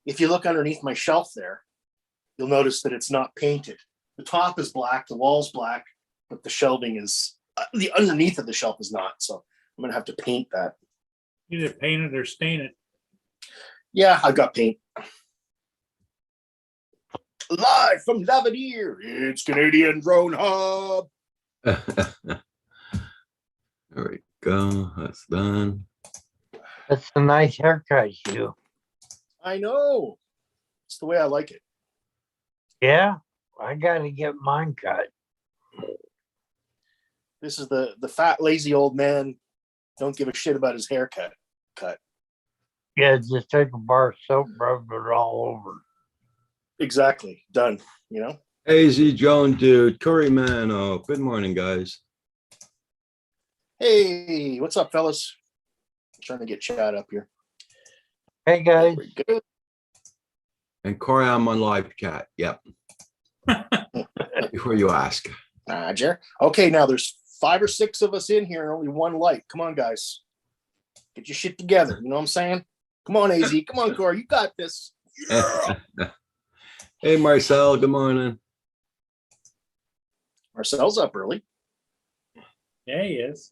if you look underneath my shelf there, you'll notice that it's not painted. The top is black, the wall's black, but the shelving is, the underneath of the shelf is not. So I'm going to have to paint that. Either paint it or stain it. Yeah, I've got paint. Live from Lavadier, it's Canadian Drone Hub. There we go. That's done. That's a nice haircut, you. I know. It's the way I like it. Yeah, I gotta get mine cut. This is the fat, lazy old man. Don't give a shit about his haircut. Cut. Yeah, just take a bar of soap, rub it all over. Exactly. Done. You know? AZ Joan, dude. Curry man. Oh, good morning, guys. Hey, what's up, fellas? Trying to get Chad up here. Hey guys, Very good. And Corey, I'm on live chat. Yep. Before you ask. Roger. Okay, now there's 5 or 6 of us in here and only one light. Come on, guys. Get your shit together. You know what I'm saying? Come on, AZ. Come on, Corey. You got this. Yeah. Hey, Marcel. Good morning. Marcel's up early. Yeah, he is.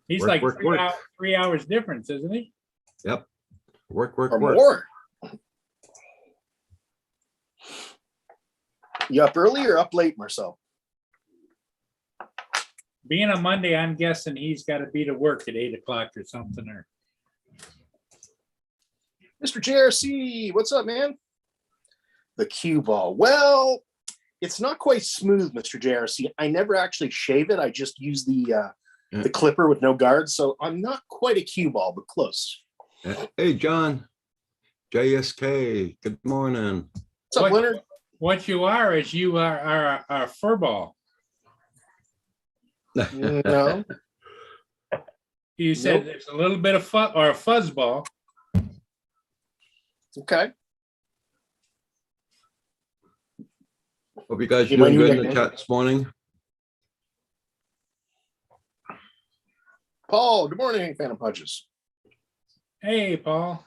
He's Work, like work, 3 work. 3 hours difference, isn't he? Yep. Work, work, Or work. more. You up early or up late, Marcel? Being a Monday, I'm guessing he's got to be to work at 8 o'clock or something. Or Mr. JRC, what's up, man? The cue ball. Well, it's not quite smooth, Mr. JRC. I never actually shave it. I just use the clipper with no guards. So I'm not quite a cue ball, but close. Hey, John. JSK. Good morning. What's up, Leonard? what you are is you are a fur ball. No. You said Nope. there's a little bit of fuzz or a fuzz ball. Okay. Hope you guys are Yeah, my doing new good in the nickname. chat this morning. Paul, good morning, Phantom Punches. Hey, Paul.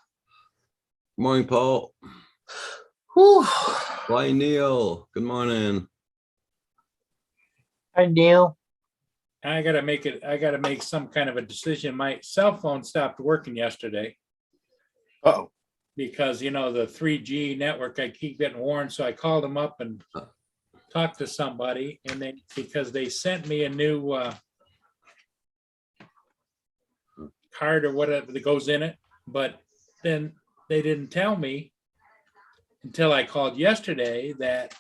Good morning, Paul. Whew. Bye, Neil. Good morning. hi Neil. I gotta make some kind of a decision. My cell phone stopped working yesterday Uh-oh. because the 3G network, I keep getting warned. So I called them up and talked to somebody, and because they sent me a new card or whatever that goes in it, but then they didn't tell me until I called yesterday that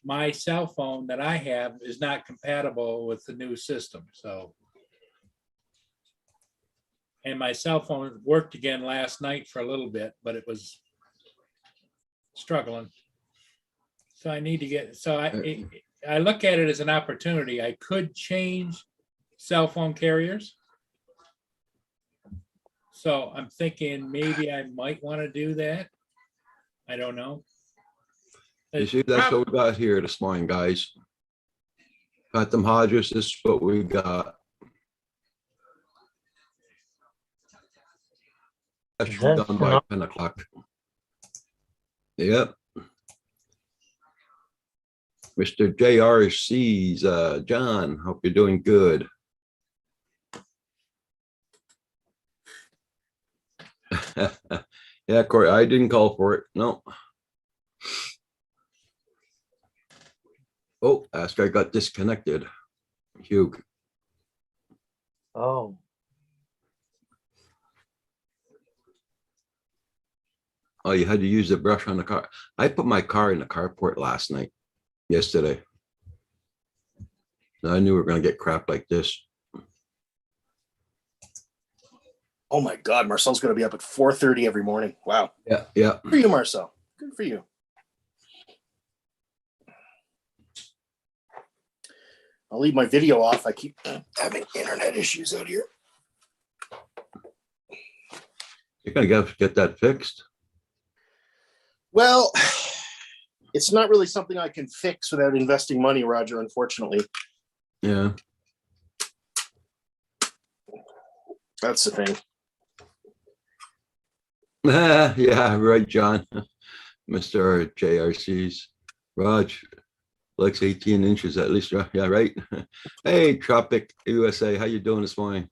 my cell phone that I have is not compatible with the new system. So, and my cell phone worked again last night for a little bit, but it was struggling. So I need to get, so I look at it as an opportunity. I could change cell phone carriers. So I'm thinking maybe I might want to do that. I don't know. You see, that's what we got here this morning, guys. Got them Hodges. This is what we got. That's That's done by enough. 10 o'clock. Yep. Mr. JRC's John, hope you're doing good. Yeah, Corey, I didn't call for it. No. Oh, Ask I got disconnected. Hugh. Oh, Oh, you had to use the brush on the car. I put my car in the carport yesterday. I knew we were going to get crap like this. Oh my God, Marcel's going to be up at 4:30 every morning. Wow. Yeah, yeah. Good for you, Marcel. Good for you. I'll leave my video off. I keep having internet issues out here. You're going to get that fixed. Well, it's not really something I can fix without investing money, Roger, unfortunately. Yeah. That's the thing. Yeah, right, John. Mr. JRC's. Raj likes 18 inches at least. Yeah, right. Hey, Tropic USA, how you doing this morning?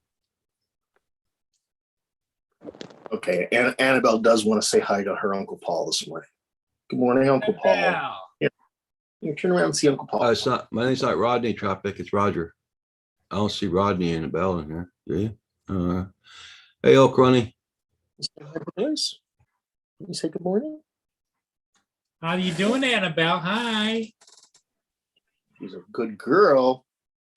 Okay, Annabelle does want to say hi to her Uncle Paul this morning. Good morning, Uncle Paul. Wow. You turn around and see Uncle Paul. It's not, my name's not Rodney Tropic, it's Roger. I don't see Rodney and Bell in here, do you? Hey, Oak Runny. Boys, can you say good morning? How you doing, Annabelle? Hi. She's a good girl.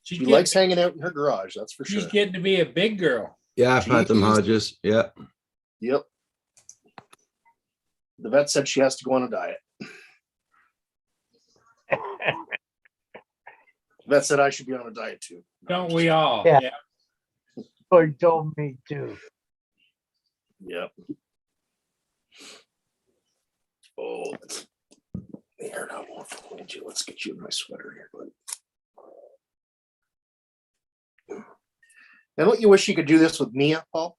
She's She getting, likes hanging out in her garage, that's for she's sure. getting to be a big girl. Yeah, Phantom Jeez. Hodges, yeah. Yep. The vet said she has to go on a diet. The vet said I should be on a diet too. Don't we all? Yeah. Yeah. Boy told me to. Yep. Oh, here now. Let's get you in my sweater here, buddy. And don't you wish you could do this with Mia, Paul?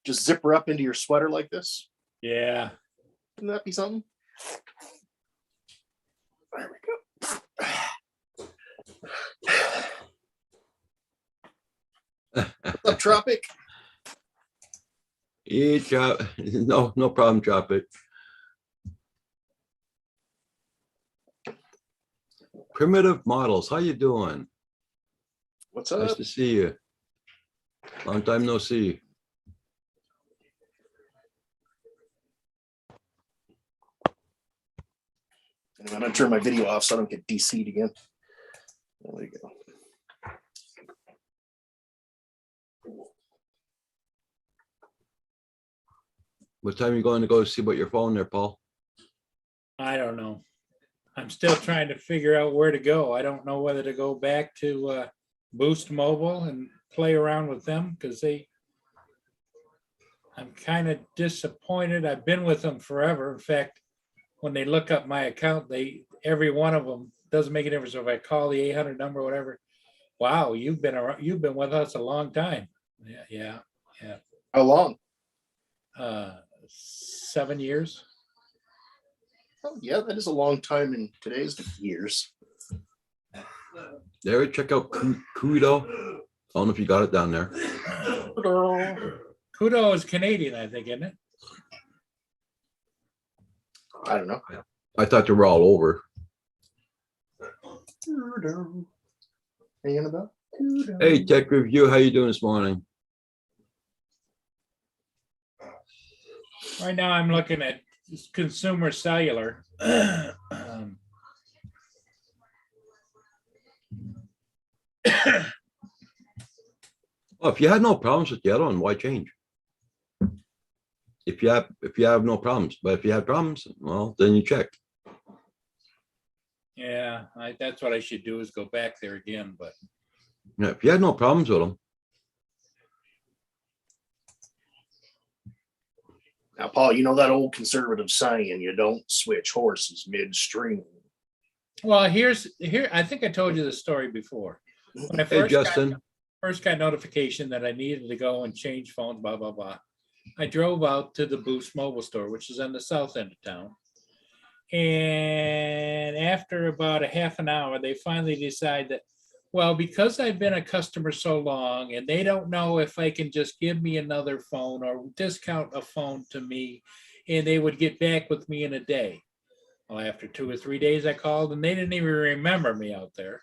Just zip her up into your sweater like this. Yeah. Wouldn't that be something? There we go. What's up, Tropic? Yeah, no problem, Tropic. Primitive Models, how you doing? What's Nice up? to see you. Long time no see. I'm gonna turn my video off so I don't get DC'd again. There we go. What time you going to go see about your phone there, Paul? I don't know. I'm still trying to figure out where to go. I don't know whether to go back to Boost Mobile and play around with them because I'm kind of disappointed. I've been with them forever. In fact, when they look up my account, every one of them doesn't make a difference if I call the 800 number or whatever. Wow, you've been with us a long time. Yeah. How long? 7 years. Oh, yeah, that is a long time in today's years. There, check out Kudo. I don't know if you got it down there. Kudo is Canadian, I think, isn't it? I don't know. I thought they were all over. Hey, Annabelle. Hey, Tech Review, how you doing this morning? Right now, I'm looking at consumer cellular. Well, if you had no problems with the other one, why change? If you have no problems, but if you have problems, well, then you check. Yeah, that's what I should do is go back there again, but Yeah, if you had no problems with them, Now, Paul, you know that old conservative saying, you don't switch horses midstream. well, here, I think I told you the story before. When I hey, first got Justin. notification that I needed to go and change phones, blah, blah, blah. I drove out to the Boost Mobile store, which is on the south end of town. And after about a half an hour, they finally decide that, well, because I've been a customer so long and they don't know if I can just give me another phone or discount a phone to me, and they would get back with me in a day. Well, after 2 or 3 days, I called and they didn't even remember me out there.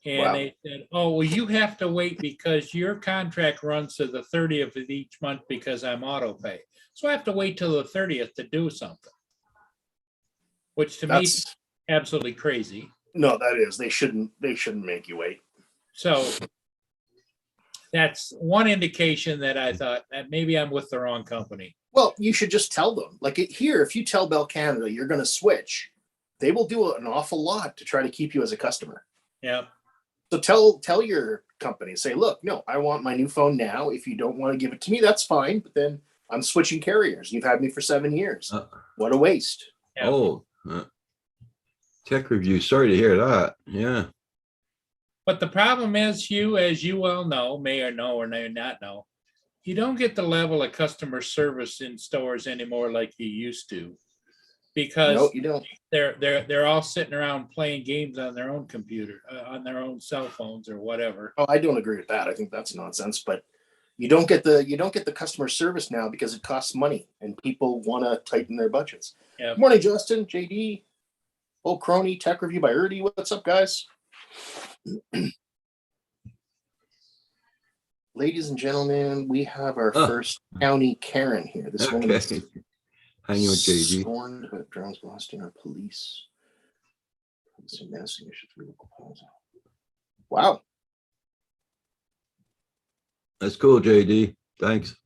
And Wow. they said, oh, well, you have to wait because your contract runs to the 30th of each month because I'm auto pay. So I have to wait till the 30th to do something. Which to me is That's absolutely crazy. no, that is. They shouldn't make you wait. So that's one indication that I thought that maybe I'm with the wrong company. Well, you should just tell them. Like here, if you tell Bell Canada you're going to switch, they will do an awful lot to try to keep you as a customer. Yeah. So tell your company, say, look, no, I want my new phone now. If you don't want to give it to me, that's fine. But then I'm switching carriers. You've had me for 7 years. What a waste. Yeah. Oh, Tech Review. Sorry to hear that. Yeah. But the problem is, Hugh, as you well know, may or may not know, you don't get the level of customer service in stores anymore like you used to. Because No, you don't. they're all sitting around playing games on their own computer, on their own cell phones or whatever. Oh, I don't agree with that. I think that's nonsense. But you don't get the customer service now because it costs money and people want to tighten their budgets. Yeah. Morning, Justin, JD, Old Crony, Tech Review by Erdy. What's up, guys? Ladies and gentlemen, we have our Oh. first county Karen here. This woman Okay. is Hanging with JD. scorned about drones blasting our police. Wow. That's cool, JD. Thanks.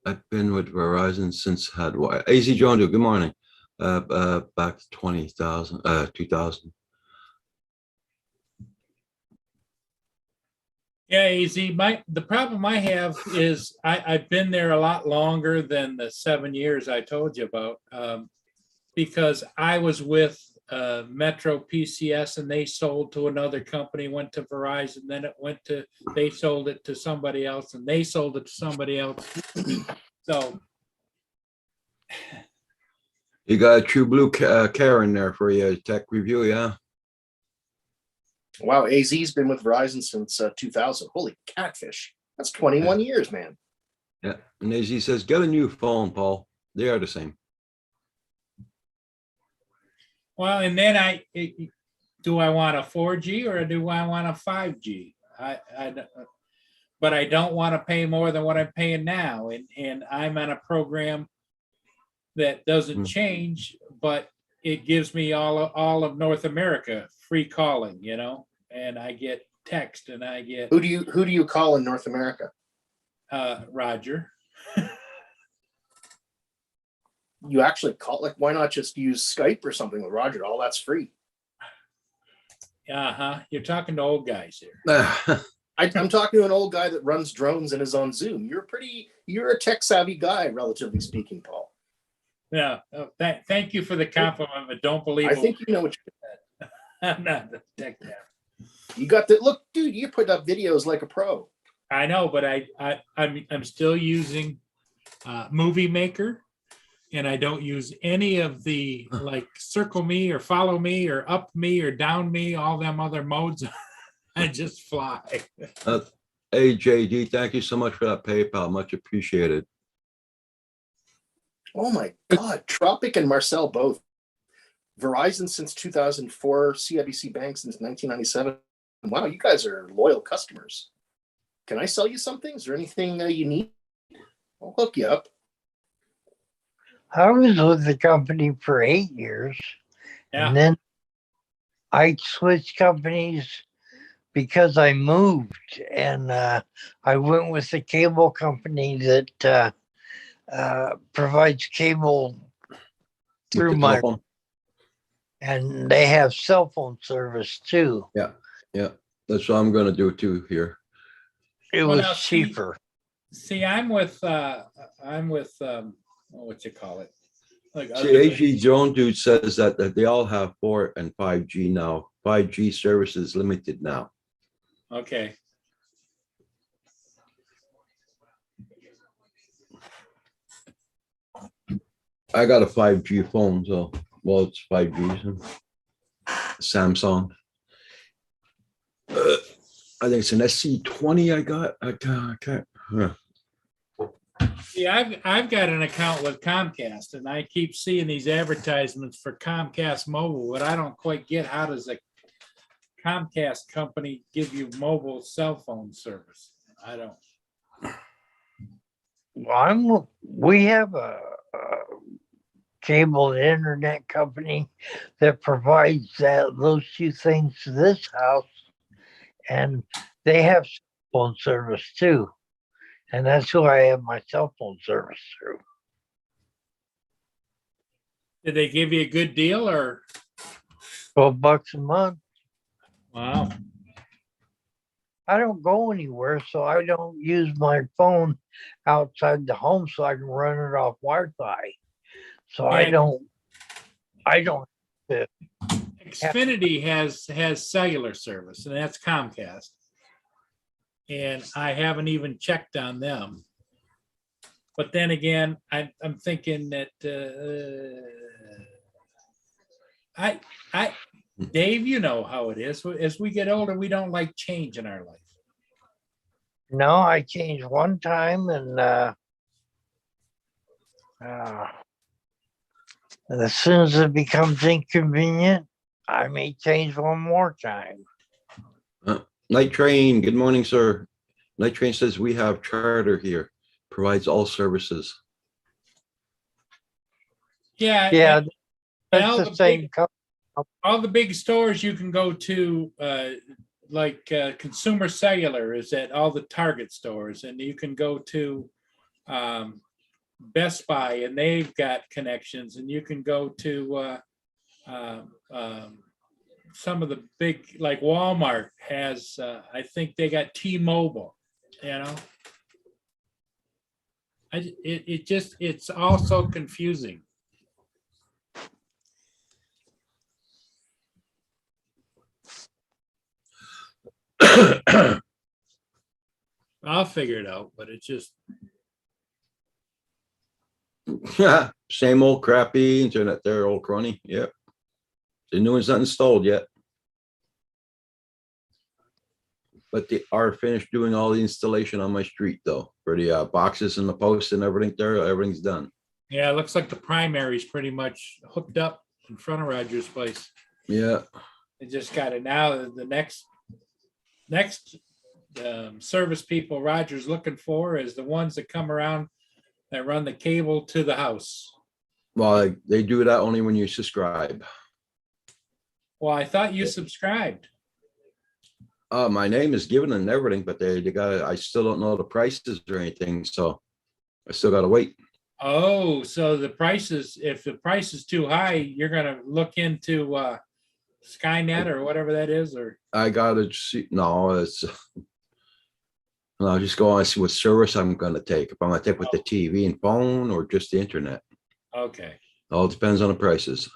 I've been with Verizon since had what? AC Jones, good morning. Back to 2000. Yeah, easy. The problem I have is I've been there a lot longer than the 7 years I told you about, because I was with Metro PCS and they sold to another company, went to Verizon, then they sold it to somebody else and they sold it to somebody else. So You got a true blue Karen there for your Tech Review, yeah? Wow, AZ's been with Verizon since 2000. Holy catfish. That's 21 years, man. Yeah. And AZ says, get a new phone, Paul. They are the same. well, and then do I want a 4G or do I want a 5G? But I don't want to pay more than what I'm paying now. And I'm on a program that doesn't change, but it gives me all of North America free calling, and I get text and I get Who do you call in North America? Roger. You actually call, like, why not just use Skype or something with Roger? All that's free. You're talking to old guys here. I'm talking to an old guy that runs drones and is on Zoom. You're a tech savvy guy, relatively speaking, Paul. Yeah. Thank you for the compliment, but don't believe I think you know what I'm not the tech guy. you got. The look, dude. You put up videos like a pro. I know, but I'm still using Movie Maker, and I don't use any of the like circle me or follow me or up me or down me, all them other modes. I just fly. Hey, JD, thank you so much for that PayPal. Much appreciated. Oh my God, Tropic and Marcel both. Verizon since 2004, CIBC Bank since 1997. Wow, you guys are loyal customers. Can I sell you something? Is there anything you need? I'll hook you up. I was with the company for 8 years. Yeah. And then I switched companies because I moved, and I went with the cable company that provides cable through With the my, telephone. and they have cell phone service too. Yeah, that's what I'm gonna do too here. It Well, was now, see- cheaper. See, I'm with what you call it? Like See, AG Jones dude says that they all have 4 and 5G now. 5G services limited now. Okay. I got a 5G phone, so well, it's 5G. So. Samsung. I think it's an SC20. I can't. See, I've got an account with Comcast, and I keep seeing these advertisements for Comcast Mobile, but I don't quite get how does a Comcast company give you mobile cell phone service? I don't. Well, we have a cable and internet company that provides those two things to this house, and they have cell phone service too, and that's who I have my cell phone service through. Did they give you a good deal or? $12 a month. Wow. I don't go anywhere, so I don't use my phone outside the home, so I can run it off Wi-Fi. So I Yeah. don't. Xfinity has cellular service, and that's Comcast. and I haven't even checked on them. But then again, I'm thinking that Dave, you know how it is. As we get older, we don't like change in our life. No, I changed one time and as soon as it becomes inconvenient, I may change one more time. Night Train, good morning, sir. Night Train says we have Charter here, provides all services. Yeah. Yeah, and that's all the the same big- company. all the big stores you can go to, like Consumer Cellular is at all the Target stores, and you can go to Best Buy, and they've got connections, and you can go to some of the big, like Walmart has, I think they got T-Mobile, you know? It's all so confusing. I'll figure it out, but it's just, Same old crappy internet there, old crony. Yep. The new one's not installed yet. But they are finished doing all the installation on my street though, for the boxes and the posts and everything there, everything's done. yeah, it looks like the primary's pretty much hooked up in front of Roger's place. Yeah, They just got it now. The next service people Roger's looking for is the ones that come around that run the cable to the house. well, they do that only when you subscribe. Well, I thought you subscribed. My name is given and everything, but they got, I still don't know the prices or anything, so I still gotta wait. Oh, so the prices, if the price is too high, you're gonna look into Skynet or whatever that is, or I gotta see, no, it's. I'll just go on and see what service I'm gonna take. If I'm gonna take with the TV and phone or just the internet. okay. All depends on the prices.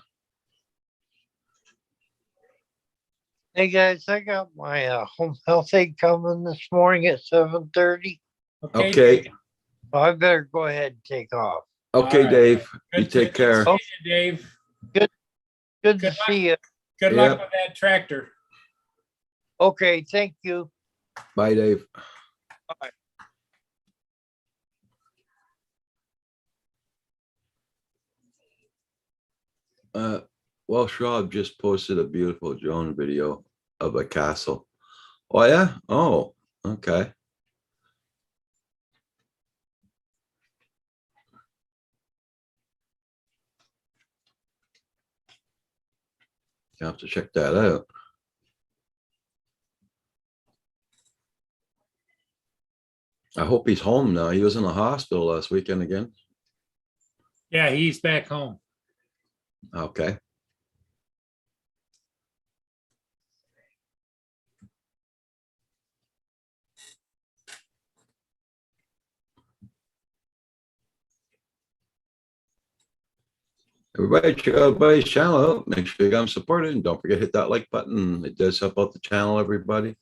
Hey guys, I got my home health aide coming this morning at 7:30. Okay, I better go ahead and take off. okay, All right. Dave, you Good- take good care. seeing you, Dave. Good to Good luck. see you. Good luck Yep. with that tractor. Okay, thank you. Bye, Dave. Bye. Well, Schwab just posted a beautiful drone video of a castle. Oh, yeah? Oh, okay. You have to check that out. I hope he's home now. He was in the hospital last weekend again. Yeah, he's back home. Okay. Everybody check out everybody's channel out. Make sure you got them supported and don't forget to hit that like button. It does help out the channel, everybody.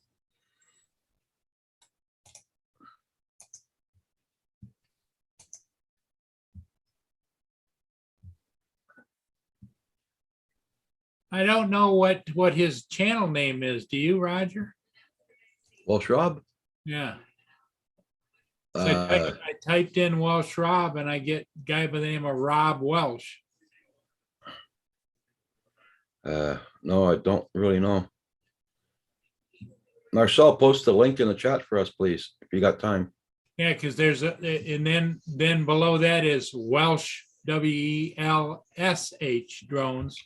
I don't know what his channel name is. Do you, Roger? Welsh Rob. Yeah. So I typed in Welsh Rob and I get a guy by the name of Rob Welsh. No, I don't really know. Marcel, post the link in the chat for us, please, if you got time. Yeah, because there's and then below that is Welsh, WELSH drones.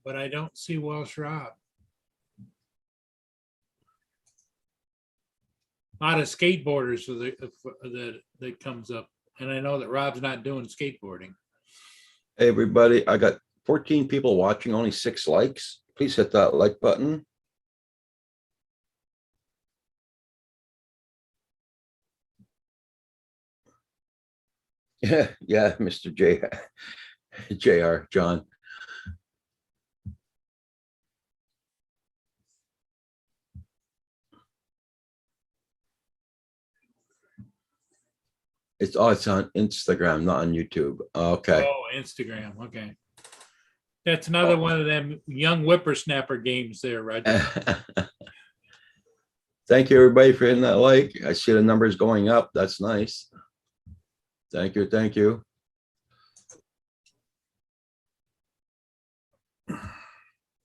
But I don't see Welsh Rob. A lot of skateboarders that comes up, and I know that Rob's not doing skateboarding. Hey, everybody, I got 14 people watching, only 6 likes. Please hit that like button. Yeah, yeah, Mr. JR, John. It's on Instagram, not on YouTube. Okay. Oh, Instagram. Okay. That's another one of them young whippersnapper games there, Roger. Thank you, everybody, for hitting that like. I see the numbers going up. That's nice. Thank you, thank you.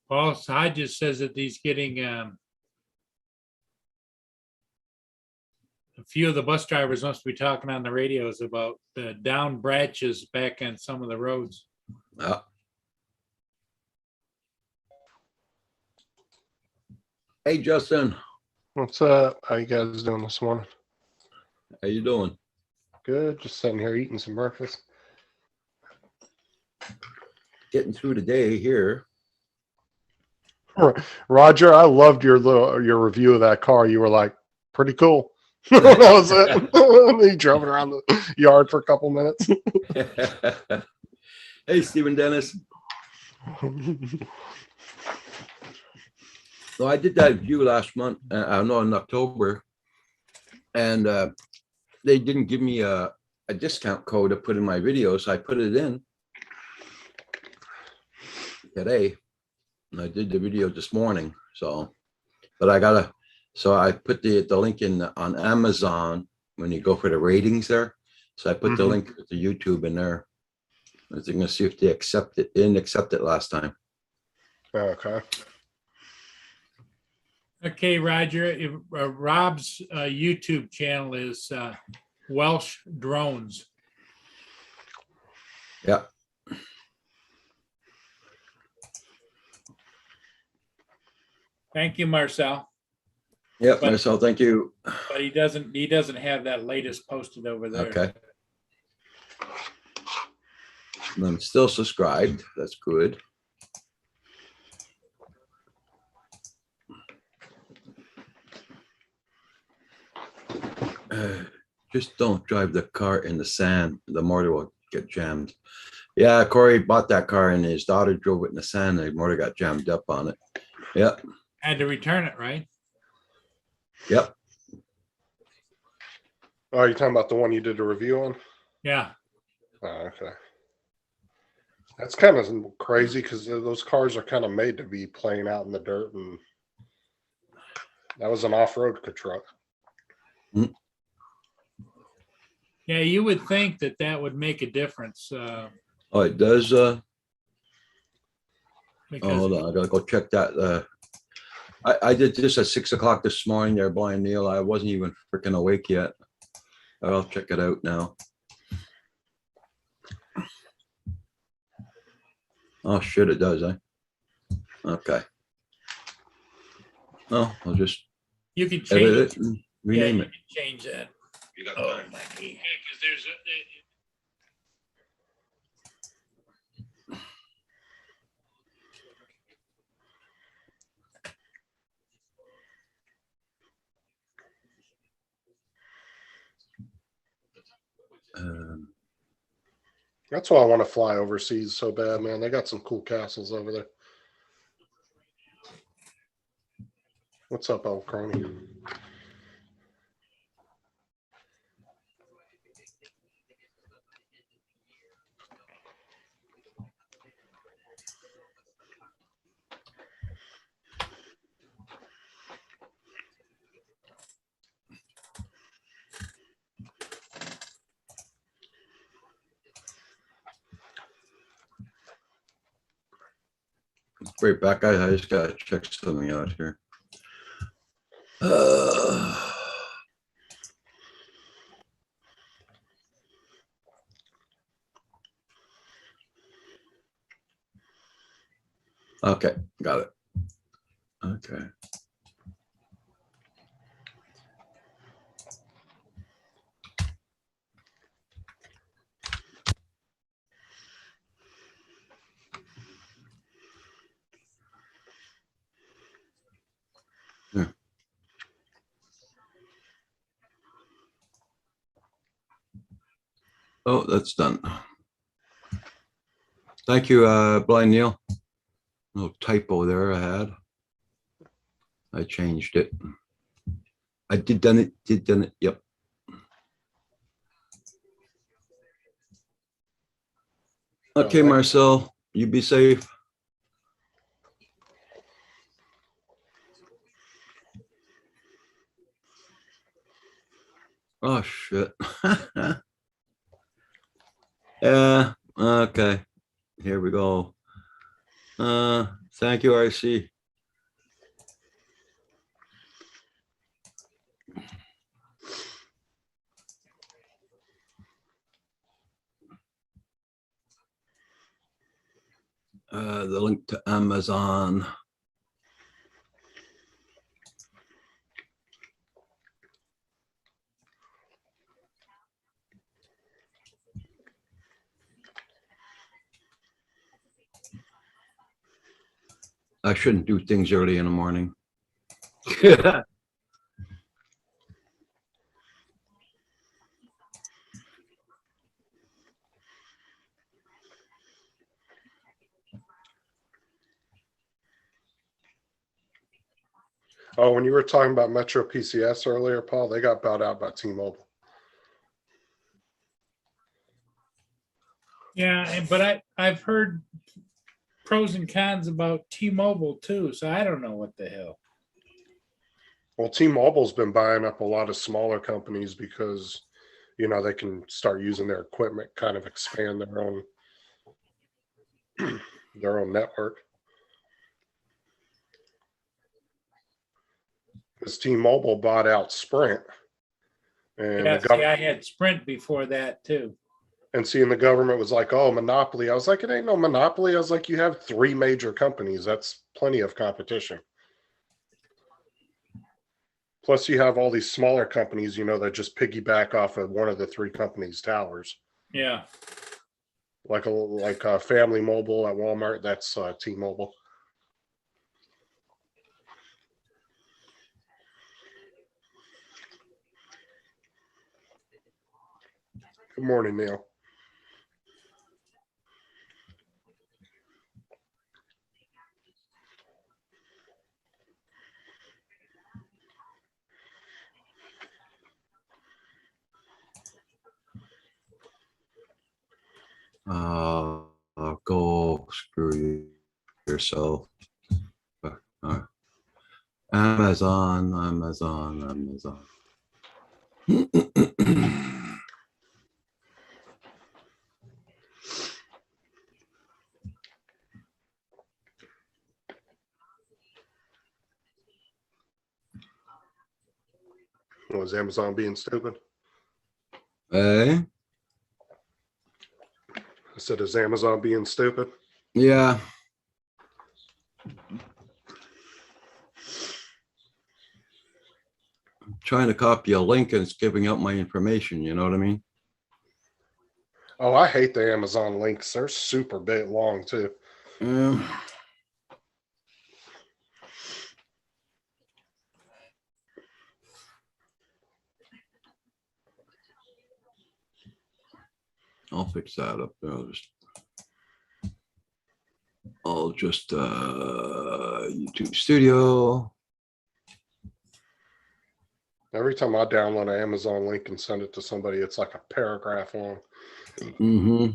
Paul Hodges says that he's getting a few of the bus drivers must be talking on the radios about the down branches back on some of the roads. Hey, Justin, What's up? How you guys doing this morning? how you doing? Good. Just sitting here eating some breakfast. Getting through the day here. Roger, I loved your review of that car. You were like, pretty cool. That was it. He drove it around the yard for a couple minutes. Hey, Stephen Dennis. So I did that view last month, no, in October, and they didn't give me a discount code to put in my video, so I put it in today. And I did the video this morning, so, but so I put the link in on Amazon when you go for the ratings there. So I put the link to YouTube in there. I was gonna see if they accept it. They didn't accept it last time. Okay. Okay, Roger, Rob's YouTube channel is Welsh Drones. Yeah. Thank you, Marcel. Yep, But- Marcel, thank you. But he doesn't have that latest posted over there. Okay. And I'm still subscribed. That's good. Just don't drive the car in the sand. The motor will get jammed. Yeah, Corey bought that car and his daughter drove it in the sand. The motor got jammed up on it. Yep, Had to return it, right? yep. Oh, you're talking about the one you did a review on? Yeah. Oh, okay. That's kind of crazy because those cars are kind of made to be playing out in the dirt, and that was an off-road truck. Yeah, you would think that would make a difference. Oh, it does. Oh, Because hold on, I gotta go check that. I did this at 6 o'clock this morning there, Blind Neil. I wasn't even freaking awake yet. I'll check it out now. Oh, shit, it does, eh? Okay. Oh, I'll just you can change edit it. it and Yeah, rename you it. can change that. You got Oh, Mikey. Yeah, because there's That's why I want to fly overseas so bad, man. They got some cool castles over there. What's up, old crony? Right back. I just gotta check something out here. Okay, got it. Okay. Oh, that's done. Thank you, Blind Neil. No typo there I had. I changed it. I did done it, yep. Okay, that- Marcel, you be safe. Oh, shit. Yeah, okay. Here we go. Thank you, RC. The link to Amazon. I shouldn't do things early in the morning. Oh, when you were talking about Metro PCS earlier, Paul, they got bought out by T-Mobile. Yeah, but I've heard pros and cons about T-Mobile too, so I don't know what the hell. Well, T-Mobile's been buying up a lot of smaller companies because, they can start using their equipment, kind of expand their own network. Because T-Mobile bought out Sprint, and Yeah, the see, government I had Sprint before that too. and seeing the government was like, "Oh, monopoly." I was like, "It ain't no monopoly." I was like, "You have 3 major companies. That's plenty of competition." Plus, you have all these smaller companies, that just piggyback off of one of the 3 companies' towers, Yeah. like a Family Mobile at Walmart. That's T-Mobile. Good morning, Neil. Go screw yourself. Amazon. Was Amazon being stupid? Hey, I said, "Is Amazon being stupid?" yeah. Trying to copy a link and it's giving out my information, you know what I mean? Oh, I hate the Amazon links. They're super big long too. Yeah. I'll fix that up. I'll just YouTube Studio. Every time I download an Amazon link and send it to somebody, it's like a paragraph long. Mm-hmm.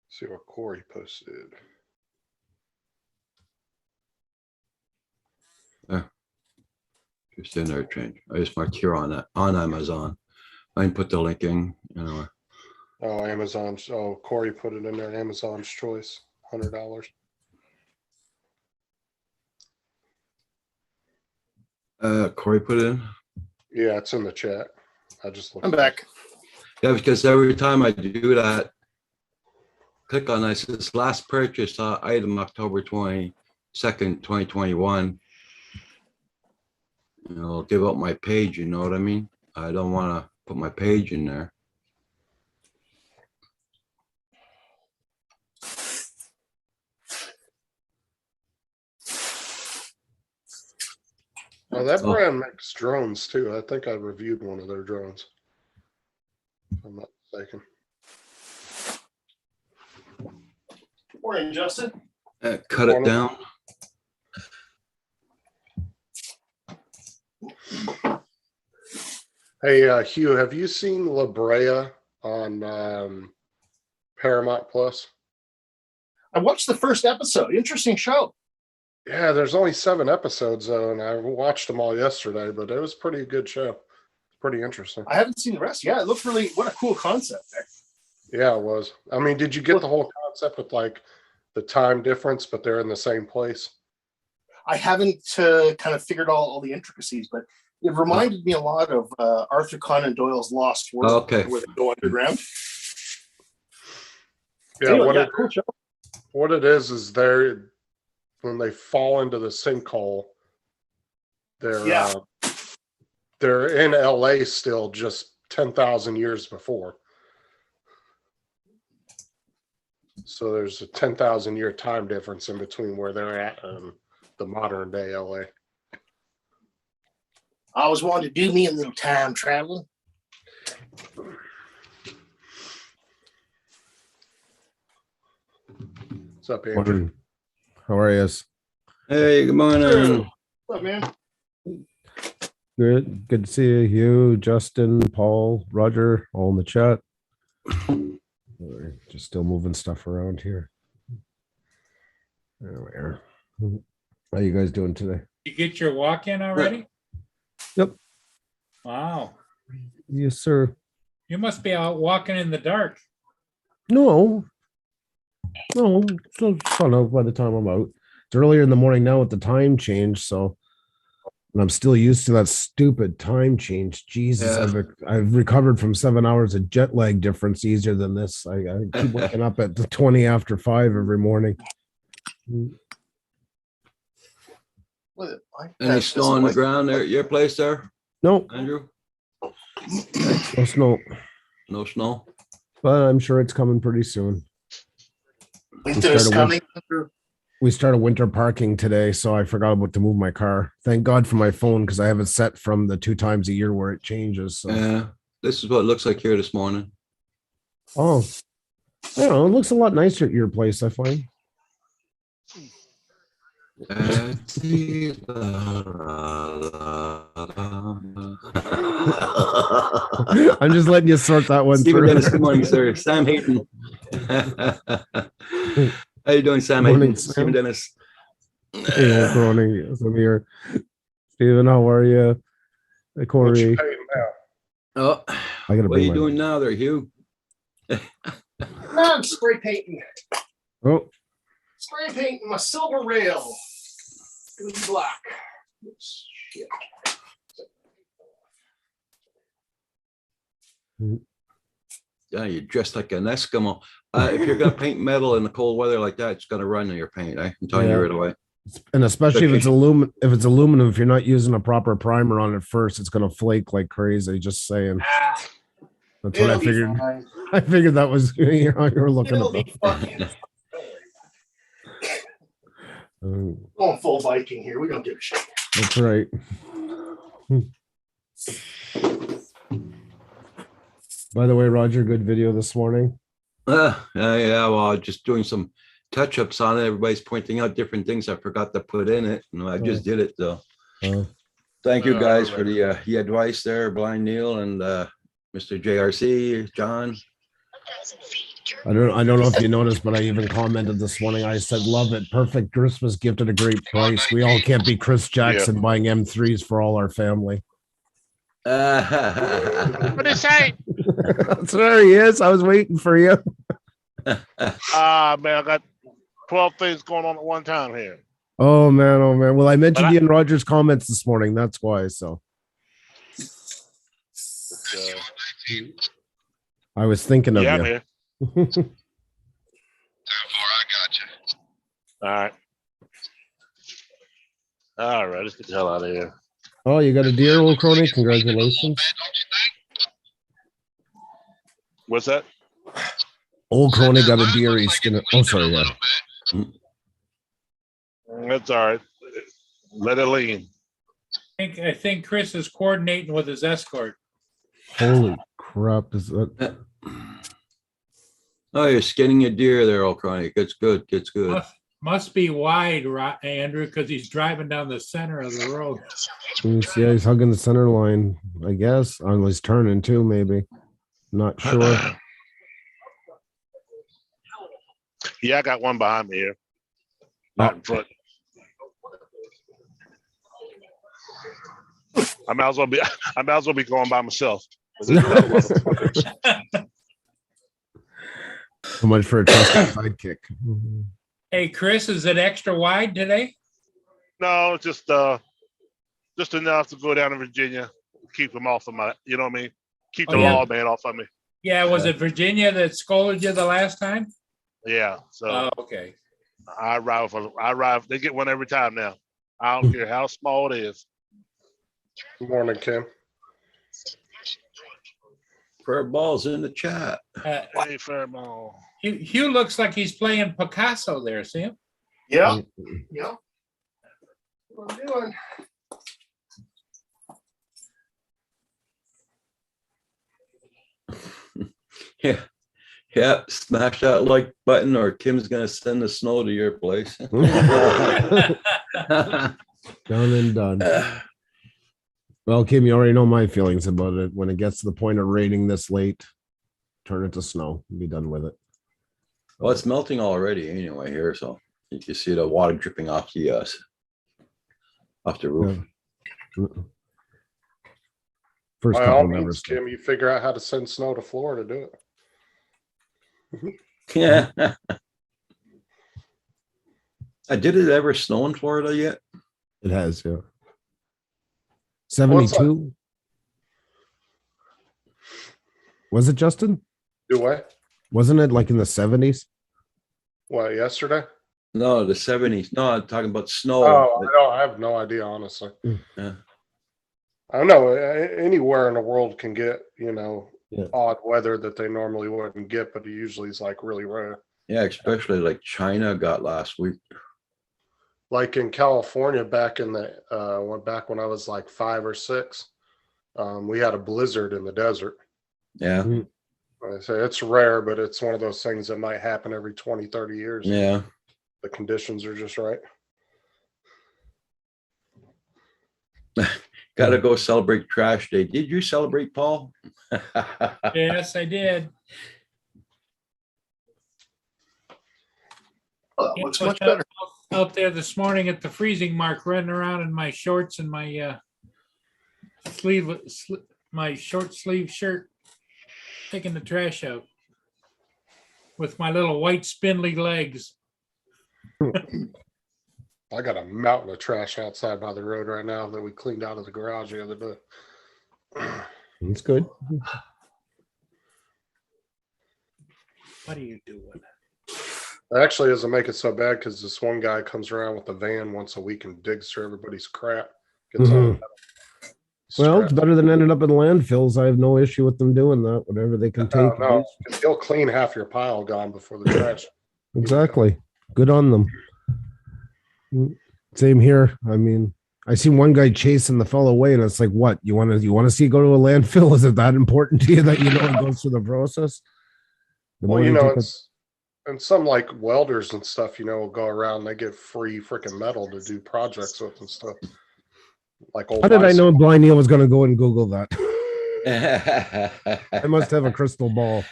See what Corey posted. Just in there change. I just marked here on Amazon. I can put the link in, Oh, Amazon's. Oh, Corey put it in there. Amazon's choice, $100. Corey put it in. Yeah, it's in the chat. I just looked. I'm back. Yeah, because every time I do that, click on it, it says last purchase item October 22nd, 2021. I'll give out my page, you know what I mean? I don't want to put my page in there. Oh, that Oh. brand makes drones too. I think I reviewed one of their drones. If I'm not mistaken. Morning, Justin. Cut it down. Hey, Hugh, have you seen La Brea on Paramount Plus? I watched the first episode. Interesting show. Yeah, there's only 7 episodes though, and I watched them all yesterday, but it was a pretty good show. Pretty interesting. I haven't seen the rest. Yeah, it looked really, what a cool concept there. Yeah, it was. I mean, did you get the whole concept with like the time difference, but they're in the same place? I haven't kind of figured all the intricacies, but it reminded me a lot of Arthur Conan Doyle's Lost World, Okay. where they go underground. Yeah, Anyway, cool show. what it is they're when they fall into the sinkhole, they're in LA still, just 10,000 years before. So there's a 10,000 year time difference in between where they're at and the modern day LA. I always wanted to do me a little time traveling. What's up, Andrew? Morning. How are you? Hey, good morning. What's up, man? Good. Good to see you. Hugh, Justin, Paul, Roger, all in the chat. We're just still moving stuff around here. There we are. How you guys doing today? You get your walk in already? Yep. Wow. Yes, sir. You must be out walking in the dark. No. No, so sun out by the time I'm out. It's earlier in the morning now with the time change, so and I'm still used to that stupid time change. Jesus, Yeah. I've recovered from 7 hours of jet lag difference easier than this. I keep waking up at the 20 after 5 every morning. What, Any snow on the ground there at your place there, No, Andrew? no snow, No snow? but I'm sure it's coming pretty soon. Winter's started coming. We started winter parking today, so I forgot about to move my car. Thank God for my phone because I have it set from the 2 times a year where it changes. So. Yeah, this is what it looks like here this morning. Oh, I don't know. It looks a lot nicer at your place, I find. I'm just letting you sort that one Stephen through. Dennis, good morning, sir. Sam Hayden. How you doing, Sam Morning, Hayden? Sam. Stephen Dennis. Hey, what's going on? Yes, I'm here. Steven, how are you? Hey, What Corey. you paying now? Oh, I gotta what are bring you my. doing now there, Hugh? I'm spray painting. Oh, Spray painting my silver rail. Gonna be black. Shit. Yeah, you're dressed like an Eskimo. If you're gonna paint metal in the cold weather like that, it's gonna run in your paint. I'm telling you Yeah. right away. and especially if it's aluminum, if you're not using a proper primer on it first, it's gonna flake like crazy. Just saying. Ah, That's what I it'll be figured. fine. I figured that was how you were looking It'll at be that. fucking. Oh, Going full Viking here. We don't give a shit. that's right. By the way, Roger, good video this morning. Yeah, well, just doing some touch-ups on it. Everybody's pointing out different things I forgot to put in it. And I just did it though. Thank you guys for the advice there, Blind Neil and Mr. JRC, John. I don't know if you noticed, but I even commented this morning. I said, "Love it, perfect Christmas gift at a great price." We all can't be Chris Jackson buying M3s for all our family. What did he say? So there he is. I was waiting for you. Man, I got 12 things going on at one time here. Oh man, oh man. Well, I mentioned But you in Roger's comments this morning. That's why. So I was thinking of Yeah, I'm you. here. All right. All right, let's get the hell out of here. Oh, you got a deer, old crony. Congratulations. What's that? Old crony got a deer. He's gonna. Oh, sorry. Yeah. That's all right. Let it lean. I think Chris is coordinating with his escort. Holy crap! Is that? Oh, you're skinning a deer there, O'Crony. It's good. It's good. Must be wide, Andrew, because he's driving down the center of the road. Yeah, he's hugging the center line, I guess. On his turning too, maybe. Not sure. Yeah, I got one behind me here. Not in front. I might as well be going by myself. So much for a trusted sidekick. Hey, Chris, is it extra wide today? No, it's just enough to go down to Virginia, keep them off of my, you know what I mean? Keep the Oh, yeah. law man off of me. Yeah, was it Virginia that scolded you the last time? Yeah, so Oh, okay. I arrive. They get one every time now. I don't care how small it is. Good morning, Kim. Prayer balls in the chat. Hey, Fairball. Hugh looks like he's playing Picasso there, see him? Yeah. Yeah. What I'm doing. Yeah. Yeah. Smash that like button or Kim's gonna send the snow to your place. Done and done. Well, Kim, you already know my feelings about it. When it gets to the point of raining this late, turn it to snow and be done with it. Well, it's melting already anyway here, so you can see the water dripping off the roof. First By all couple never means, stop. Kim, you figure out how to send snow to Florida, do it. Yeah. Did it ever snow in Florida yet? It has, yeah. 72. Was it, Justin? Do what? Wasn't it like in the 70s? What, yesterday? No, the 70s. No, I'm talking about snow. Oh, I have no idea, honestly. Yeah. I don't know. Anywhere in the world can get, Yeah. odd weather that they normally wouldn't get, but it usually is like really rare. Yeah, especially like China got last week. Like in California, back when I was like 5 or 6, we had a blizzard in the desert. Yeah. I say it's rare, but it's one of those things that might happen every 20, 30 years. Yeah. The conditions are just right. Got to go celebrate Trash Day. Did you celebrate, Paul? Yes, I did. Well, looks I was much better. out there this morning at the freezing mark, running around in my shorts and my my short sleeve shirt, taking the trash out with my little white spindly legs. I got a mountain of trash outside by the road right now that we cleaned out of the garage the other day. It's good. What are you doing? Actually, doesn't make it so bad because this one guy comes around with a van once a week and digs through everybody's crap. Gets all Mhm. Well, it's better than ended up in landfills. I have no issue with them doing that. Whatever they can take. No, he'll clean half your pile gone before the trash. Exactly. Good on them. Same here. I mean, I seen one guy chasing the fellow away, and it's like, what? You want to see go to a landfill? Is it that important to you that you know it goes through the process? The Well, more you take and some like welders and stuff, will go around. They get free freaking metal to do projects with and stuff. Like old. How did I know bicycle. Blind Neil was going to go and Google that? I January must have a crystal ball.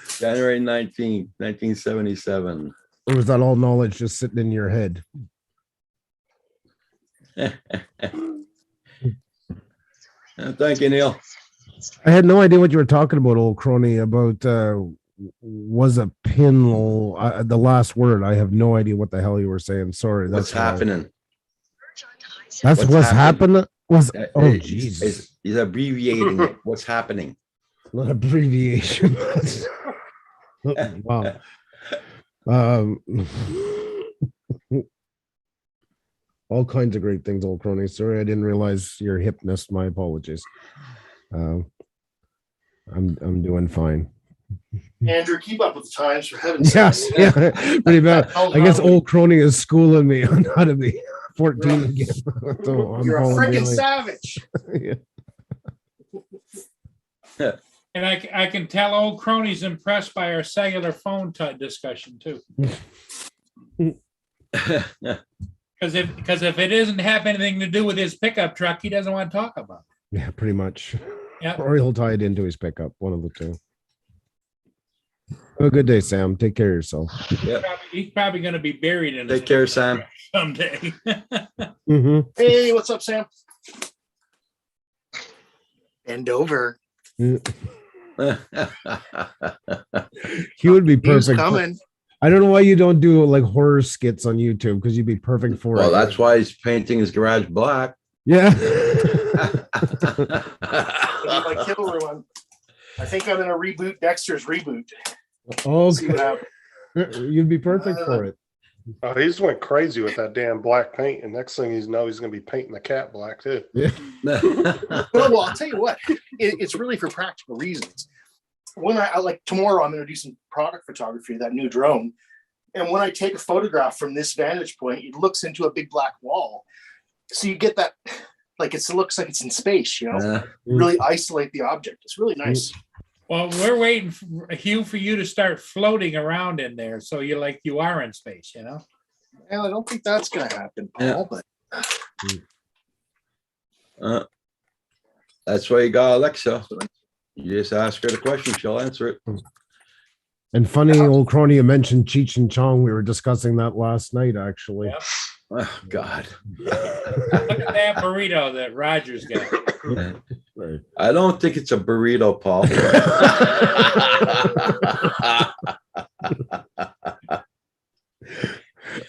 19th, 1977. Or was that all knowledge just sitting in your head? Thank you, Neil. I had no idea what you were talking about, old crony. About was a pin the last word. I have no idea what the hell you were saying. Sorry. What's happening? That's what's happening. Oh, Jesus. He's abbreviating it. What's happening? Not abbreviation. Wow. All kinds of great things, old crony. Sorry, I didn't realize your hipness. My apologies. I'm doing fine. Andrew, keep up with the times for heaven's Yes, sake. yeah, pretty bad. I guess old crony is schooling me on how to be 14 again. So I'm You're a falling freaking behind. savage. Yeah. And I can tell old cronies impressed by our cellular phone discussion too. Because if it doesn't have anything to do with his pickup truck, he doesn't want to talk about Yeah, pretty much. Yep. Or he'll tie it into his pickup, one of the two. Have a good day, Sam. Take care of yourself. it. He's probably going to be buried in. his Take care, pickup Sam. truck someday. Mm-hmm. Hey, what's up, Sam? Bend over. He would be News perfect. coming. I don't know why you don't do like horror skits on YouTube, because you'd be perfect for Well, it. that's why he's painting his garage black. Yeah. My killer one. I think I'm gonna reboot Dexter's reboot. See what Okay. happens. You'd be perfect for it. Oh, he just went crazy with that damn black paint, and next thing you know, he's gonna be painting the cat black too. Well, I'll tell you what. It's really for practical reasons. When I like tomorrow, I'm gonna do some product photography of that new drone, and when I take a photograph from this vantage point, it looks into a big black wall. So you get that, like it looks like it's in space. You know, really isolate the object. It's really nice. Well, we're waiting, Hugh, for you to start floating around in there, so you are in space. Well, I don't think that's gonna happen, Paul. But That's why you got Alexa. You just ask her the question, she'll answer it. And funny old crony, you mentioned Cheech and Chong. We were discussing that last night, actually. Yep. Oh, God. Look at that burrito that Roger's got. I don't think it's a burrito, Paul.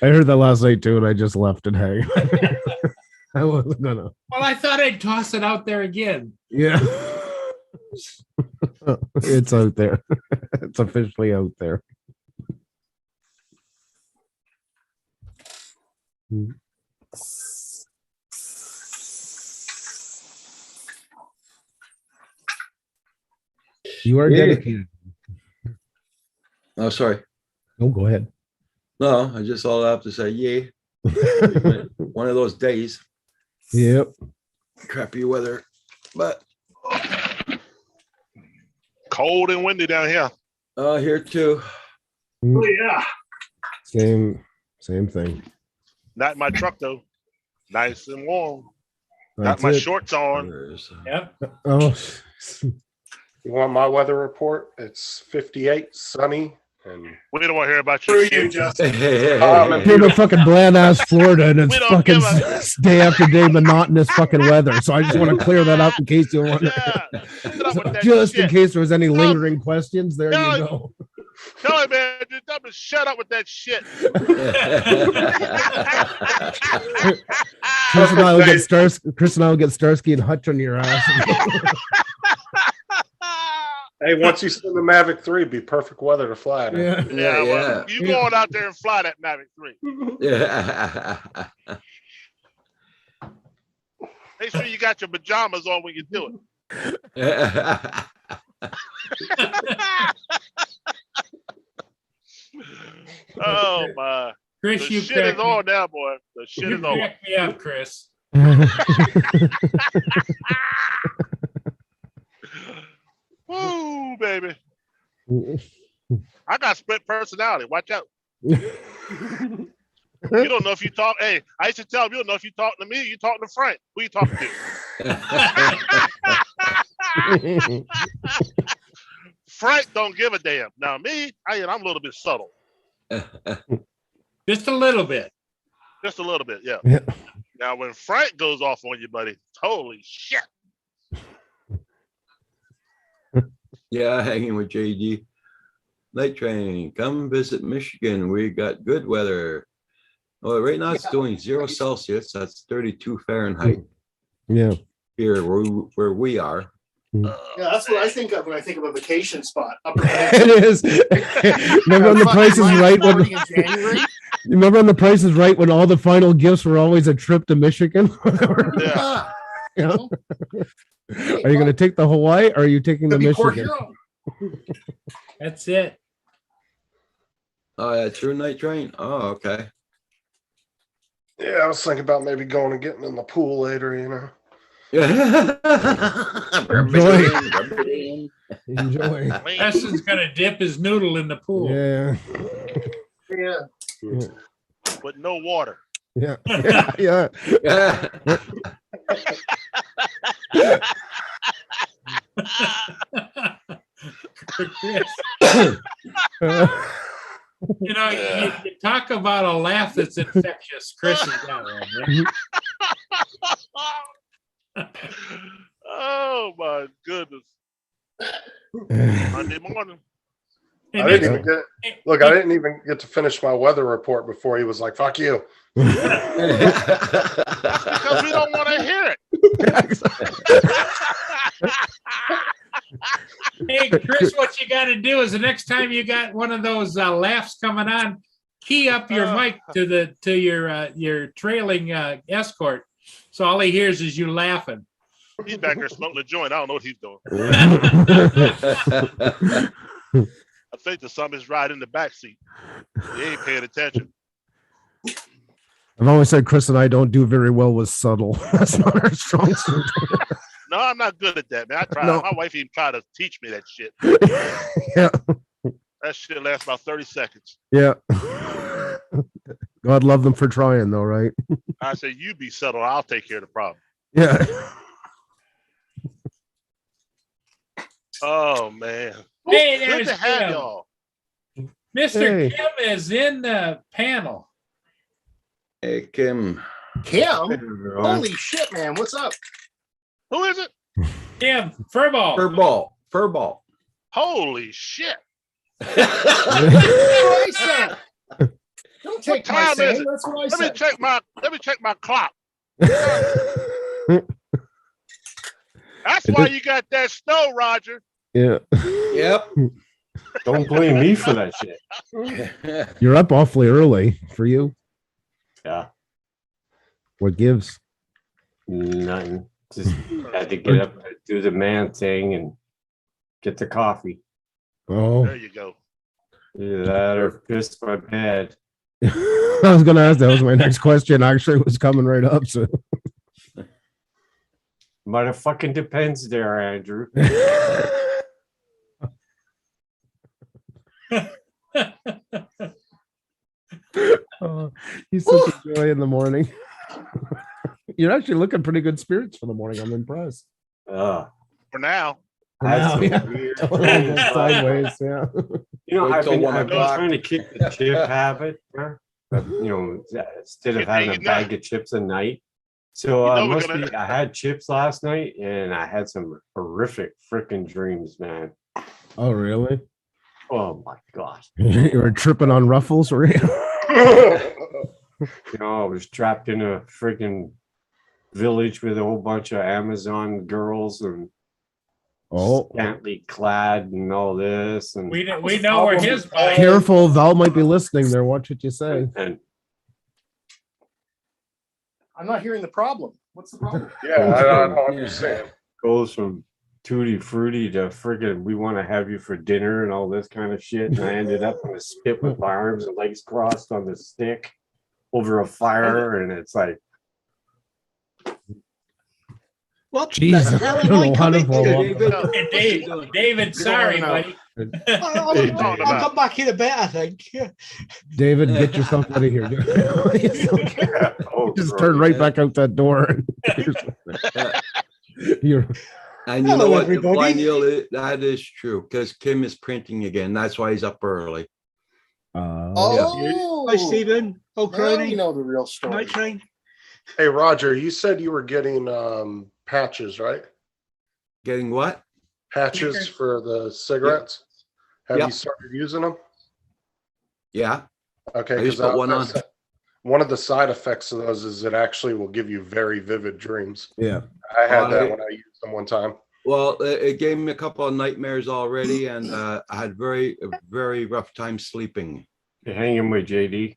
I heard that last night too, and I just left it hang. I wasn't gonna. Well, I thought I'd toss it out there again. Yeah. It's out there. It's officially out there. You are Yeah. dedicated. Oh, sorry. Oh, go ahead. No, I just all have to say, yeah. One of those days, Yep. crappy weather, but Cold and windy down here. here too. oh yeah, Same thing. Not in my truck though. Nice and warm. That's Got my it. shorts on. Yep. Oh, You want my weather report? It's 58, sunny, and We don't want to hear about screw your you, shit. Justin. you're in fucking bland ass Florida, and it's We don't fucking give a- day after day monotonous fucking weather. So I just want to clear that up in case you want. Yeah. Shut up with that Just in shit. case there was any lingering questions, there No. you go. Tell him, man, just tell him to shut up with that shit. Chris and I will get Chris and I will get Starsky and Hutch on your ass. hey, once you send the Mavic 3, it'd be perfect weather to fly it in. Yeah. Yeah, well, yeah. you going out there and fly that Mavic 3. Yeah. Make sure you got your pajamas on when you do it. Oh my. Chris, The you shit is cracked me. on now, boy. The shit You is on. cracked me up, Chris. Woo, baby. I got split personality. Watch out. You don't know if you talk. Hey, I used to tell him, you don't know if you talking to me or you talking to Frank. Who you talking to? Frank don't give a damn. Now me, I'm a little bit subtle. Just a little bit. Just a little bit, yeah. Yeah. Now when Frank goes off on you, buddy, holy shit. Yeah, hanging with JD. Night train, come visit Michigan. We got good weather. Well, right now it's doing 0 Celsius. That's 32 Fahrenheit Yeah. here where we are. Yeah, that's what I think of when I think of a vacation spot. Upper It is. Remember on The Price is Right when in January? remember on The Price is Right when all the final gifts were always a trip to Michigan? Yeah. Ah, Yeah. Are you going to take the Hawaii or are you taking the could be Port Michigan? Huron. That's it. Oh, yeah, true night train. Oh, okay. Yeah, I was thinking about maybe going and getting in the pool later, you know. Enjoy. Preston's gonna dip his noodle in the pool. Yeah. Yeah. But no water. Yeah. Yeah. Yeah. You know, you talk about a laugh that's infectious. Chris has got one. Yeah? Oh my goodness. Monday morning. And I didn't then- even get look. I didn't even get to finish my weather report before he was like, "Fuck you." Because we don't want to hear it. Hey, Chris, what you got to do is the next time you got one of those laughs coming on, key up your mic to your trailing escort, so all he hears is you laughing. He's back there smoking a joint. I don't know what he's doing. I think the something's right in the back seat. He ain't paying attention. I've always said Chris and I don't do very well with subtle. That's not our strong suit. No, I'm not good at that, man. I tried. No. My wife even tried to teach me that shit. Yeah. That shit lasts about 30 seconds. Yeah. God love them for trying though, right? I say, you be subtle. I'll take care of the problem. Yeah. Oh, man. Hey, Good there's to have Kim. y'all. Mr. Hey. Kim is in the panel. Hey, Kim. Kim, holy shit, man! What's up? Who is it? Kim Furball. Furball. Holy shit. That's what I said. Don't take my time is saying. it? That's what I Let me said. check my clock. That's why you got that snow, Roger. Yeah. Yep. Don't blame me for that shit. You're up awfully early for you. Yeah, What gives? nothing. Just had to get up, do the man thing, and get the coffee. Oh. There you go. Either that or piss my bed. I was gonna ask, that was my next question. Actually, it was coming right up. So But it fucking depends there, Andrew. Oh, he's such a joy in the morning. You're actually looking pretty good spirits for the morning. I'm impressed. Uh, For now. I had some Yeah. weird Don't go things, but, sideways, yeah. you know, Wait I've till been 1 I've been o'clock. trying to keep the chip habit. But, you know, instead of Get having a eaten bag of chips a night. So You know we're must gonna- be, I had chips last night and I had some horrific freaking dreams, man. Oh, really? Oh my gosh. You were tripping on ruffles, were you? You know, I was trapped in a freaking village with a whole bunch of Amazon girls and Oh, scantily clad and all this and We know where his bike. careful. Val might be listening there. Watch what you say. and I'm not hearing the problem. What's the problem? Yeah, I don't understand. goes from tutti frutti to freaking we want to have you for dinner and all this kind of shit. And I ended up on a spit with my arms and legs crossed on the stick over a fire, and it's like What Jesus, the hell I am don't I know how to coming follow to? up. Hey, David, sorry, No. buddy. I'll come back in a bit, I think. David, get yourself out of here. oh, Just turn right back out that door. You're And you Hello, know what? everybody. Blind Neil, that is true because Kim is printing again. That's why he's up early. Oh, Hi, Stephen. Oh, now we Crony. know the real story. Night train. Hey, Roger, you said you were getting patches, right? Getting what? Patches Stickers. for the cigarettes. Have Yep. you started using them? Yeah. Okay, I just because put one on. one of the side effects of those is it actually will give you very vivid dreams. yeah. I had Oh, that I- when I used them one time. Well, it gave me a couple of nightmares already, and I had very rough time sleeping. You're hanging with JD.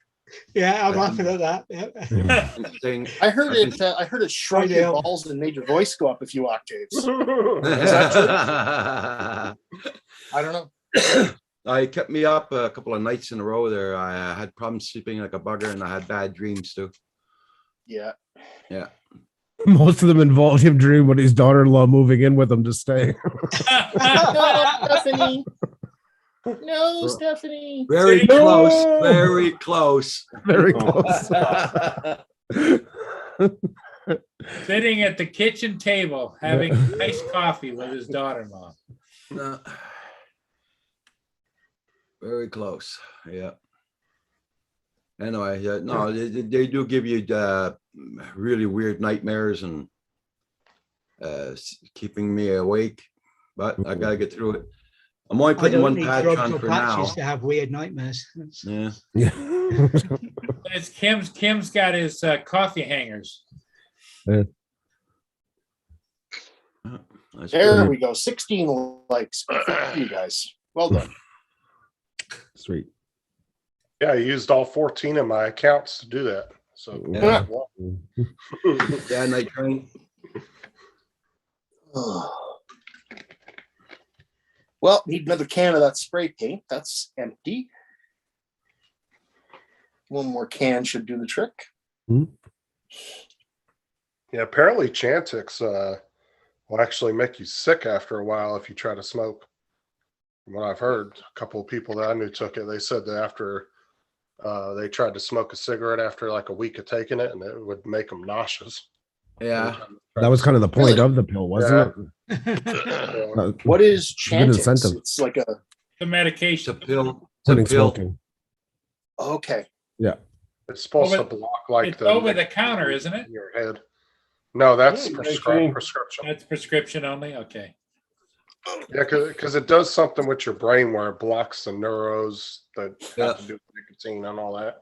Yeah, I'm laughing at that. Yeah. And saying, I heard I've it. I heard it shrunk Right your now. balls and made your voice go up a few octaves. I I don't know. kept me up a couple of nights in a row there. I had problems sleeping like a bugger, and I had bad dreams too. Yeah. Yeah. Most of them involved him dreaming about his daughter-in-law moving in with him to stay. No, Stephanie. No, Stephanie. Very Sitting- close. No! Very close. Very Oh. close. Sitting at the kitchen table, having iced coffee with his daughter-in-law. No. Very close. Yeah. Anyway, no, they do give you really weird nightmares and keeping me awake, but I gotta get through it. I'm only I putting don't one need patch drugs on or for now. patches to have weird nightmares. That's- Yeah. Yeah. It's Kim's got his coffee hangers. That's There good. we go. 16 likes. Good for you guys. Well done. Sweet. Yeah, I used all 14 of my accounts to do that. So Yeah. well, Yeah, night train. Well, need another can of that spray paint. That's empty. One more can should do the trick. yeah, apparently Chantix will actually make you sick after a while if you try to smoke. From what I've heard, a couple of people that I knew took it. They said that after they tried to smoke a cigarette after like a week of taking it, and it would make them nauseous. Yeah. That was kind of the point of the pill, wasn't Yeah. it? What is Good Chantix? incentive. It's like a The It's a medication. pill. Quitting It's a pill. smoking. okay. It's supposed Over- to block like It's over the counter, nicotine isn't it? in your head. No, that's Yeah, prescription. That's prescription only? Okay. Yeah, because it does something with your brain where it blocks the neuros that Yeah. have to do with nicotine and all that.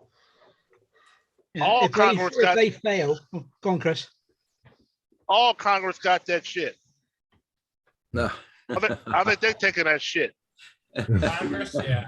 Yeah, All if Congress if got- they fail, go on, Chris. All Congress got that shit. No. I think they taking that shit. Congress, yeah.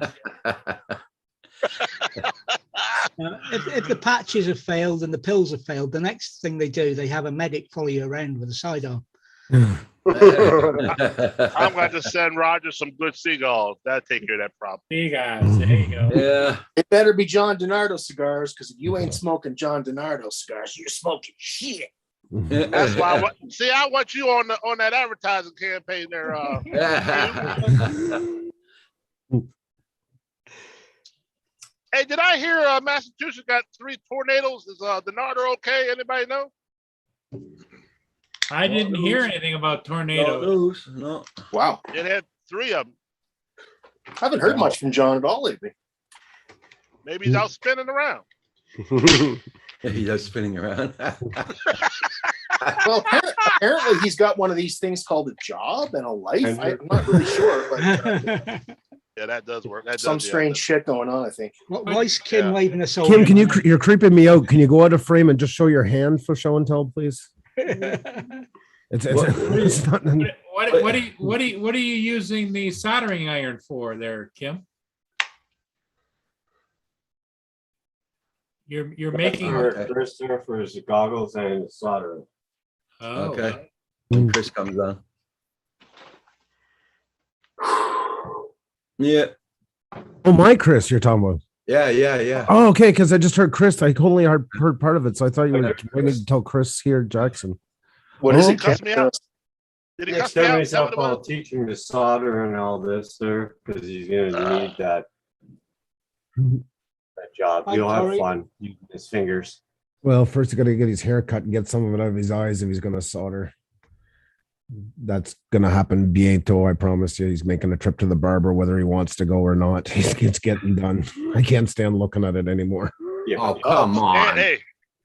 If the patches have failed and the pills have failed, the next thing they do, they have a medic follow you around with a sidearm. I'm going to send Roger some good seagulls. That'll take care of that problem. There you guys, there you go. Yeah. It better be John DiNardo cigars, because if you ain't smoking John DiNardo cigars, you're smoking shit. That's why. See, I want you on that advertising campaign there. Hey, did I hear Massachusetts got 3 tornadoes? Is DiNardo okay? Anybody know? I didn't hear anything about No tornadoes. news. No. Wow. It had 3 of them. I haven't heard much from John at all lately. Maybe he's out spinning around. He does spinning around. Well, apparently he's got one of these things called a job and a life. I'm not really sure, but Yeah, that does work. That some does, yeah, strange shit going on, I think. Why is Kim Yeah. waving us all? Kim, you're creeping me out. Can you go out of frame and just show your hand for show and tell, please? It's not. What are you using the soldering iron for there, Kim? You're making. Okay. Chris there for his goggles and solder. Oh, Okay. When Chris comes on. Yeah. Oh, my Chris, you're talking about. Yeah. Oh, okay. Because I just heard Chris. I only heard part of it, so I thought you were waiting to tell Chris here, Jackson. What is Oh, it? cuss me out. Did he He cuss me out? extended Is that what himself it while was? teaching the solder and all this there because he's gonna need that job. Hi, He'll have Tori. fun using his fingers. Well, first you got to get his hair cut and get some of it out of his eyes if he's going to solder. That's going to happen. Bieto, I promise you. He's making a trip to the barber, whether he wants to go or not. It's getting done. I can't stand looking at it anymore. Yeah. Oh, come on. Hey,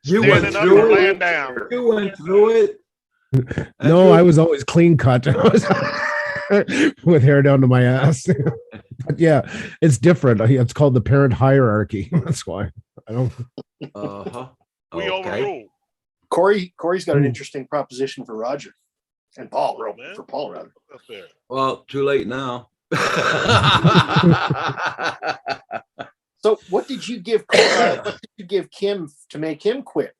You went standing up or through laying it. down. You went through it. No, I was always clean cut with hair down to my ass. But yeah, it's different. It's called the parent hierarchy. That's why I don't. Uh-huh. We Okay. overruled. Corey's got an interesting proposition for Roger and Paul, man. for Paul rather. That's fair. Well, too late now. So, what did you give Kim to make him quit,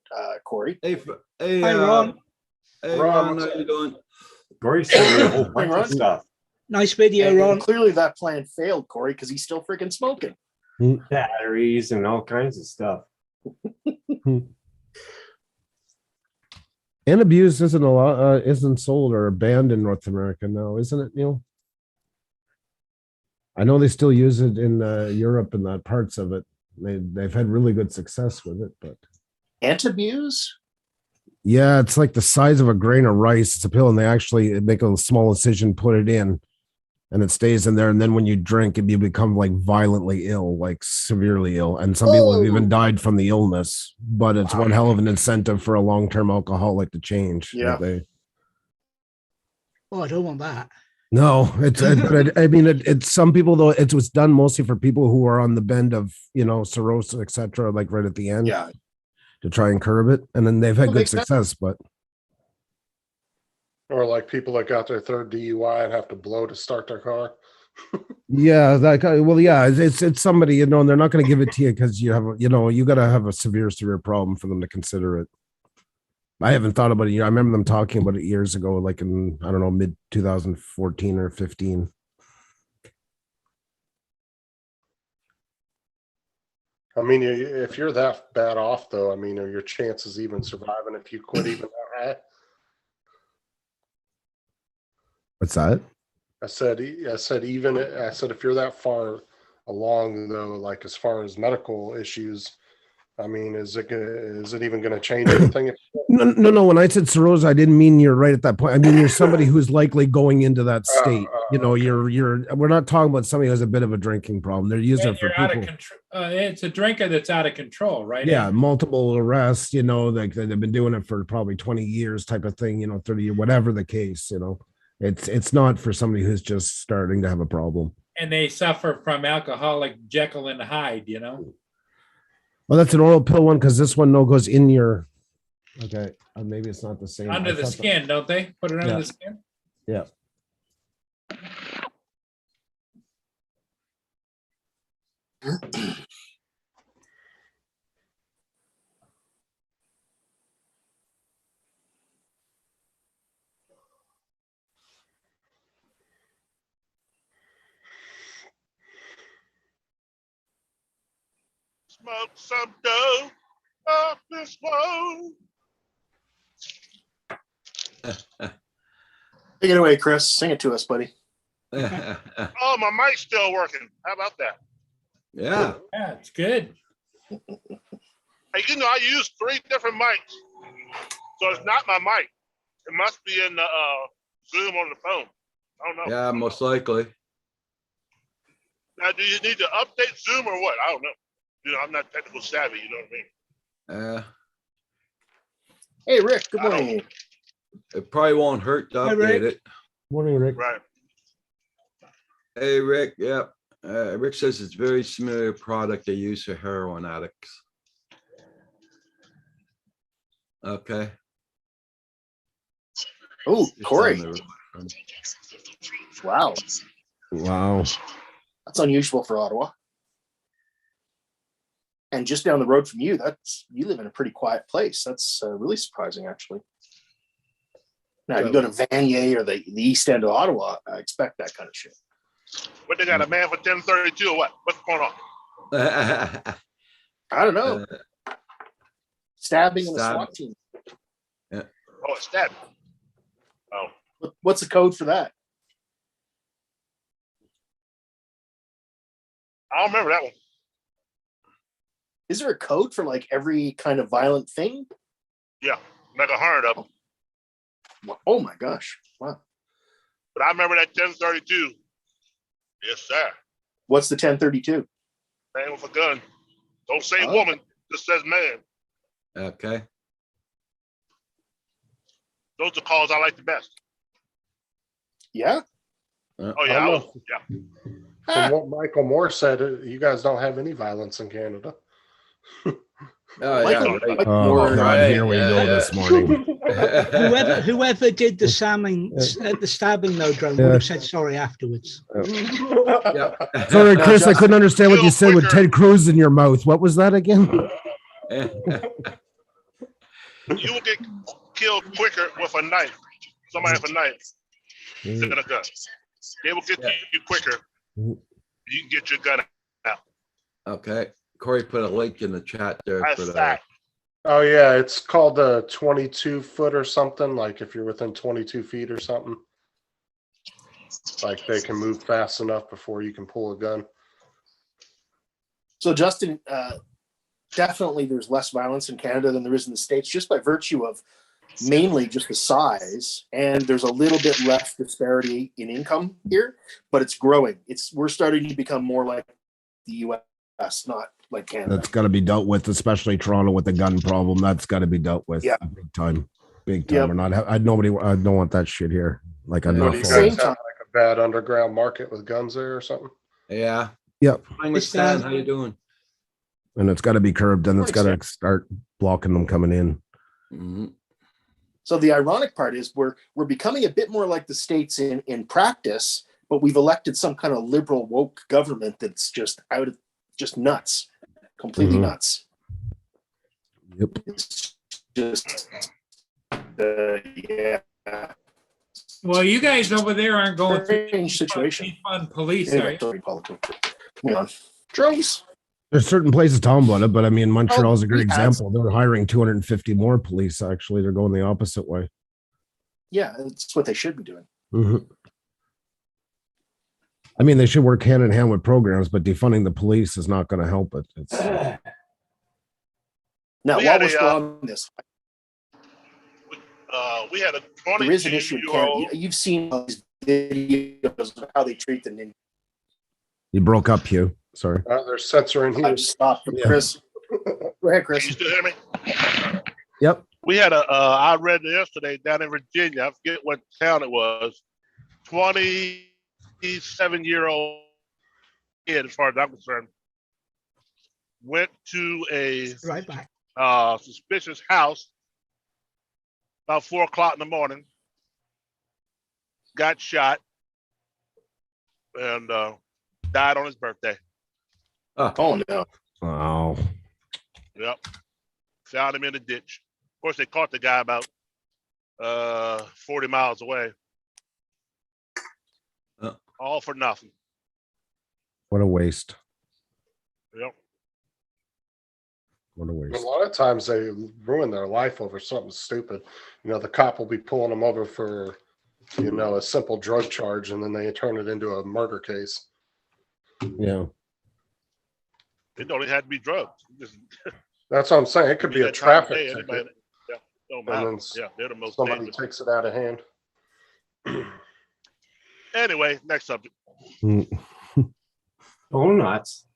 Corey? Hey, hey, Hi, Ron. Hey, Ron, Ron, how you doing? Corey sent me a whole bunch Ron. of stuff. Nice video, And Ron. clearly, that plan failed, Corey, because he's still freaking smoking. Batteries and all kinds of stuff. And abuse isn't a lot, isn't sold or banned in North America now, isn't it, Neil? I know they still use it in Europe and that parts of it. They've had really good success with it, but Antabuse? yeah, it's like the size of a grain of rice. It's a pill, and they actually make a small incision, put it in, and it stays in there. And then when you drink it, you become like violently ill, like severely ill. And some people have even died from the illness. But it's one hell of an incentive for a long-term alcoholic to change. Yeah. Oh, I don't want that. No, it's it's some people though. It was done mostly for people who are on the bend of cirrhosis, etc. Like right at the end, Yeah. to try and curb it, and then they've had Well, good makes sense. success. But Or like people that got their third DUI and have to blow to start their car. yeah, it's somebody and they're not going to give it to you because you have you got to have a severe problem for them to consider it. I haven't thought about it. I remember them talking about it years ago, like in I don't know mid 2014 or 15. I mean, if you're that bad off, though, I mean, are your chances even surviving if you quit even that high? What's that? I said if you're that far along, though, like as far as medical issues, I mean, is it even going to change anything? No. When I said cirrhosis, I didn't mean you're right at that point. I mean, you're somebody who's likely going into that state. Okay. We're not talking about somebody who has a bit of a drinking problem. They're using And it for you're out of people. control. It's a drinker that's out of control, right? Yeah, multiple arrests, like they've been doing it for probably 20 years type of thing, 30 years, whatever the case, It's not for somebody who's just starting to have a problem. And they suffer from alcoholic Jekyll and Hyde, Well, that's an oral pill one because this one goes in your. Okay, maybe it's not the same. under I the thought skin, don't they? Put it under Yeah. the skin? Yeah. Smoke some dough up this road. Take it away, Chris. Sing it to us, buddy. Oh, my mic's still working. How about that? Yeah. Yeah, it's good. Hey, I use 3 different mics, so it's not my mic. It must be in the Zoom on the phone. I don't know. Yeah, most likely. Now, do you need to update Zoom or what? I don't know. I'm not technical savvy. You know what I mean? Hey, Rick. Good I don't- morning. It probably won't hurt to Hi, Rick. update it. Morning, Rick. Right. Hey, Rick. Yep. Rick says it's very similar product they use for heroin addicts. Okay. Oh, It's Corey. on the- Wow. Wow. That's unusual for Ottawa. And just down the road from you, you live in a pretty quiet place. That's really surprising, actually. Now, you go to Vanier or the east end of Ottawa, I expect that kind of shit. What, they got a man for 1032 or what? What's going on? I don't know. Stabbing in a Stab. SWAT team. Oh, it's stabbing. Oh, What's the code for that? I don't remember that one. Is there a code for like every kind of violent thing? Yeah, like 100 of them. Oh my gosh. Wow. But I remember that 1032. Yes, sir. What's the 1032? Man with a gun. Don't say Oh. woman, just says man. Okay. Those are calls I like the best. Yeah. Oh, yeah. I I don't was, yeah. From what Michael Moore said, you guys don't have any violence in Canada. Oh, Michael- yeah, right. Oh, More, God, right. here we Yeah, go yeah. this morning. Whoever did the stabbing though, drone would have said sorry afterwards. Yeah. Sorry, No, Chris, I couldn't understand what you Real said with quicker. Ted Cruz in your mouth. What was that again? You will get killed quicker with a knife. Somebody with a knife than a gun. They will get Yeah. you quicker. You can get your gun out. Okay. Corey put a link in the chat there That's for the fact. Oh yeah, it's called a 22 foot or something. Like if you're within 22 feet or something, like they can move fast enough before you can pull a gun. So Justin, definitely there's less violence in Canada than there is in the States, just by virtue of mainly just the size, and there's a little bit less disparity in income here, but it's growing. We're starting to become more like the US, not like Canada. That's got to be dealt with, especially Toronto with the gun problem. That's got to be dealt with. Yeah. Big time. Big time. Yep. We're not. I don't want that shit here. Like I Yeah. know. At You the guys same have time- like a bad underground market with guns there or something. Yeah. Yep. Fine with Stan. How you doing? And it's got to be curbed, and it's got to start blocking them coming in. Mhm. So the ironic part is we're becoming a bit more like the States in practice, but we've elected some kind of liberal woke government that's just nuts, completely Mhm. nuts. Yep. It's just yeah. Well, you guys over there aren't going through Strange situation. defund police, are Anyway, you? sorry, politics. Moving on. Drones. There's certain places Tom bought it, but I mean Montreal's a great we had- example. They're hiring 250 more police. Actually, they're going the opposite way. Yeah, it's what they should be doing. Mhm. I mean, they should work hand in hand with programs, but defunding the police is not going to help it. It's, Now, We while had we're a, still on this, We had a there is an issue in Canada. 22-year-old. You've seen all these videos of how they treat the ninja. you broke up, Hugh. Sorry. They're censoring I here. just stopped from Yeah. Chris. Go ahead, Can you Chris. still hear me? Yep. We had I read yesterday down in Virginia. I forget what town it was. 27-year-old kid, as far as I'm concerned, went to a Right back. suspicious house about 4 o'clock in the morning. Got shot and died on his birthday. Oh no. Oh, Yep. Found him in the ditch. Of course, they caught the guy about 40 miles away. All for nothing. what a waste. Yep. What a A waste. lot of times they ruin their life over something stupid. You know, the cop will be pulling them over for, a simple drug charge, and then they turn it into a murder case. Yeah. It don't even have to be drugs. Just That's what I'm saying. It could be a that time of traffic day, ticket. anybody- yeah, don't And matter. then Yeah, they're the most Somebody dangerous. takes it out of hand. Anyway, next subject. Mm. Donuts.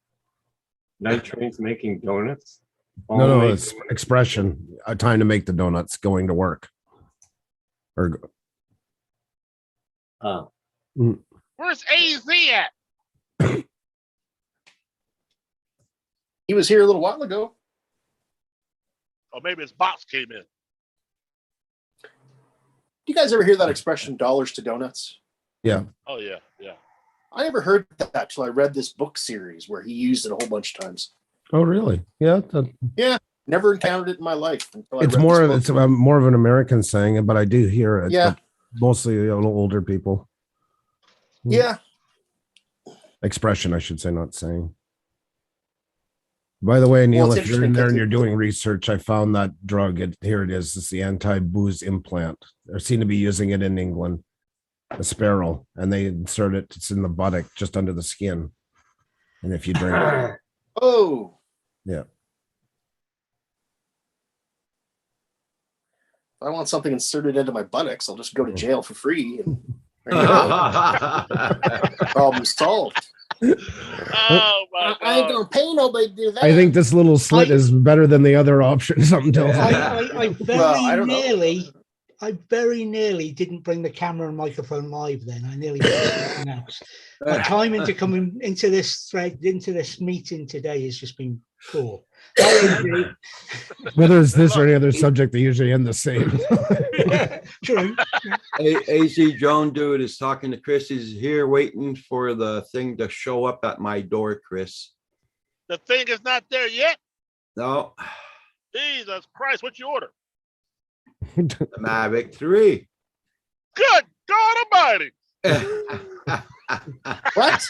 Night trains making donuts. No, Homemade it's expression. A time to make the donuts going to work. Or Oh. Where's AZ at? He was here a little while ago. Or maybe his box came in. Do you guys ever hear that expression, dollars to donuts? Oh yeah, yeah. I never heard that till I read this book series where he used it a whole bunch of times. oh, really? Yeah. Never encountered it in my life until I It's read more. this It's book. more of an American saying, but I do hear it. Yeah. but Mostly a little older people. Yeah. Expression, I should say, not saying. By the way, Neil, Well, it's if you're in interesting there and because you're doing research, I found that drug. Here it is. It's the anti-booze implant. They seem to be using it in England. Asparil, and they insert it. It's in the buttock, just under the skin. And if you drink it, Oh. Yeah. If I want something inserted into my buttocks, I'll just go to jail for free. And there you go. Problem solved. Oh my I ain't god. gonna pay nobody to do that. I think this little slit I- is better than the other option. Something tells me. I very Well, I don't know. I very nearly didn't bring the camera and microphone live then. I nearly did something else. My timing to come into this thread, into this meeting today has just been poor. Whether it's this or any other subject, they usually end the same. True. AZ Joan dude is talking to Chris. He's here waiting for the thing to show up at my door, Chris. The thing is not there yet. No, Jesus Christ, what you order? the Mavic 3. Good God Almighty! What?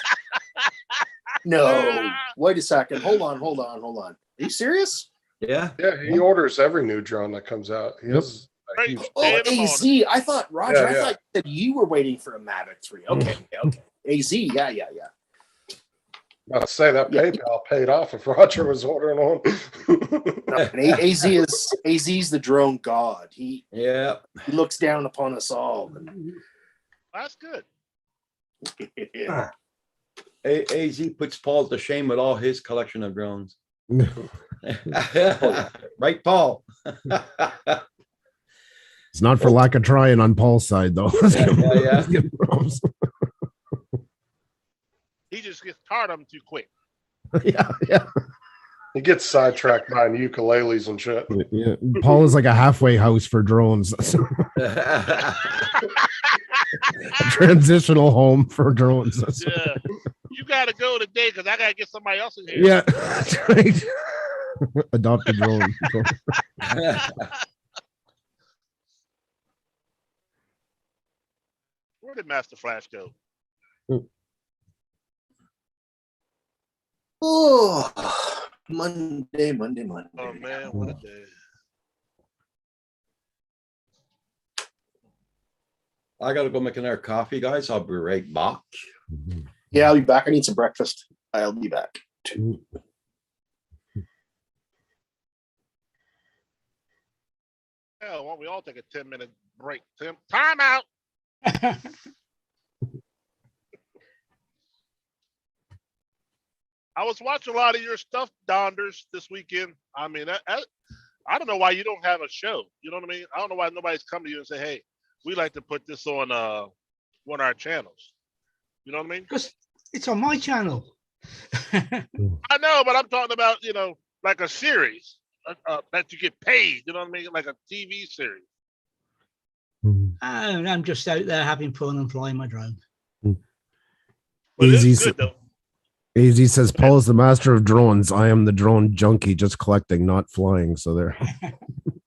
No. Wait a second. Hold on. Are you serious? Yeah. Yeah, he orders every new drone that comes out. He Yep. has a Right. huge. Day Oh, in the morning. AZ. I thought, Roger, Yeah, I yeah. thought that you were waiting for a Mavic 3. Okay, okay. AZ, yeah. About to say that Yeah. PayPal paid off if Roger was ordering one. And AZ's the drone god. He Yeah. looks down upon us all. And, That's good. yeah. AZ puts Paul to shame with all his collection of drones. Right, Paul? It's not for lack of trying on Paul's side, though. Yeah. He just gets tired of them too quick. yeah. He gets sidetracked by ukuleles and shit. Yeah. Paul is like a halfway house for drones. Transitional home for drones. Yeah. You got to go today because I got to get somebody else in here. Yeah, that's right. Adopt a drone. Where did Master Flash go? Oh, Monday. Oh man, what a day. I gotta go make another coffee, guys. I'll be right back. Yeah, I'll be back. I need some breakfast. I'll be back. Hell, why don't we all take a 10-minute break? Time out. I was watching a lot of your stuff, Donders, this weekend. I mean, I don't know why you don't have a show. You know what I mean? I don't know why nobody's come to you and say, "Hey, we like to put this on one of our channels." You know what I mean? Because it's on my channel. I know, but I'm talking about like a series that you get paid. You know what I mean? Like a TV series. I'm just out there having fun and flying my drone. But it's Easy. good though. AZ says Paul is the master of drones. I am the drone junkie, just collecting, not flying. So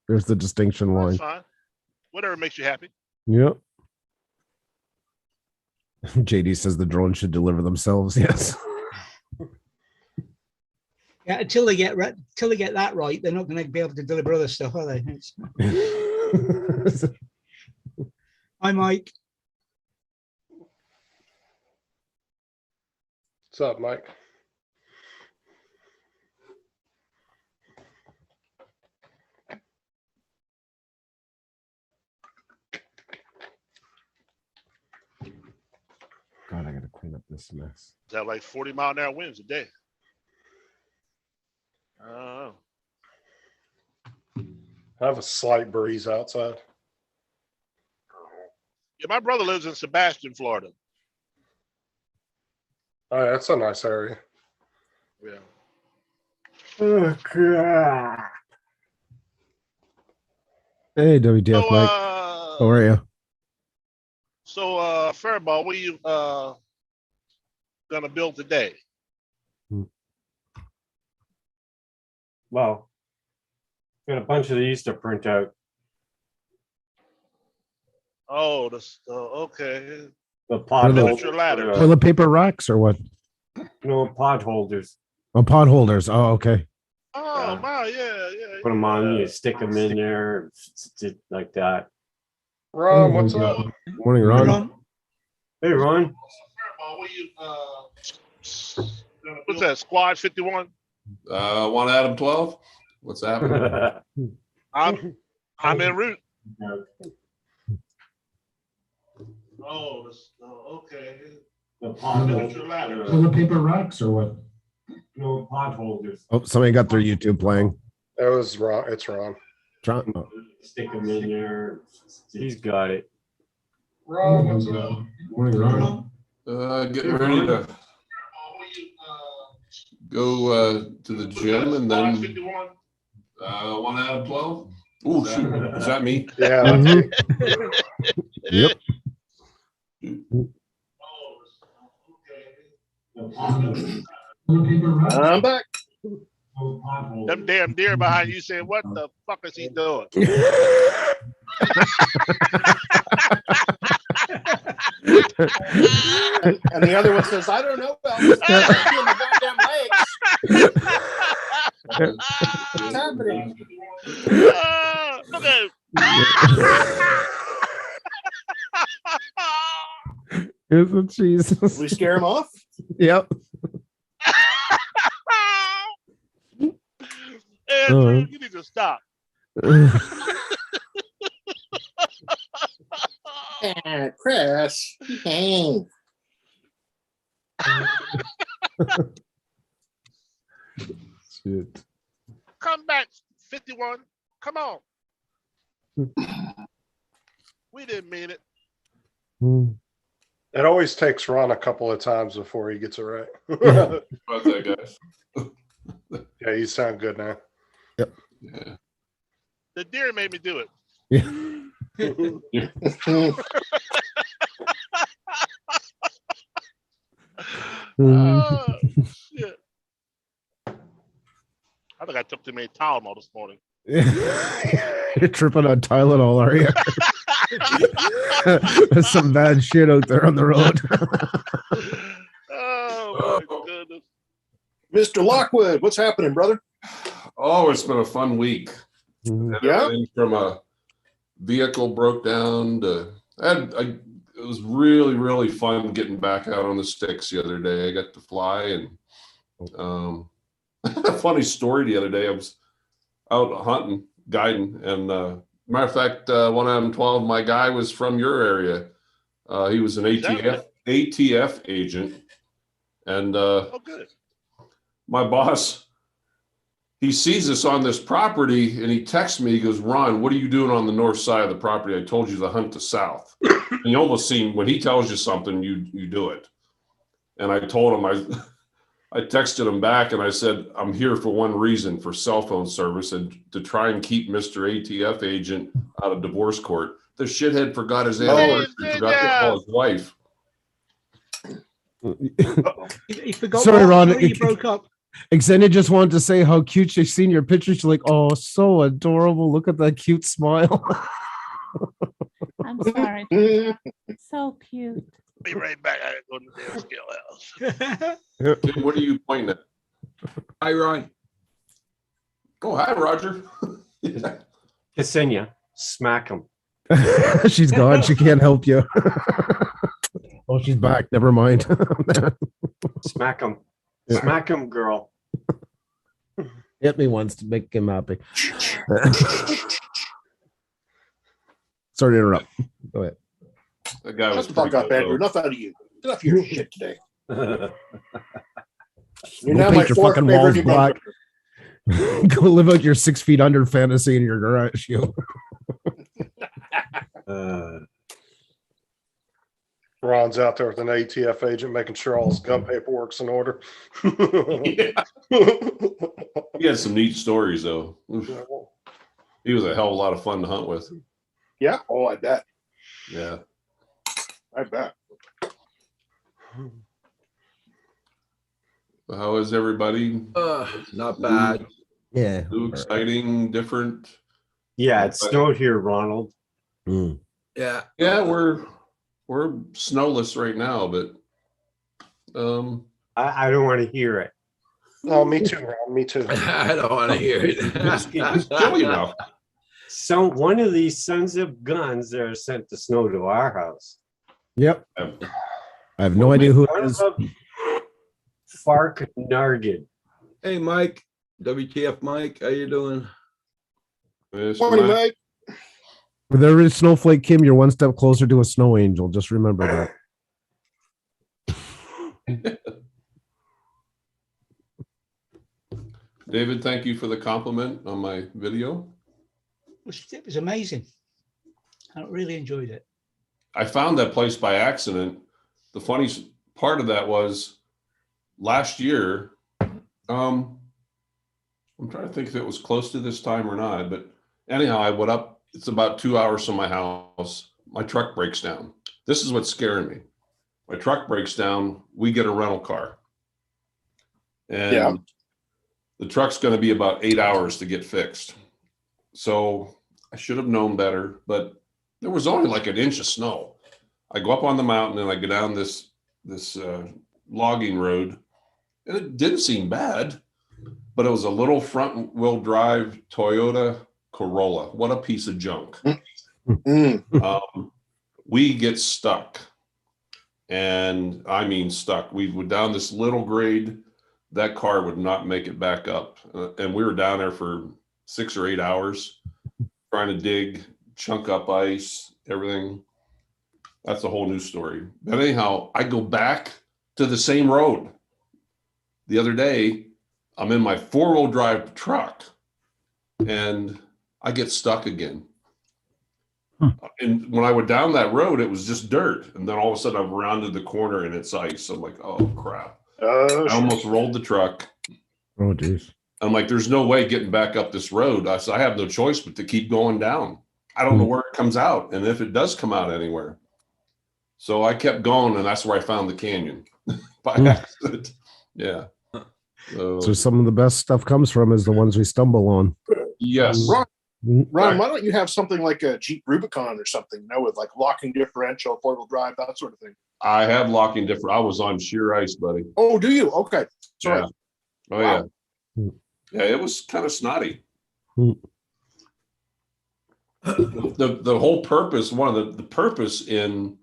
there's the distinction That's line. fine. Whatever makes you happy. Yep. JD says the drone should deliver themselves. Yes. Yeah, until they get that right, they're not going to be able to deliver other stuff, are they? Hi, Mike. What's up, Mike? God, I gotta clean up this mess. Is that like 40-mile-an-hour winds a day? Oh, I have a slight breeze outside. yeah. My brother lives in Sebastian, Florida. Oh, yeah, that's a nice area. Yeah. Hey, WTF, So, Mike. How are you? Fairball, what are you gonna build today? Well, got a bunch of these to print out. Oh, okay. The pod What are holders. Miniature ladder. Toilet paper racks or what? No, pod holders. Oh, pod holders. Oh, okay. Oh, Yeah. wow, yeah. Put them on, you stick them in there, like that. Ron, what's up? Morning, Ron. Ron, Hey, Ron. Fairball, what are you what's that? Squad 51. Want Adam 12? What's happening? I'm en route. Oh, okay. The pod Miniature ladder. holders. Toilet paper racks or what? No, pod holders. Oh, somebody got their YouTube playing. It was Ron. It's Ron. Oh. Stick them in there. He's got it. Ron, what's up? Morning, Ron. Getting ready to go to the gym and Squad then 51. want Adam 12? Oh, shoot. Is that me? Yeah. Mhm. Yep. The pod holders. I'm back. No pod holders. Them damn deer behind you saying, "What the fuck is he doing?" And the other one says, I don't know. Elvis. I feel my goddamn legs. What's happening? happening? Okay. Is it Jesus? We scare him off? Yep. Andrew, you need to stop. Chris. Behave. Shit. Come back, 51. Come on. We didn't mean it. Hmm. It always takes Ron a couple of times before he gets it right. About that, guys. Yeah, you sound good now. Yeah. The deer made me do it. Yeah. Oh, shit. I think I took too many Tylenol this morning. You're tripping on Tylenol, are you? There's some bad shit out there on the road. Oh, my goodness. Mr. Lockwood, what's happening, brother? Oh, it's been a fun week. Mhm. And Yeah? everything from a vehicle broke down to it was really, really fun getting back out on the sticks the other day. I got to fly and a funny story the other day. I was out hunting, guiding, and matter of fact, one out of 12, my guy was from your area. He was an ATF agent, and Oh, good. my boss, he sees us on this property and he texts me, he goes, Ron, what are you doing on the north side of the property? I told you to hunt the south. And you almost seem, when he tells you something, you do it. And I told him, I texted him back and I said, I'm here for one reason, for cell phone service and to try and keep Mr. ATF agent out of divorce court. The shithead forgot his anniversary, forgot to call his wife. You forgot. Sorry, what? Ron, You broke up. Xenia just wanted to say how cute she's seen your picture. She's like, oh, so adorable. Look at that cute smile. I'm sorry. So cute. Be right back. I gotta go to the damn scale house. Tim, what are you pointing at? Hi, Ron. Oh, hi, Roger. Ksenia, smack him. She's gone. She can't help you. Oh, she's back. Never mind. Smack him. Yeah. Smack him, girl. Hit me once to make him happy. Sorry to interrupt. Go ahead. That guy was Shut the fuck pretty up, cool, Andrew. though. Enough out of you. Enough of your shit today. You're Go now paint my your fourth fucking favorite walls New black. Brunswicker. Go live out your 6 feet under fantasy in your garage. You. Ron's out there with an ATF agent making sure all his gun paperwork's in order. Yeah. He had some neat stories, though. Oof. He was a hell of a lot of fun to hunt with. Yeah. Oh, I bet. Yeah. I bet. How is everybody? Not bad. Yeah. New, exciting, different? Yeah, it snowed here, Ronald. Mm. Yeah. Yeah, we're snowless right now, but I don't want to hear it. Oh, me too, Ron. Me too. I don't want to hear it's chilly it. enough. So one of these sons of guns that are sent the snow to our house. Yep. I have no idea who it One is. of them, Fark Nargid. Hey, Mike. WTF, Mike. How you doing? Mr. Morning, Mike. Mike. If there is Snowflake Kim, you're one step closer to a snow angel. Just remember that. David, thank you for the compliment on my video. It was amazing. I really enjoyed it. I found that place by accident. The funny part of that was last year. I'm trying to think if it was close to this time or not, but anyhow, I went up. It's about 2 hours from my house. My truck breaks down. This is what's scaring me. My truck breaks down. We get a rental car. And Yeah. the truck's going to be about 8 hours to get fixed. So I should have known better, but there was only like an inch of snow. I go up on the mountain and I go down this logging road, and it didn't seem bad. but it was a little front wheel drive Toyota Corolla. What a piece of junk. We get stuck, and I mean stuck. We were down this little grade. That car would not make it back up, and we were down there for 6 or 8 hours trying to dig, chunk up ice, everything. That's a whole new story. But anyhow, I go back to the same road. The other day, I'm in my 4-wheel drive truck, and I get stuck again. And when I went down that road, it was just dirt. And then all of a sudden I've rounded the corner and it's ice. I'm like, oh crap. I almost rolled the truck. Oh, geez. I'm like, there's no way getting back up this road. I said, I have no choice but to keep going down. I don't know where it comes out and if it does come out anywhere. So I kept going, and that's where I found the canyon by accident. Yeah. So some of the best stuff comes from is the ones we stumble on. Yes. Ron, why don't you have something like a Jeep Rubicon or something, with like locking differential, 4-wheel drive, that sort of thing? I have locking different. I was on sheer ice, buddy. Oh, do you? Okay. Sorry. Yeah. Oh, wow. Yeah, it was kind of snotty. The whole purpose, one of the purpose in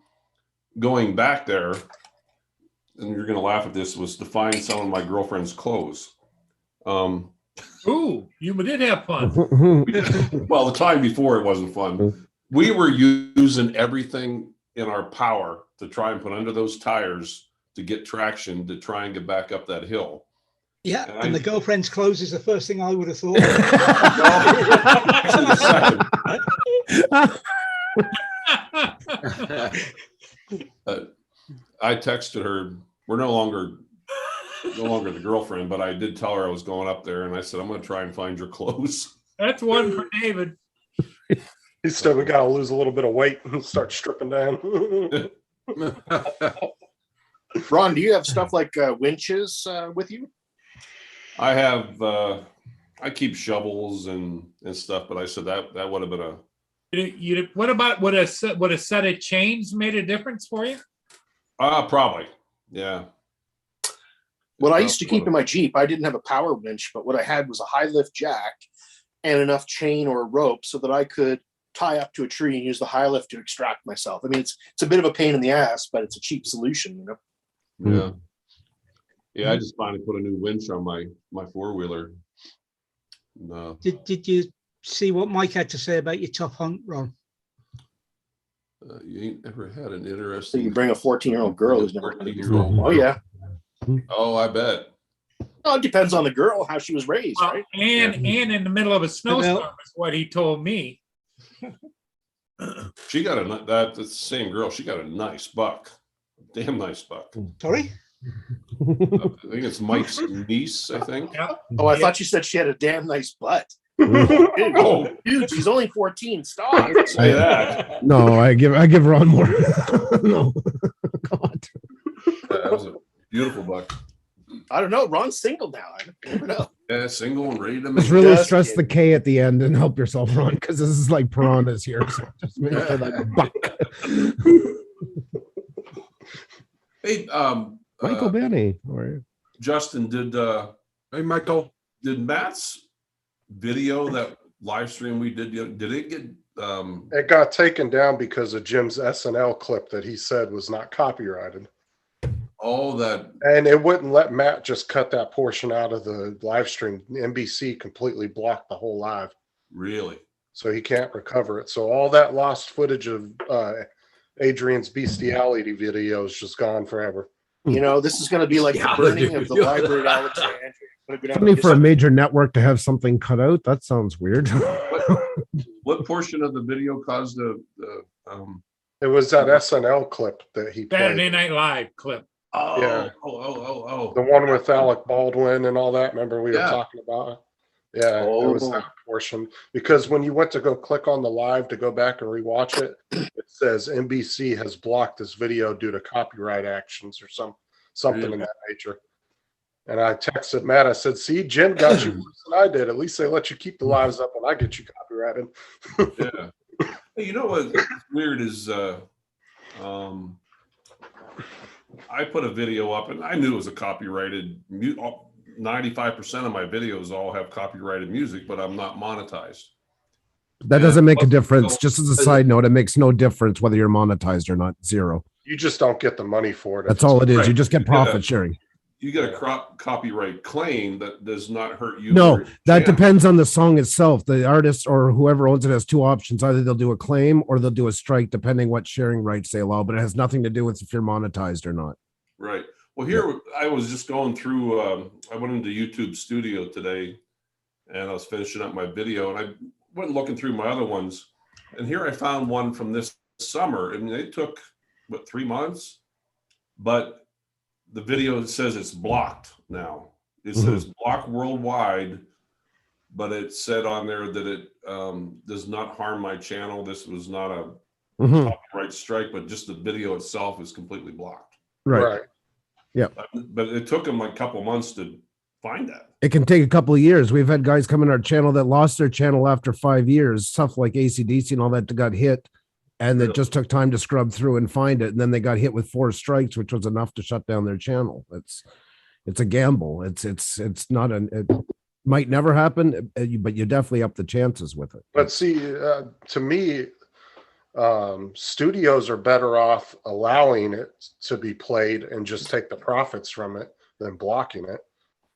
going back there, and you're going to laugh at this, was to find some of my girlfriend's clothes. Ooh, you did have fun. Well, the time before it wasn't fun. We were using everything in our power to try and put under those tires to get traction to try and get back up that hill. Yeah, and the girlfriend's clothes is the first thing I would have thought. Actually, the second. I texted her. We're no longer the girlfriend, but I did tell her I was going up there, and I said, I'm going to try and find your clothes. That's one for David. He's still got to lose a little bit of weight and start stripping down. Ron, do you have stuff like winches with you? I have. I keep shovels and stuff, but I said that would have been a. What about would a set of chains made a difference for you? Probably, yeah. What I used to keep in my Jeep, I didn't have a power winch, but what I had was a high lift jack and enough chain or rope so that I could tie up to a tree and use the high lift to extract myself. I mean, it's a bit of a pain in the ass, but it's a cheap solution, Yeah. Yeah, I just finally put a new winch on my 4-wheeler. No. Did you see what Mike had to say about your top hunt, Ron? You ain't ever had an So interesting. you bring a 14-year-old girl who's never. 14-year-old. Oh yeah. Oh, I bet. Well, it depends on the girl, how she was raised, Well, right? and in the middle of a snowstorm is what he told me. She got that's the same girl. She got a nice buck. Damn nice buck. Sorry? I think it's Mike's niece, I think. Yeah. Oh, I thought you said she had a damn nice butt. Oh, Dude, she's only 14. Stop. say that. No, I give Ron more. No. God. That was a beautiful buck. I don't know. Ron's single now. I never know. Yeah, single and ready to Just make. really Just stress kidding. the K at the end and help yourself, Ron, because this is like piranhas here. So just make it like a buck. Hey, Michael Benny. Or Justin, Hey, Michael. did Matt's video, that live stream we did it get It got taken down because of Jim's SNL clip that he said was not copyrighted. all that? And it wouldn't let Matt just cut that portion out of the live stream. NBC completely blocked the whole live, Really? so he can't recover it. So all that lost footage of Adrian's bestiality video is just gone forever. You know, this is going to be like Yeah, the burning of the dude. Library of Alexandria. Gonna go down funny to for a this- major network to have something cut out. That sounds weird. What portion of the video caused the It was that SNL clip that he Saturday played, Night Live clip. oh, Yeah. oh. the one with Alec Baldwin and all that. Remember we were Yeah. talking about? Yeah, it was that portion. Because when you went to go click on the live to go back and rewatch it, it says NBC has blocked this video due to copyright actions or something Really? in that nature. And I texted Matt. I said, "See, Jen got you worse than I did. At least they let you keep the lives up when I get you copyrighted." Yeah. Hey, you know what's weird is I put a video up and I knew it was a copyrighted 95% of my videos all have copyrighted music, but I'm not monetized. That Yeah, doesn't make a plus- difference. Just as a side note, it makes no difference whether you're monetized or not. Zero. You just don't get the money for it. if That's it's- all it is. Right. You just get Yeah. profit sharing. You get a copyright claim that does not hurt you. No, or your that channel. depends on the song itself. The artist or whoever owns it has two options. Either they'll do a claim or they'll do a strike, depending what sharing rights they allow. But it has nothing to do with if you're monetized or not. Right. Well, here I was just going through, I went into YouTube Studio today and I was finishing up my video and I went looking through my other ones. And here I found one from this summer. I mean, it took, what, 3 months? But the video says it's blocked now. It says block worldwide, but it said on there that it does not harm my channel. This was not a Mhm. copyright strike, but just the video itself is completely blocked. Right. But it took them like a couple months to find that. It can take a couple of years. We've had guys come in our channel that lost their channel after 5 years, stuff like AC/DC and all that got hit. And it Really? just took time to scrub through and find it. And then they got hit with 4 strikes, which was enough to shut down their channel. It's a gamble. It's not it might never happen, but you definitely up the chances with it. But see, to me, studios are better off allowing it to be played and just take the profits from it than blocking it.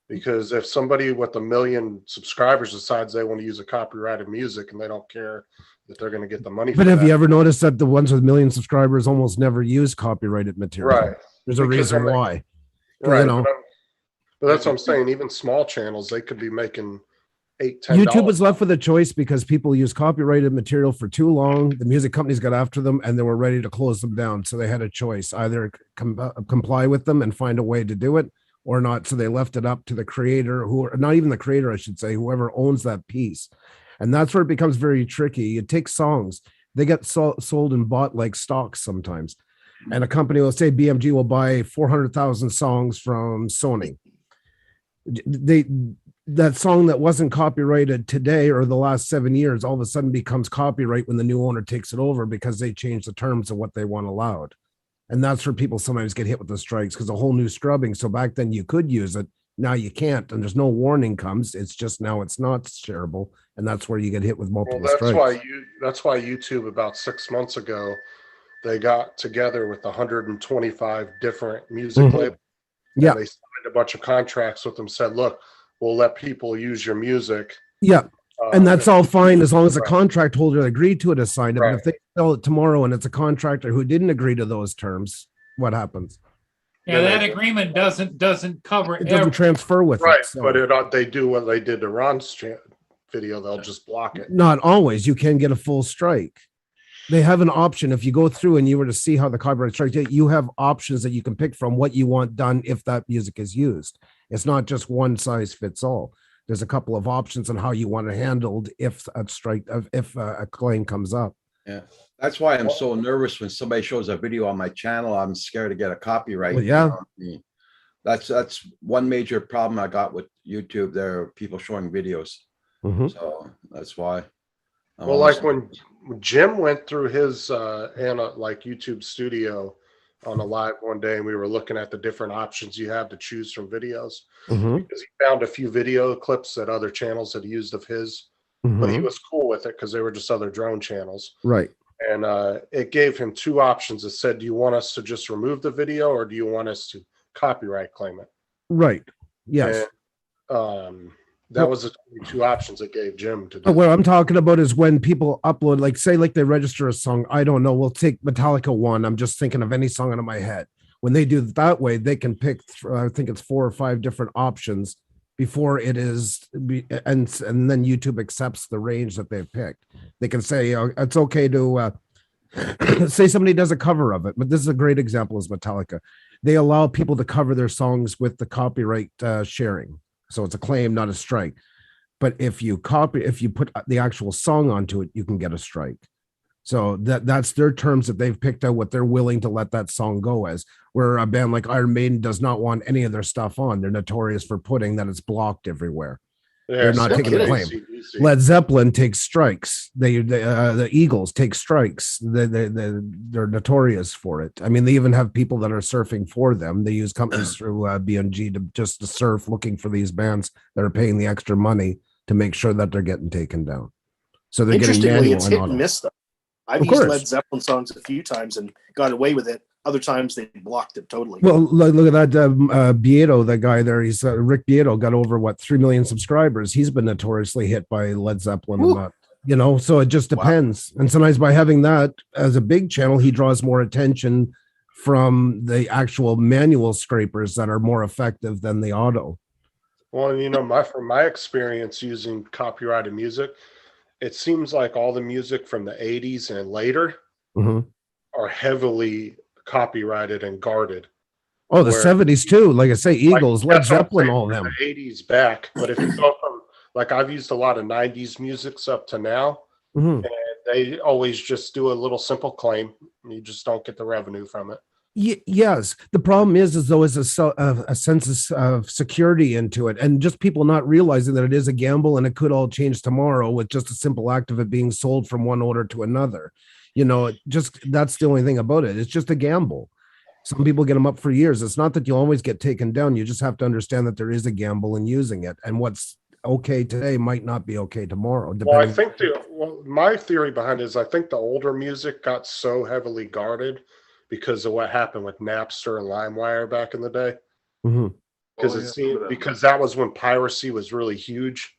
Because if somebody with 1 million subscribers decides they want to use a copyrighted music and they don't care that they're going to get the money, But for have that, you ever noticed that the ones with million subscribers almost never use copyrighted material? Right. There's a Because reason they're why. right? You know, but that's what I'm saying. Even small channels, they could be making $8, $10. YouTube was left with a choice because people use copyrighted material for too long. The music companies got after them and they were ready to close them down. So they had a choice, either comply with them and find a way to do it or not. So they left it up to the creator, who not even the creator, I should say, whoever owns that piece. And that's where it becomes very tricky. You take songs, they get sold and bought like stocks sometimes. And a company will say BMG will buy 400,000 songs from Sony. That song that wasn't copyrighted today or the last 7 years all of a sudden becomes copyright when the new owner takes it over because they change the terms of what they want allowed. And that's where people sometimes get hit with the strikes because a whole new scrubbing. So back then you could use it. Now you can't. And there's no warning comes. It's just now it's not shareable. And that's where you get hit with multiple Well, strikes. that's why YouTube about 6 months ago, they got together with 125 different music Mhm. labels. Yeah. And they signed a bunch of contracts with them, said, look, we'll let people use your music. Yeah. And that's all fine as long as the Right. contract holder that agreed to it has signed it. But Right. if they sell it tomorrow and it's a contractor who didn't agree to those terms, what happens? Yeah, that agreement doesn't cover It doesn't every, transfer with Right. it. So. But they do what they did to Ron's video. They'll just block it. Not always. You can get a full strike. They have an option. If you go through and you were to see how the copyright strike, you have options that you can pick from what you want done if that music is used. It's not just one size fits all. There's a couple of options on how you want it handled if a strike, if a claim comes up. Yeah, that's why I'm so nervous when somebody shows a video on my channel. I'm scared to get a copyright. Well, yeah. you know what I mean? That's one major problem I got with YouTube. There are people showing videos, Mhm. so that's why. I'm Well, always- like when Jim went through his like YouTube Studio on a live one day, and we were looking at the different options you have to choose from videos, Mhm. because he found a few video clips that other channels had used of his, but he Mhm. was cool with it because they were just other drone channels. Right. And it gave him 2 options. It said, do you want us to just remove the video or do you want us to copyright claim it? Right. Yes. And, that was the only 2 options it gave Jim to do. But what I'm talking about is when people upload, like say, like they register a song. I don't know. We'll take Metallica one. I'm just thinking of any song out of my head. When they do it that way, they can pick. I think it's 4 or 5 different options before it is, and then YouTube accepts the range that they've picked. They can say it's okay to say somebody does a cover of it. But this is a great example is Metallica. They allow people to cover their songs with the copyright sharing. So it's a claim, not a strike. But if you put the actual song onto it, you can get a strike. So that's their terms that they've picked out what they're willing to let that song go as. Where a band like Iron Maiden does not want any of their stuff on. They're notorious for putting that it's blocked everywhere. Yeah, not so taking the did claim. AC/DC. Led Zeppelin takes strikes. The Eagles take strikes. They're notorious for it. I mean, they even have people that are surfing for them. They use companies through BMG to surf, looking for these bands that are paying the extra money to make sure that they're getting taken down. So they're getting Interestingly, manual it's and hit auto. and miss though. I've Of used course. Led Zeppelin songs a few times and got away with it. Other times they blocked it totally. Well, look at that Beato, that guy there. He's Rick Beato got over 3 million subscribers. He's been notoriously hit by Led Zeppelin and Woo. that. You know, so it just Wow. depends. And sometimes by having that as a big channel, he draws more attention from the actual manual scrapers that are more effective than the auto. Well, you know, from my experience using copyrighted music, it seems like all the music from the 80s and later Mhm. are heavily copyrighted and guarded. Oh, the Where- 70s too. Like I say, Eagles, Led That's what I'm Zeppelin, saying, all of from them. the 80s back. But if you go from, like, I've used a lot of 90s musics up to now, Mhm. and they always just do a little simple claim. And you just don't get the revenue from it. Yes, the problem is though is a sense of security into it, and just people not realizing that it is a gamble and it could all change tomorrow with just a simple act of it being sold from one order to another. You know, that's the only thing about it. It's just a gamble. Some people get them up for years. It's not that you'll always get taken down. You just have to understand that there is a gamble in using it, and what's okay today might not be okay tomorrow. Well, I Depending. think my theory behind it is I think the older music got so heavily guarded because of what happened with Napster and LimeWire back in the day. Mhm. Because Oh, it yeah, seemed remember that. because that was when piracy was really huge,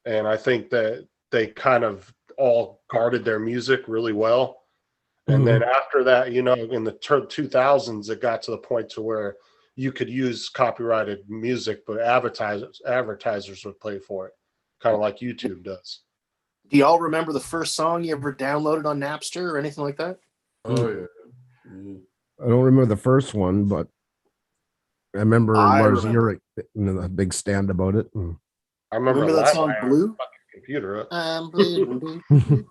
and I think that they kind of all guarded their music really well. And then after that, you know, in the 2000s, it got to the point to where you could use copyrighted music, but advertisers would pay for it, kind of like YouTube does. Do y'all remember the first song you ever downloaded on Napster or anything like that? Oh yeah. Mhm. I don't remember the first one, but I remember I Lars remember. Ulrich in a big stand about it. I remember, Remember that song, LimeWire on Blue? the fucking computer. Blue.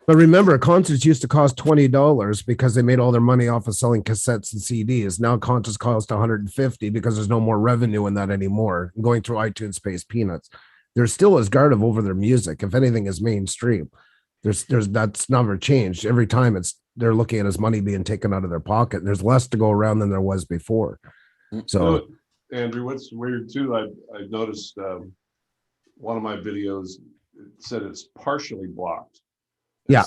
But remember, concerts used to cost $20 because they made all their money off of selling cassettes and CDs. Now concerts cost $150 because there's no more revenue in that anymore. Going through iTunes pays peanuts. They're still as guarded over their music. If anything is mainstream, there's that's never changed. Every time they're looking at as money being taken out of their pocket. There's less to go around than there was before. So You know, Andrew, what's weird too, I noticed one of my videos said it's partially blocked. Yeah.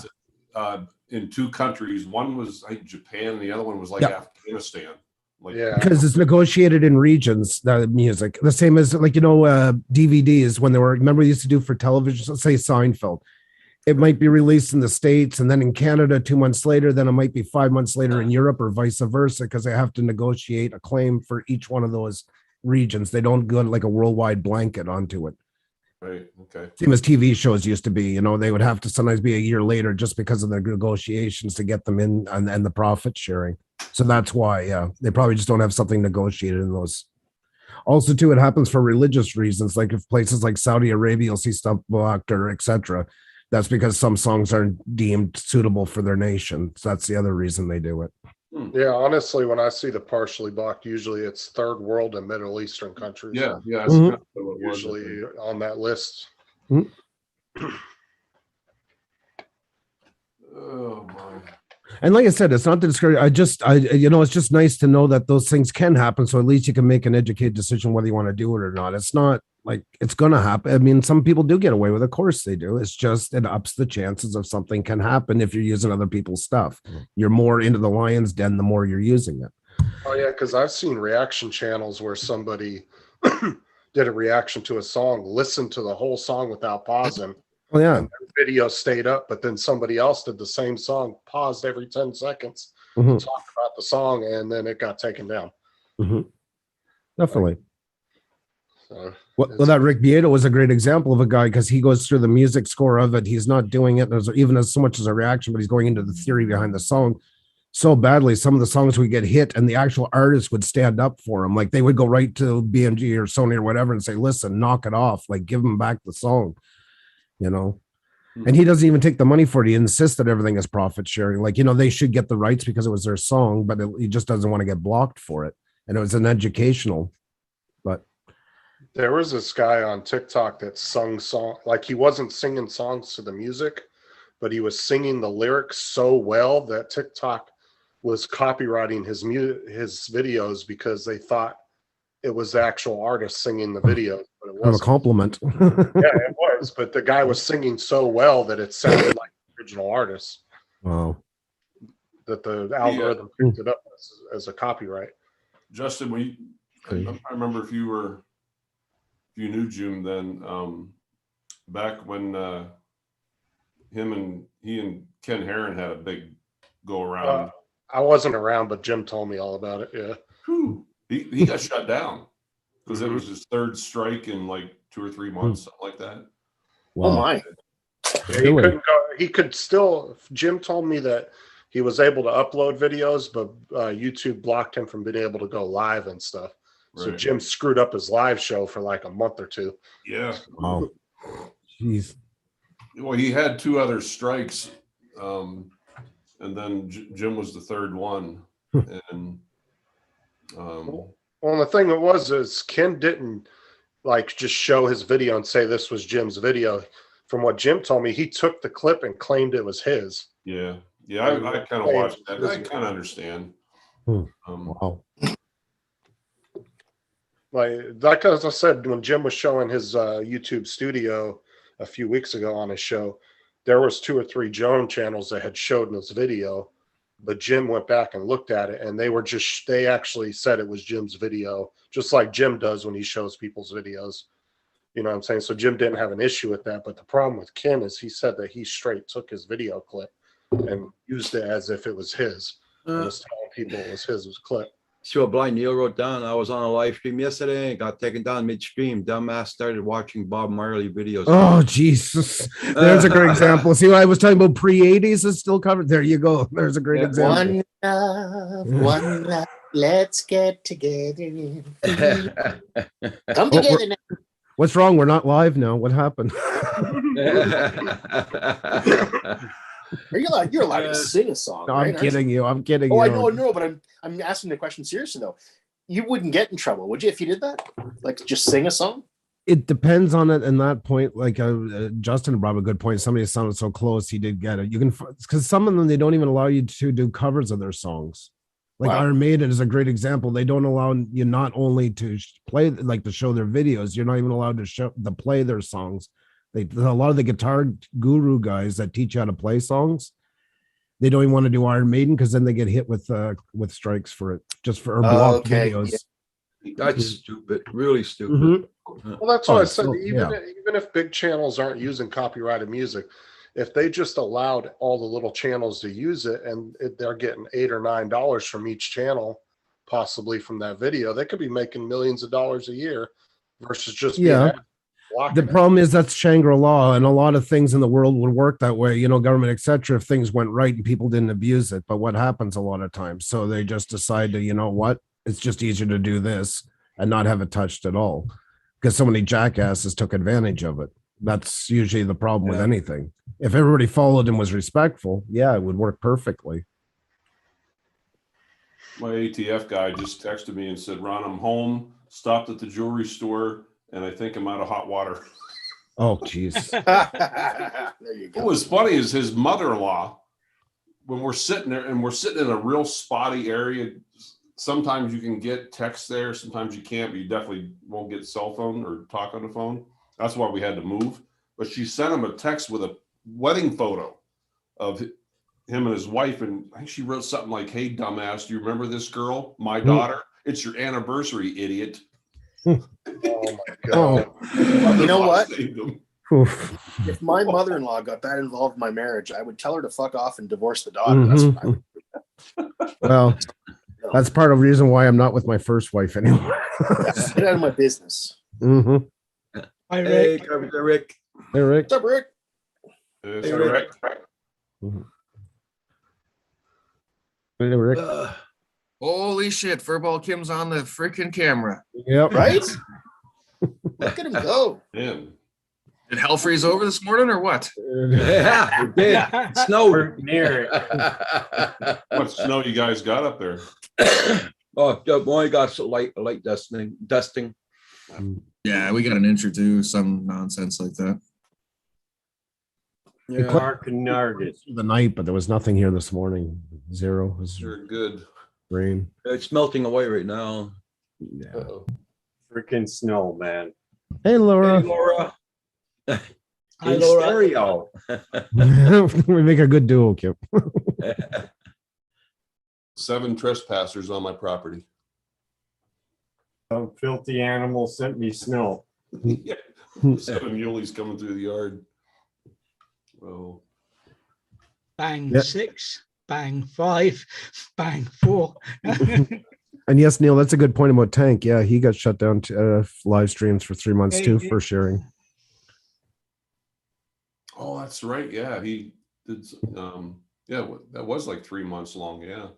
It's, in two countries. One was I think Japan, the other one was like Yeah. Afghanistan. Like, Yeah. because it's negotiated in regions, the music, the same as like, DVDs when they were, remember we used to do for television, so say Seinfeld. It might be released in the States and then in Canada 2 months later, then it might be 5 months later in Europe or vice versa, because they have to negotiate a claim for each one of those regions. They don't go like a worldwide blanket onto it. Right. Okay. Same as TV shows used to be, they would have to sometimes be a year later just because of the negotiations to get them in and the profit sharing. So that's why, they probably just don't have something negotiated in those. Also, too, it happens for religious reasons. Like if places like Saudi Arabia, you'll see stuff blocked or etc. That's because some songs aren't deemed suitable for their nation. So that's the other reason they do it. Yeah, honestly, when I see the partially blocked, usually it's third world and Middle Eastern countries. Yeah. Yeah. That's Mhm. kind of what it was, I Usually think. on that list. Oh my. And like I said, it's not to discourage. It's just nice to know that those things can happen. So at least you can make an educated decision whether you want to do it or not. It's not like it's going to happen. I mean, some people do get away with it. Of course they do. It's just, it ups the chances of something can happen if you're using other people's stuff. You're more into the lion's den, the more you're using it. Oh yeah, because I've seen reaction channels where somebody did a reaction to a song, listened to the whole song without pausing. Oh yeah. The video stayed up, but then somebody else did the same song, paused every 10 seconds, Mhm. talked about the song, and then it got taken down. Mhm. Definitely. So Well, that Rick Beato was a great example of a guy because he goes through the music score of it. He's not doing it as so much as a reaction, but he's going into the theory behind the song so badly. Some of the songs would get hit and the actual artist would stand up for him. Like they would go right to BMG or Sony or whatever and say, listen, knock it off. Like give him back the song, And he doesn't even take the money for it. He insists that everything is profit sharing. Like, they should get the rights because it was their song, but he just doesn't want to get blocked for it. And it was an educational, but There was this guy on TikTok that sung song like he wasn't singing songs to the music, but he was singing the lyrics so well that TikTok was copywriting his videos because they thought it was the actual artist singing the video, but it Have a wasn't. compliment. Yeah, it was, but the guy was singing so well that it sounded like the original artist, Wow. that the algorithm picked it up as a copyright. Justin, I remember if you knew Jim then, back when he and Ken Herron had a big go around. I wasn't around, but Jim told me all about it. Yeah. Whew. He got shut down because it was his third strike in like 2 or 3 months, something like that. Oh my. Yeah, he couldn't go. He could still. Jim told me that he was able to upload videos, but YouTube blocked him from being able to go live and stuff. So Right. Jim screwed up his live show for like a month or two. Yeah. Wow. Jeez. Well, he had 2 other strikes, and then Jim was the third one. And Well, the thing that was is Ken didn't like just show his video and say this was Jim's video. From what Jim told me, he took the clip and claimed it was his. yeah, I kind of watched that. I kind of understand. Wow. Like as I said, when Jim was showing his YouTube studio a few weeks ago on his show, there was 2 or 3 Joan channels that had showed this video, but Jim went back and looked at it, and they actually said it was Jim's video, just like Jim does when he shows people's videos. You know what I'm saying? So Jim didn't have an issue with that, but the problem with Ken is he said that he straight took his video clip and used it as if it was his. And was telling people it was his clip. See what Blind Neil wrote down? I was on a live stream yesterday and got taken down midstream. Dumbass started watching Bob Marley videos. Oh, Jesus. There's a great example. See what I was talking about pre-80s is still covered. There you go. There's a great example. One love, let's get together. Come together now. What's wrong? We're not live now. What happened? You're allowed to sing a song. No, right? I'm kidding you. I'm kidding Oh, you. I know, no, but I'm asking the question seriously though. You wouldn't get in trouble, would you, if you did that? Like just sing a song? It depends on it. And that point, like Justin brought up a good point. Somebody sounded so close, he did get it. You can, because some of them they don't even allow you to do covers of their songs. Like Wow. Iron Maiden is a great example. They don't allow you not only to play, like to show their videos. You're not even allowed to play their songs. A lot of the guitar guru guys that teach you how to play songs, they don't even want to do Iron Maiden because then they get hit with strikes for it, just for blocked videos. That's stupid. Really stupid. Well, that's what I said. so, Even if big channels aren't using copyrighted music, if they just allowed all the little channels to use it and they're getting $8 or $9 from each channel, possibly from that video, they could be making millions of dollars a year versus just being The problem is that's Shangri-La, and a lot of things in the world would work that way, government, etc. if things went right and people didn't abuse it. But what happens a lot of times? So they just decide to, you know what? It's just easier to do this and not have it touched at all because so many jackasses took advantage of it. That's usually the problem with anything. If everybody followed and was respectful, it would work perfectly. My ATF guy just texted me and said, Ron, I'm home, stopped at the jewelry store, and I think I'm out of hot water. Oh, geez. There you go. What was funny is his mother-in-law, when we're sitting there and we're sitting in a real spotty area, sometimes you can get text there, sometimes you can't, but you definitely won't get cell phone or talk on the phone. That's why we had to move. But she sent him a text with a wedding photo of him and his wife. And I think she wrote something like, hey, dumbass, do you remember this girl? My daughter? It's your anniversary, idiot. Oh my God. You know what? Oof. If my mother-in-law got that involved in my marriage, I would tell her to fuck off and divorce the daughter. That's what I would. Well, that's part of the reason why I'm not with my first wife anymore. Get out of my business. Mm-hmm. Hi, Hey, Rick. Carpenter Rick. Hey, Rick. What's up, Rick? It's Hey, all right. Hey, Rick. Holy shit, Furball Kim's on the freaking camera. Yep. Right? Look at him go. Man. Did hell freeze over this morning or what? Yeah, it did. Snow. Near it. What snow you guys got up there? Oh, boy, got some light dusting. Yeah, we got an inch or two, some nonsense like that. It Yeah. Mark Nuggets. The night, but there was nothing here this morning. Zero. It was You're good. rain. It's melting away right now. Yeah. Uh-oh. Freaking snow, man. Hey, Laura. Hey, Laura. Hi, In Laura. stereo. We make a good duo, Kip. 7 trespassers on my property. Some filthy animal sent me snow. Yeah. 7 muleys coming through the yard. Oh, Bang Yep. 6, bang 5, bang 4. And yes, Neil, that's a good point about Tank. Yeah, he got shut down to live streams for 3 months Hey, too hey. for sharing. oh, that's right. Yeah, he did. Yeah, that was like 3 months long. Yeah.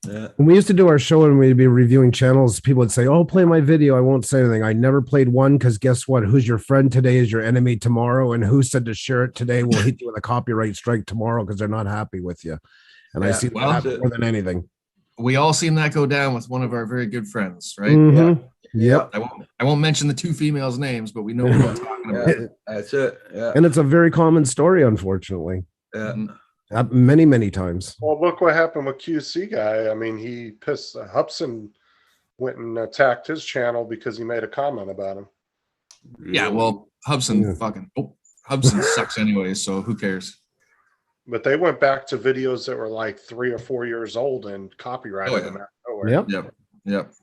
Yeah. When we used to do our show and we'd be reviewing channels, people would say, "Oh, play my video." I won't say anything. I never played one because guess what? Who's your friend today is your enemy tomorrow, and who said to share it today will hit you with a copyright strike tomorrow because they're not happy with you. And I Yeah, see that well, happen more than anything. We all seen that go down with one of our very good friends, right? Mhm. Yep. I won't mention the 2 females' names, but we know what I'm talking about. Yeah, that's it. Yeah. And it's a very common story, unfortunately. Yeah. Many, many times. Well, look what happened with QC guy. I mean, he pissed Hubson went and attacked his channel because he made a comment about him. Yeah, well, Hubson Yeah. Hubson sucks anyway, so who cares? But they went back to videos that were like 3 or 4 years old and copyrighted Oh, yeah. them out of nowhere. Yep. Yep.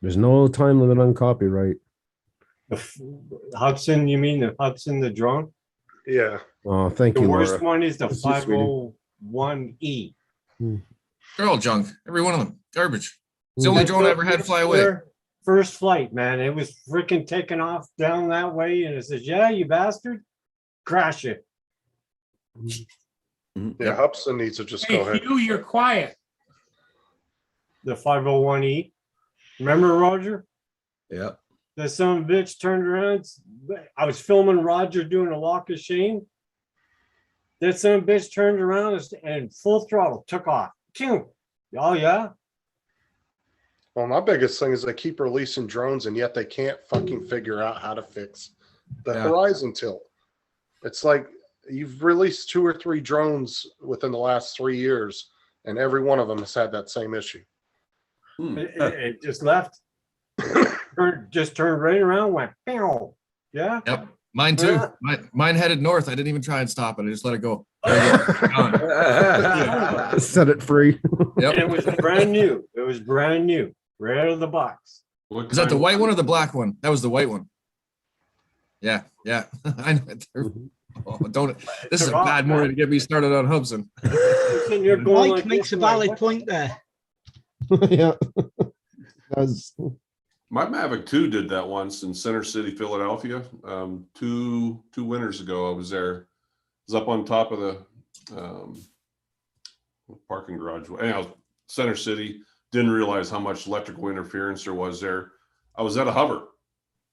There's no time limit on copyright. Hudson, you mean the Hudson the drone? Yeah. Oh, thank The you, worst Laura. one is the That's just sweetie. 501E. They're all junk. Every one of them. Garbage. It's the only drone I ever had fly away. First flight, man. It was freaking taking off down that way, and it says, "Yeah, you bastard, crash it." Yeah, Hubson needs to just go Hey, ahead. Hugh, you're quiet. The 501E. Remember, Roger? Yeah. That son of a bitch turned around. I was filming Roger doing a walk of shame. That son of a bitch turned around and full throttle took off. Phew. Oh, yeah. Well, my biggest thing is they keep releasing drones and yet they can't fucking figure out how to fix the Yeah. horizon tilt. It's like you've released 2 or 3 drones within the last 3 years, and every one of them has had that same issue. It just left. Just turned right around, went, "Pew." Yeah. Yep. Mine too. Yeah. Mine headed north. I didn't even try and stop it. I just let it go. Set it free. Yep. And it was brand new. It was brand new, right out of the box. What Is that the kind- white one or the black one? That was the white one. Yeah. I know. Oh, don't. This is a bad morning to get me started on Hubson. And you're going Mike like makes this, a like, valid what? point there. Yeah. That's- My Mavic 2 did that once in Center City, Philadelphia. Two winters ago, I was there. I was up on top of the parking garage. Anyhow, Center City. Didn't realize how much electrical interference there was there. I was at a hover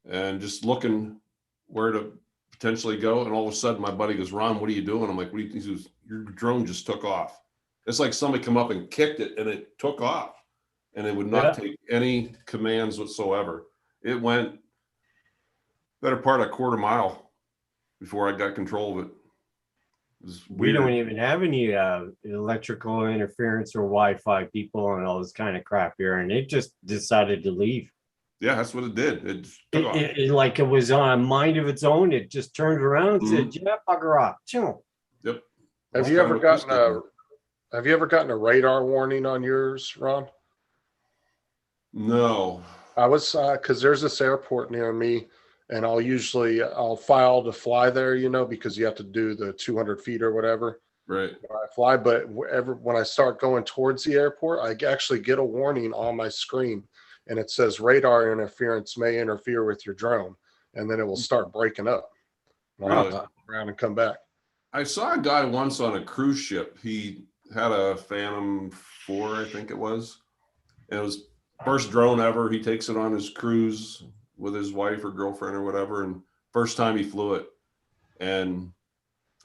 and just looking where to potentially go. And all of a sudden, my buddy goes, "Ron, what are you doing?" I'm like, "What do you think?" He goes, "Your drone just took off." It's like somebody come up and kicked it and it took off. And it would not take any commands whatsoever. It went better part of a quarter mile before I got control of it. It was We weird. don't even have any electrical interference or Wi-Fi people and all this kind of crap here, and it just decided to leave. Yeah, that's what it did. It just took off. Like it was on a mind of its own. It just turned around and said, "Yeah, bugger off." Choo. Yep. Have That's you kinda ever what this gotten did. have you ever gotten a radar warning on yours, Ron? No. I was because there's this airport near me, and I'll file to fly there, because you have to do the 200 feet or whatever Right. when I fly. But when I start going towards the airport, I actually get a warning on my screen, and it says radar interference may interfere with your drone, and then it will start breaking up. And I'll have to Really? turn around and come back. I saw a guy once on a cruise ship. He had a Phantom 4, I think it was. And it was first drone ever. He takes it on his cruise with his wife or girlfriend or whatever. And first time he flew it. And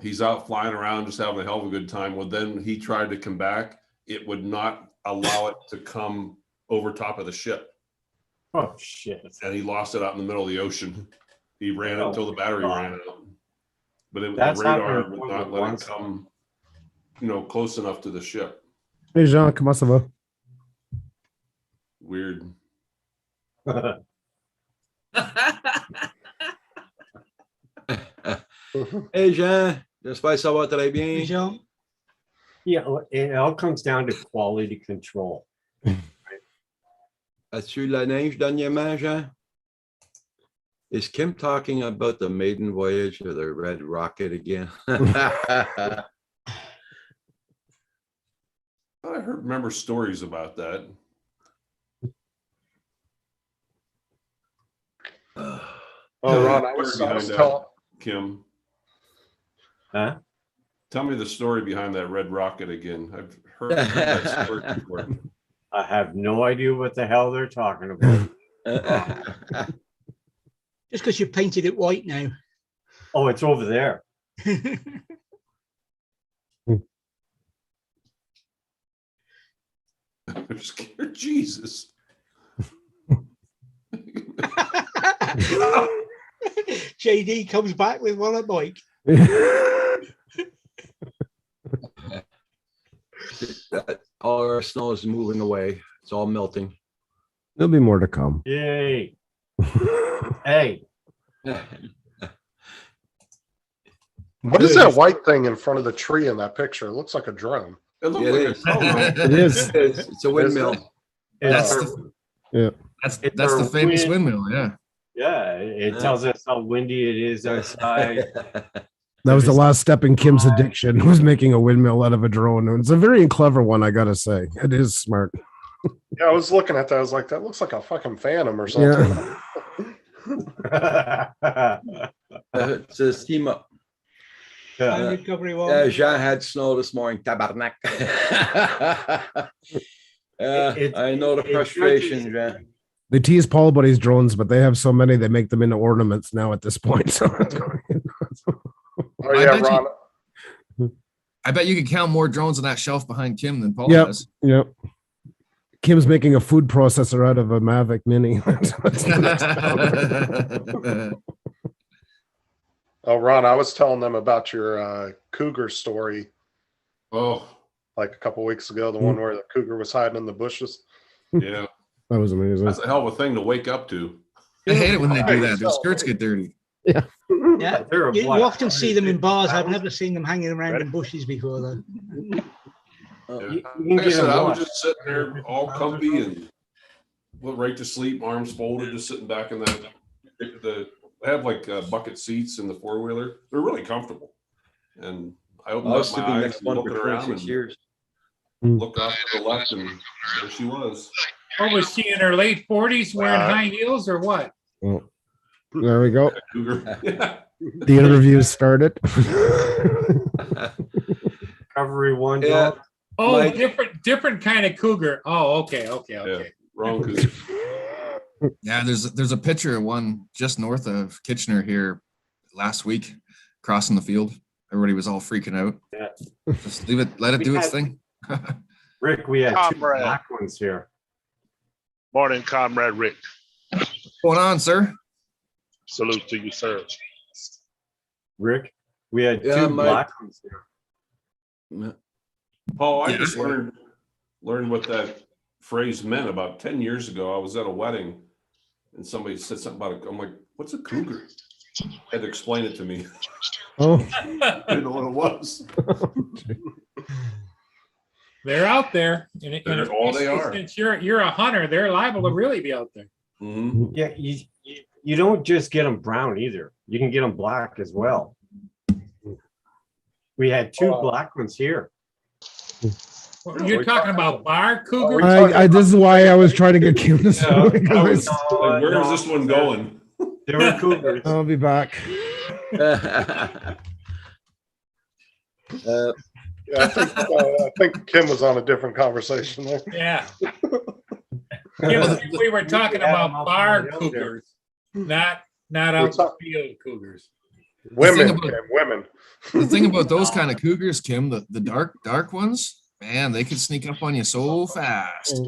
he's out flying around, just having a hell of a good time. Well, then he tried to come back. It would not allow it to come over top of the ship. Oh, shit. and he lost it out in the middle of the ocean. He ran it until the battery ran out. But the That's radar happened would more not than let once. it come, close enough to the ship. Hey, Jean, comment ça va? Weird. Hey Jean, j'espère que ça va très bien. Jean, Yeah, it all comes down to quality control. As-tu la neige dernièrement, Jean? Is Kim talking about the maiden voyage of the Red Rocket again? I remember stories about that. Oh, Ron, I was Behind that, telling, Kim. Huh? Tell me the story behind that red rocket again. I've heard that story before. I have no idea what the hell they're talking about. just because you painted it white now. Oh, it's over there. I'm scared. Jesus. JD comes back with one at Mike. All our snow is moving away. It's all melting. There'll be more to come. Yay. Hey, what is that white thing in front of the tree in that picture? It looks like a drone. It looked It like is. a drone. It is. It's a windmill. That's it's- the, that's It's the a famous wind- windmill. Yeah. yeah, it tells us how windy it is outside. That was the last step in Kim's addiction, was making a windmill out of a drone. And it's a very clever one, I gotta say. It is smart. Yeah, I was looking at that. I was like, that looks like a fucking phantom or something. Yeah. It's a steam up. Time recovery one. Jean had snow this morning. Tabarnak. I know the it's frustration, not Jean. They tease Paul about his drones, but they have so many they make them into ornaments now at this point. So Oh yeah, bet you- Ron. I bet you could count more drones on that shelf behind Kim than Paul Yep. has. Yep. Kim's making a food processor out of a Mavic Mini. Oh, Ron, I was telling them about your cougar story Oh, like a couple weeks ago, the one where the cougar was hiding in the bushes. yeah. That was amazing. That's a hell of a thing to wake up to. I hate it when they do that. Their skirts get dirty. Yeah, They're a you black. often see them in bars. I've never seen them hanging around in bushes before, though. Yeah. You can Like I get said, them I was washed. just sitting there all comfy and went right to sleep, arms folded, just sitting back in that. I have like bucket seats in the four wheeler. They're really comfortable, and I I opened was up my sleeping eyes next and one for looking around 26 and years. looked off to the left, and there she was. Oh, was she in her late 40s wearing high heels or what? Oh, there we go. Cougar. Yeah. The interview started. Recovery one. Yeah. dog. Oh, Mike. different kind of cougar. Oh, okay. Wrong cougar. Yeah, there's a picture of one just north of Kitchener here last week, crossing the field. Everybody was all freaking out. Yeah. Just leave it, let it We do its had- thing. Rick, we had two Comrade. black ones here. Morning, Comrade Rick. What's going on, sir? Salute to you, sir. Rick, we had Yeah, two Mike. black ones here. Paul, I Yeah. just learned what that phrase meant about 10 years ago. I was at a wedding and somebody said something about it. I'm like, what's a cougar? Had to explain it to me. Oh, I didn't know what it was. They're out there. And They're all they are. Since you're a hunter, they're liable to really be out there. Mhm. Yeah, you don't just get them brown either. You can get them black as well. We had two black ones here. You're talking about bar cougar? this is why I was trying to get Kim to Yeah, I because was like, where is this one going? They were cougars. I'll be back. Uh, Yeah, I think Kim was on a different conversation there. Yeah. We were talking had about them up bar on the hill there. cougars, not out the field cougars. Women, about- Kim, women. The thing about those kind of cougars, Kim, the dark ones, Man, they could sneak up on you so fast.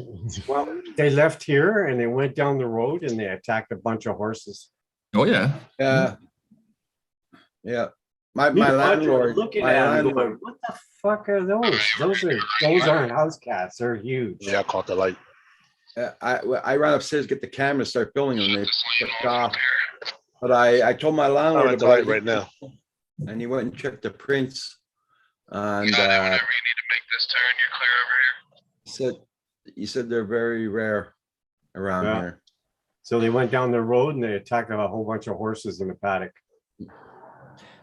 Well, they left here and they went down the road and they attacked a bunch of horses. Oh, yeah. Yeah. Yeah. My Me and Roger were landlord, looking my at 'em landlord, going, what the fuck are those? Those aren't house cats. They're huge. Yeah, I caught the light. I ran upstairs to get the camera, start filming them. They took off. But I told my I'm landlord at the about light it, right now. and he went and checked the prints. And he said they're very rare around Yeah. here. So they went down the road and they attacked a whole bunch of horses in the paddock.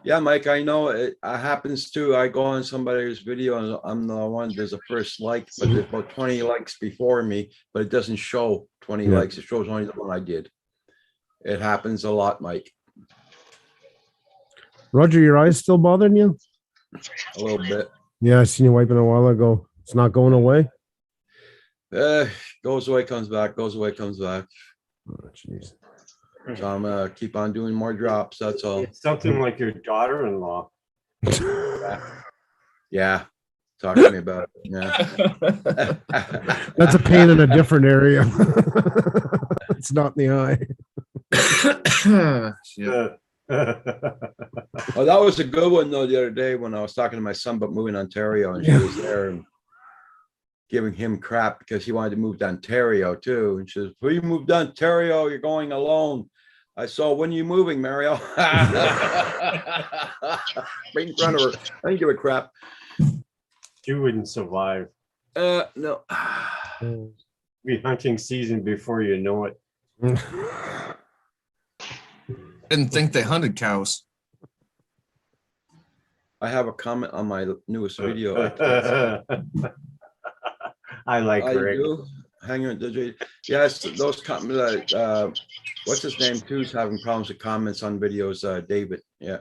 Yeah, Mike, I know it happens too. I go on somebody's video and I'm the one, there's a first like, but there's about 20 likes before me, but it doesn't show 20 Yeah. likes. It shows only the one I did. It happens a lot, Mike, Roger, your eyes still bothering you? a little bit. Yeah, I seen you wiping a while ago. It's not going away. Goes away, comes back, goes away, comes back. Oh, jeez. So I'm gonna keep on doing more drops. That's all. It's something like your daughter-in-law. Yeah. Talk to me about it. Yeah. That's a pain in a different area. It's not in the eye. Yeah. Oh, that was a good one though. The other day when I was talking to my son about moving to Ontario, and she was there and giving him crap because he wanted to move to Ontario too. And she says, "Will you move to Ontario? You're going alone." I saw, "When are you moving, Mario?" Right in front of her. I didn't give a crap. You wouldn't survive. No. Be hunting season before you know it. Didn't think they hunted cows. I have a comment on my newest video. I like I Rick. do. Hang on, did you? Yes, those comments. What's his name? Too's having problems with comments on videos. David. Yeah.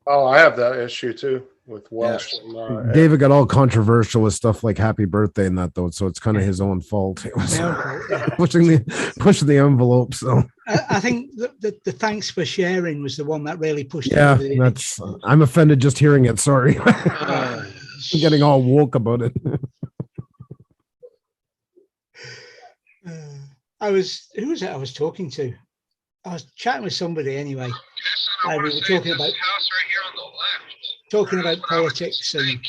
Oh, I have that issue too with Welsh. David got all controversial with stuff like happy birthday and that though, so it's kind of his own fault. It was pushing the envelope. So I think the thanks for sharing was the one that really pushed it yeah, over the that's I'm offended just hearing it. Sorry. I'm getting all woke about it. Who was it I was talking to? I was chatting with somebody anyway. And we were talking about politics and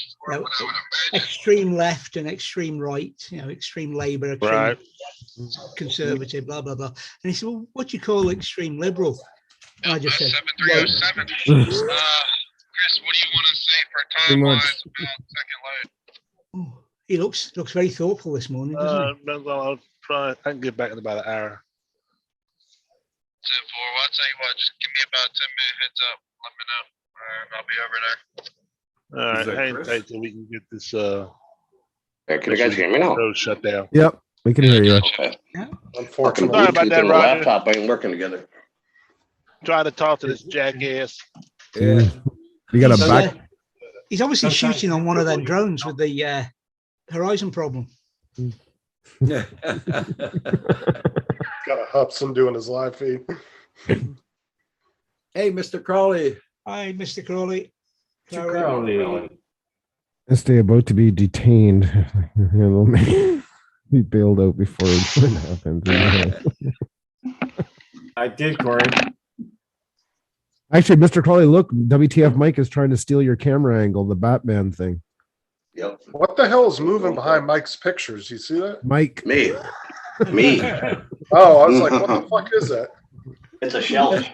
extreme left and extreme right, extreme Labour, extreme Conservative, blah blah blah. And he said, "Well, what do you call extreme liberal?" And I just said, Chris, what do you want to say for timelines about second load? He looks very thoughtful this morning, doesn't he? I'll try. I can get back in about an hour. 10-4. Well, I'll tell you what, just give me about 10-minute heads up. Let me know. I'll be over there. All right, that hang Chris? tight till we can get this. Can you guys hear me now? Road shut down. Yep, we can hear you. Okay. Unfortunately, Sorry about Bluetooth that, and the Roger. laptop ain't working together. Trying to talk to this jackass. Yeah. You got a So, back. He's obviously shooting on one of them drones with the Horizon problem. Yeah. got a Hubson doing his live feed. Hey, Mr. Crawley. Hi, Mr. Crawley. Is they about to be detained? He bailed out before it happened. I did, Corey. Actually, Mr. Crawley, look, WTF Mike is trying to steal your camera angle, the Batman thing. Yep. What the hell is moving behind Mike's pictures? You see that? Mike. Me. Oh, I was like, what the fuck is that? It's a shelf.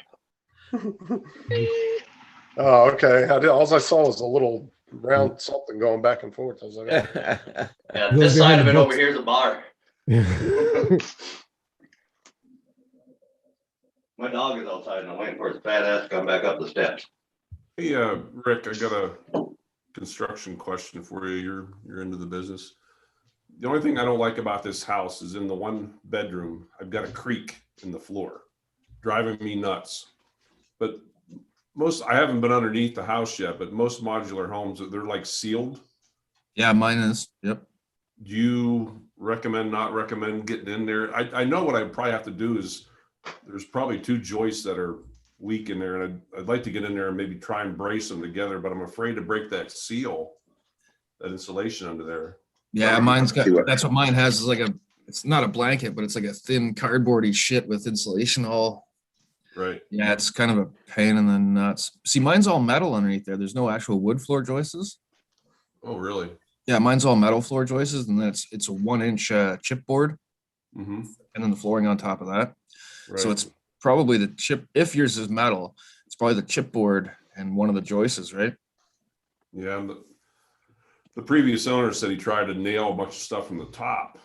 Oh, okay. All I saw was a little round something going back and forth. I was like, oh. Yeah, this side of it over here is a bar. My dog is outside and I'm waiting for his fat ass to come back up the steps. Hey, Rick, I got a construction question for you. You're into the business. The only thing I don't like about this house is in the one bedroom, I've got a creak in the floor, driving me nuts. But I haven't been underneath the house yet, but most modular homes, they're like sealed. Yeah, mine is. Yep. Do you not recommend getting in there? I know what I probably have to do is there's probably two joists that are weak in there, and I'd like to get in there and maybe try and brace them together, but I'm afraid to break that seal that insulation under there. Yeah, mine's got, that's what mine has, is like a, it's not a blanket, but it's like a thin cardboardy shit with insulation all. Right. Yeah, it's kind of a pain in the nuts. See, mine's all metal underneath there. There's no actual wood floor joists. Oh, really? Yeah, mine's all metal floor joists, and then it's a 1-inch chipboard, Mm-hmm. and then the flooring on top of that. Right. So it's probably the chip. If yours is metal, it's probably the chipboard and one of the joists, right? Yeah. And the previous owner said he tried to nail a bunch of stuff from the top.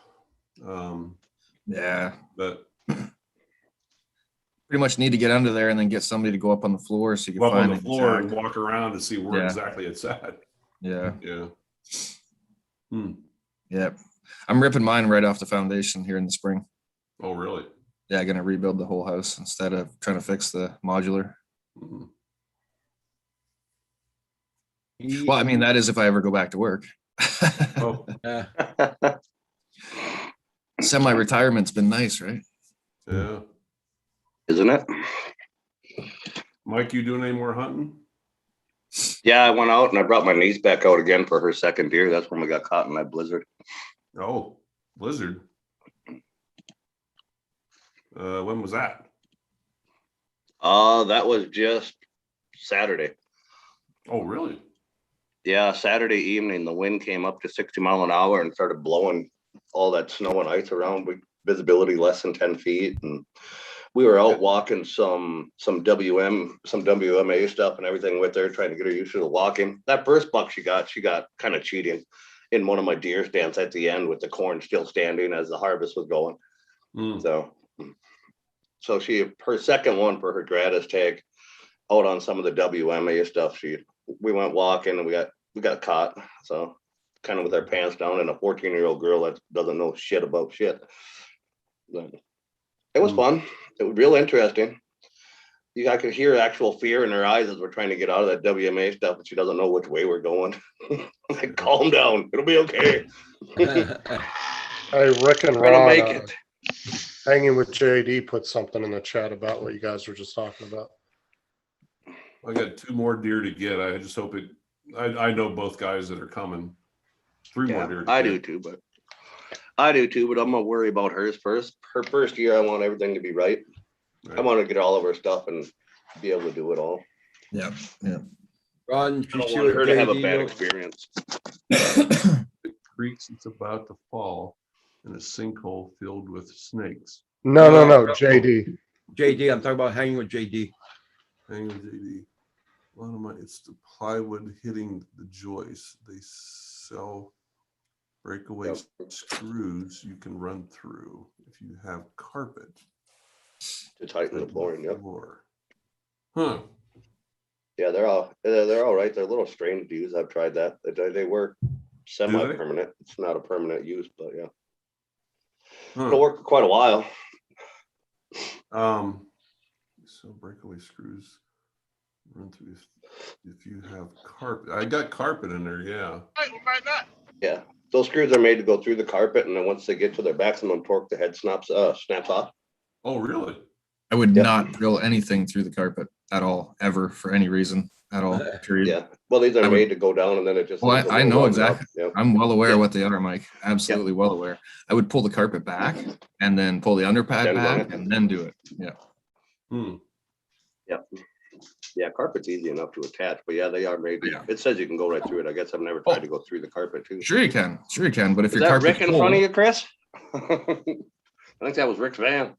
Yeah. But Pretty much need to get under there and then get somebody to go up on the floor so you go can up on find the floor and exact- walk around to see where Yeah. exactly it's at. Yeah. Yeah. Yeah. I'm ripping mine right off the foundation here in the spring. Oh, really? Yeah, gonna rebuild the whole house instead of trying to fix the modular. Mhm. Well, I mean, that is if I ever go back to work. Oh, Yeah. Semi-retirement's been nice, right? yeah. Isn't it? Mike, you doing any more hunting? Yeah, I went out and I brought my niece back out again for her second deer. That's when we got caught in that blizzard. Oh, blizzard. When was that? That was just Saturday. Oh, really? Yeah, Saturday evening, the wind came up to 60 mile an hour and started blowing all that snow and ice around with visibility less than 10 feet. And we were out walking some WMA stuff and everything with her, trying to get her used to the walking. That first buck she got kind of cheating in one of my deer stands at the end with the corn still standing as the harvest was going. So her second one for her gratis tag out on some of the WMA stuff. We went walking and we got caught. So kind of with our pants down, and a 14-year-old girl that doesn't know shit about shit. But it was fun. It was real interesting. I could hear actual fear in her eyes as we're trying to get out of that WMA stuff, but she doesn't know which way we're going. Like, calm down. It'll be okay. Hey, Rick and We're gonna Ron, make it. Hanging with JD put something in the chat about what you guys were just talking about. I got 2 more deer to get. I just hope it. I know both guys that are coming. 3 more deer. I do too, but I'm gonna worry about hers first. Her first year, I want everything to be right. I want to get all of her stuff and be able to do it all. Yeah, yeah. Ron, I don't want her to have a bad experience. It creaks. It's about to fall in a sinkhole filled with snakes. No, JD. JD, I'm talking about hanging with JD. Hang on, JD. It's the plywood hitting the joist. They sell breakaway screws you can run through if you have carpet To tighten the flooring, yep. Huh. Yeah, they're all right. They're little strange to use. I've tried that. They work semi-permanent. It's not a permanent use, but yeah. It'll work for quite a while. So breakaway screws run through if you have carpet. I got carpet in there, yeah. Yeah, those screws are made to go through the carpet, and then once they get to their maximum torque, the head snaps off. Oh, really? I would not drill anything through the carpet at all, ever, for any reason at all, period. Yeah, well, these are made to go down, and then it just. Well, I know exactly. Yep. I'm well aware what they are, Mike. Absolutely well aware. I would pull the carpet back and then pull the underpad Then run back it. and then do it. Yeah. Yep. Yeah, carpet's easy enough to attach, but yeah, they are made. It says you can go right through it. I guess I've never tried to go through the carpet too. Sure you can. Sure you can. But if Is your that carpet's Rick in front of full- you, Chris? I think that was Rick's van.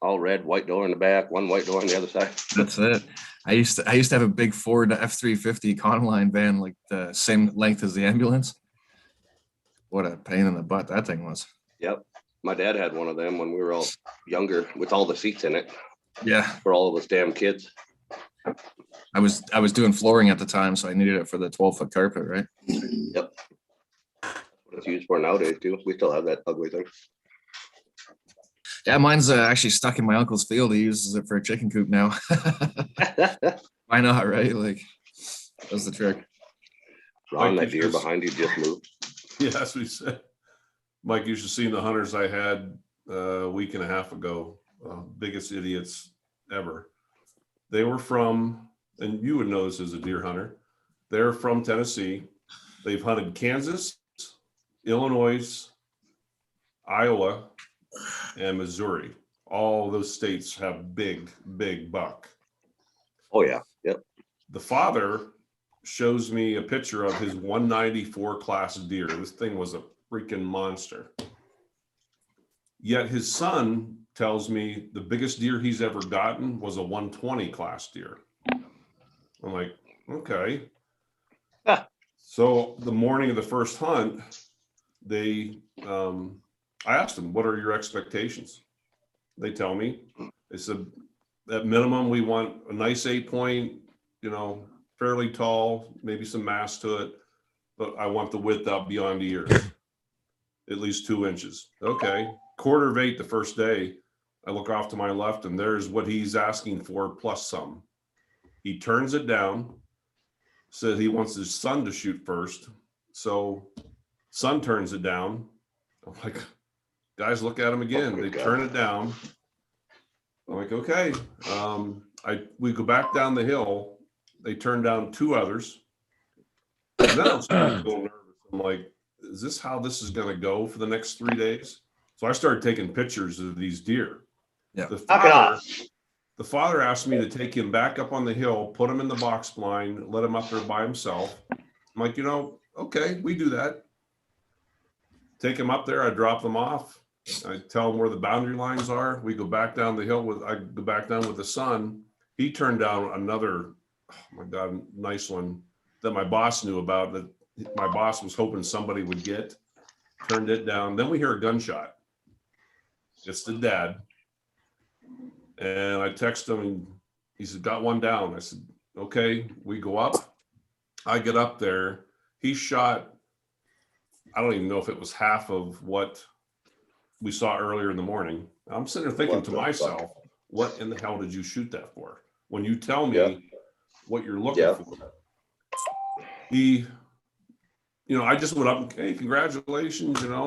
All red, white door in the back, one white door on the other side. That's it. I used to have a big Ford F-350 Econoline van, like the same length as the ambulance. What a pain in the butt that thing was. Yep. My dad had one of them when we were all younger with all the seats in it. Yeah. For all of us damn kids. I was doing flooring at the time, so I needed it for the 12-foot carpet, right? Yep. What it's used for nowadays too. We still have that ugly thing. Yeah, mine's actually stuck in my uncle's field. He uses it for a chicken coop now. Why not, right? Like, that's the trick. Ron, that deer behind you just moved. Yeah, that's what he said. Mike, you should see the hunters I had a week and a half ago. Biggest idiots ever. They were from, and you would know this as a deer hunter, They're from Tennessee. They've hunted Kansas, Illinois, Iowa, and Missouri. All those states have big buck. Oh, yeah. Yep. The father shows me a picture of his 194 class deer. This thing was a freaking monster. Yet his son tells me the biggest deer he's ever gotten was a 120 class deer. I'm like, okay. So the morning of the first hunt, I asked them, what are your expectations? They tell me, they said, at minimum, we want a nice 8-point, fairly tall, maybe some mass to it, but I want the width out beyond the ears, at least 2 inches. Okay, 7:45 the first day, I look off to my left and there's what he's asking for plus some. He turns it down, said he wants his son to shoot first. So son turns it down. I'm like, guys, look at him again. They turn it down. I'm like, okay. We go back down the hill. They turn down 2 others. And then I'm starting to feel nervous. I'm like, is this how this is going to go for the next 3 days? So I started taking pictures of these deer. Yeah. The father asked me to take him back up on the hill, put him in the box blind, let him up there by himself. I'm like, okay, we do that. Take him up there. I drop them off. I tell him where the boundary lines are. We go back down the hill I go back down with the son. He turned down another, oh my God, nice one that my boss knew about, that my boss was hoping somebody would get. Turned it down. Then we hear a gunshot. It's the dad. And I text him and he said, got one down. I said, okay, we go up. I get up there. He shot, I don't even know if it was half of what we saw earlier in the morning. I'm sitting there thinking to myself, what in the hell did you shoot that for? When you tell me what you're looking for. I just went up and, hey, congratulations, and I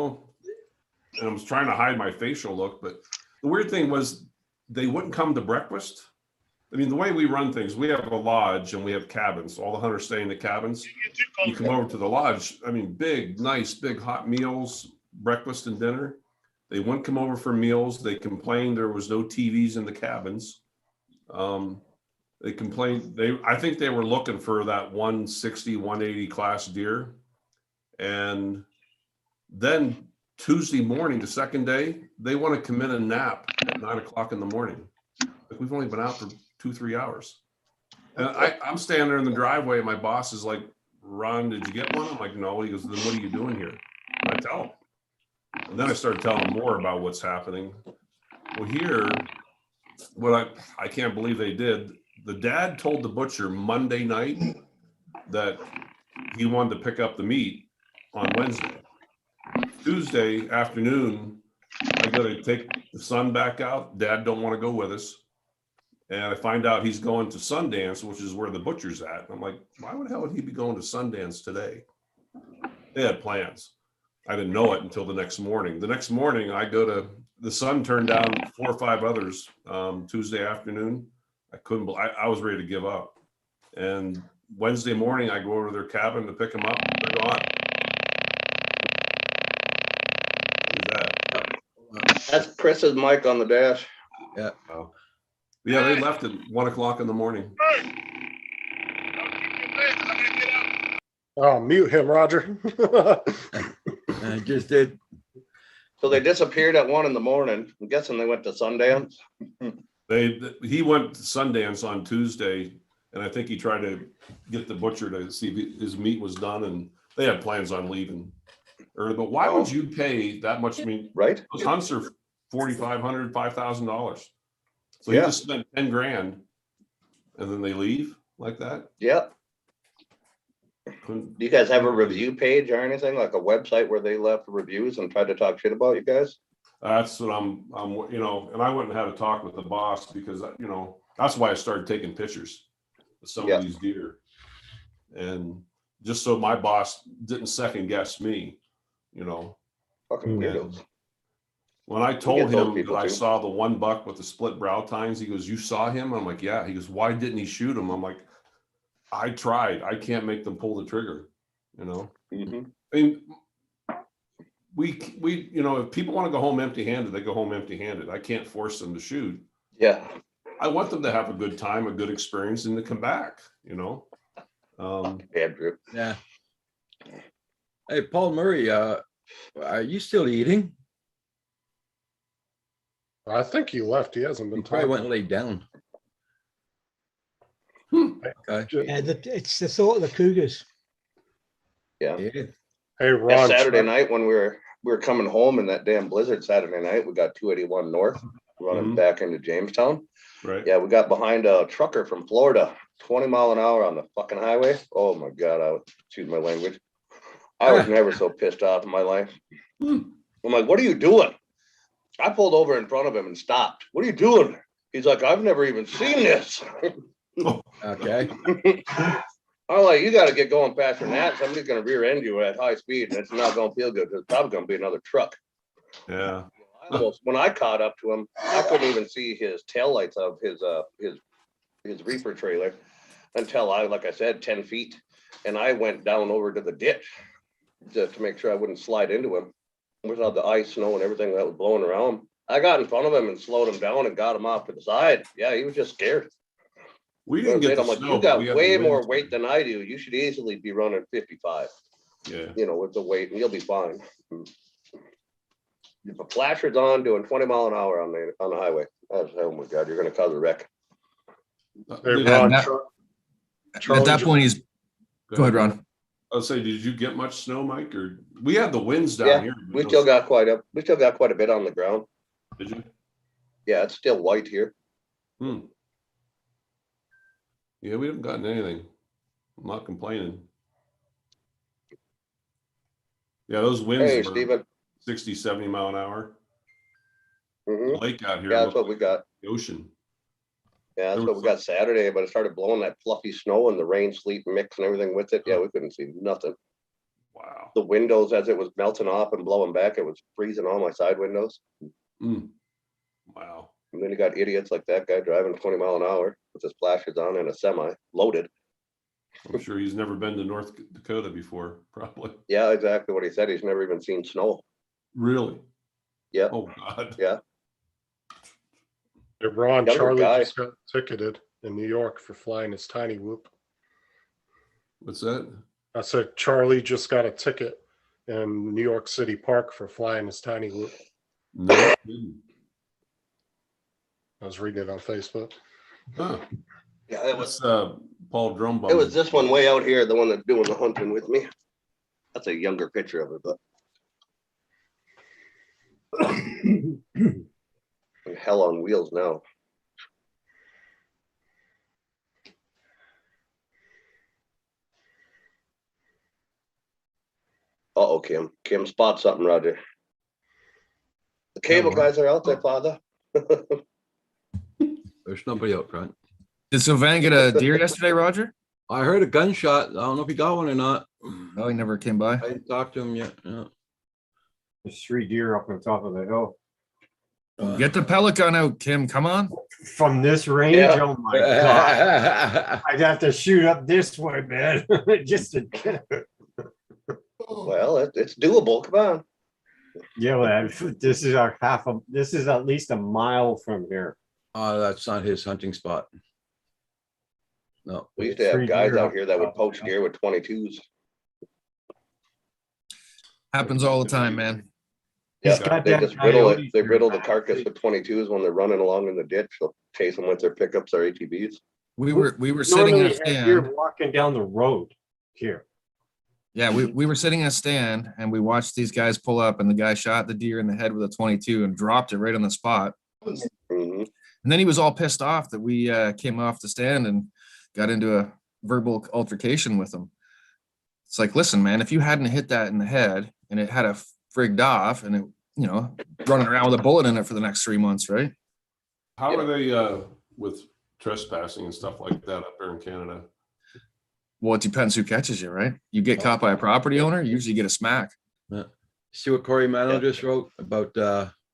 was trying to hide my facial look. But the weird thing was they wouldn't come to breakfast. I mean, the way we run things, we have a lodge and we have cabins. All the hunters stay in the cabins. You come over to the lodge. I mean, nice, big hot meals, breakfast and dinner. They wouldn't come over for meals. They complained there was no TVs in the cabins. They complained, I think they were looking for that 160, 180 class deer. And then Tuesday morning, the second day, they want to come in and nap at 9 o'clock in the morning. Like, we've only been out for 2-3 hours. And I'm standing there in the driveway and my boss is like, Ron, did you get one? I'm like, no. He goes, then what are you doing here? And I tell him. And then I started telling him more about what's happening. Well, here, what I can't believe they did, the dad told the butcher Monday night that he wanted to pick up the meat on Wednesday. Tuesday afternoon, I go to take the son back out. Dad don't want to go with us. And I find out he's going to Sundance, which is where the butcher's at. I'm like, why the hell would he be going to Sundance today? They had plans. I didn't know it until the next morning. The next morning, the son turned down 4 or 5 others Tuesday afternoon. I was ready to give up. And Wednesday morning, I go over to their cabin to pick them up. They're gone. That's Chris's mic on the dash. Yeah. Oh. Yeah, they left at 1 o'clock in the morning. Oh, mute him, Roger. I just did. So they disappeared at 1 in the morning. I'm guessing they went to Sundance. He went to Sundance on Tuesday, and I think he tried to get the butcher to see if his meat was done, and they had plans on leaving early. But why would you pay that much? I mean, right? Those hunts are $4,500, $5,000. So you just spent 10 grand, and then they leave like that. Yep. Do you guys have a review page or anything, like a website where they left reviews and tried to talk shit about you guys? That's what I'm, and I went and had a talk with the boss because, that's why I started taking pictures of some of these deer. And just so my boss didn't second guess me, Fucking weirdos. When I told him that I saw the one buck with the split brow tines, he goes, you saw him? I'm like, yeah. He goes, why didn't he shoot him? I'm like, I tried. I can't make them pull the trigger, you know? Mhm. I mean, we, you know, if people want to go home empty handed, they go home empty handed. I can't force them to shoot. Yeah. I want them to have a good time, a good experience, and to come back, you know? Andrew. Yeah. Hey, Paul Murray, are you still eating? I think he left. He hasn't He been probably went talking. and laid down. Okay. Yeah, it's the thought of the Cougars. Yeah. Yeah. Hey, Yeah, Ron. Saturday Trent- night when we were coming home in that damn blizzard Saturday night, we got 281 north running Mhm. back into Jamestown. Right. Yeah, we got behind a trucker from Florida, 20 mile an hour on the fucking highway. Oh my God, I was, excuse my language. I was never so pissed off in my life. I'm like, what are you doing? I pulled over in front of him and stopped. What are you doing? He's like, I've never even seen this. Okay. I'm like, you got to get going faster than that. Somebody's going to rear end you at high speed, and it's not going to feel good. It's probably going to be another truck. Yeah. Almost, when I caught up to him, I couldn't even see his taillights of his reefer trailer until I, like I said, 10 feet, and I went down over to the ditch just to make sure I wouldn't slide into him. With all the ice, snow, and everything that was blowing around him, I got in front of him and slowed him down and got him off to the side. Yeah, he was just scared. We didn't get the I'm like, snow, you but got we had the way more winds. weight than I do. You should easily be running 55. Yeah. You know, with the weight, and you'll be fine. If a flasher's on doing 20 mile an hour on the highway, oh my God, you're gonna cause a wreck. Hey, Did- Ron. that- Charlie At that just- point, he's go ahead, Ron. I'll say, did you get much snow, Mike? Or we had the winds down Yeah, here. but we no still snow. got quite a bit on the ground. Did you? Yeah, it's still white here. Hmm. Yeah, we haven't gotten anything. I'm not complaining. Yeah, those winds Hey, were Stephen. 60, 70 mile an hour. Mhm. The lake out here. Yeah, that's looked what we like got. the ocean. Yeah, that's There what was we got Saturday, but it started blowing that fluffy snow and the rain, sleet mix and everything with it. Yeah, we couldn't see nothing. Wow. The windows, as it was melting off and blowing back, it was freezing all my side windows. Mm. Wow. And then you got idiots like that guy driving 20 mile an hour with his flashers on in a semi loaded. I'm sure he's never been to North Dakota before, probably. Yeah, exactly what he said. He's never even seen snow. Really? Yeah. Oh, God. Yeah. Hey, Ron. Younger Charlie guy. just got ticketed in New York for flying his tiny whoop. What's that? I said Charlie just got a ticket in New York City Park for flying his tiny whoop. No. kidding. I was reading it on Facebook. Huh. Yeah, it was. That's Paul Drumbum. It was this one way out here, the one that's doing the hunting with me. That's a younger picture of it, but hell on wheels now. Uh-oh, Kim. Kim, spot something, Roger. The cable guys are out there, Father. There's nobody out front. Did Sylvain get a deer yesterday, Roger? I heard a gunshot. I don't know if he got one or not. No, he never came by. I didn't talk to him yet. Yeah. There's 3 deer up on top of the hill. Get the pellet gun out, Kim. Come on. From this range, Yeah. oh my God. I'd have to shoot up this way, man, just to get it. Well, it's doable. Come on. Yeah, well, this is our this is at least a mile from here. Oh, that's not his hunting spot. No. We used to have 3 guys deer out up here that would top of poach the deer with 22s. Happens all the time, man. He's Yeah, got they that just riddle it. coyote They deer riddle the back. carcass with 22s when they're running along in the ditch. They'll chase them with their pickups or ATVs. We were sitting in Normally a have deer stand. walking down the road here. Yeah, we were sitting in a stand and we watched these guys pull up and the guy shot the deer in the head with a 22 and dropped it right on the spot. Mhm. And then he was all pissed off that we came off the stand and got into a verbal altercation with him. It's like, listen, man, if you hadn't hit that in the head and it had a frigged off and it, you know, running around with a bullet in it for the next 3 months, right? How are they with trespassing and stuff like that up there in Canada? Well, it depends who catches you, right? You get caught by a property owner, you usually get a smack. See what Corey Mano Yeah. just wrote about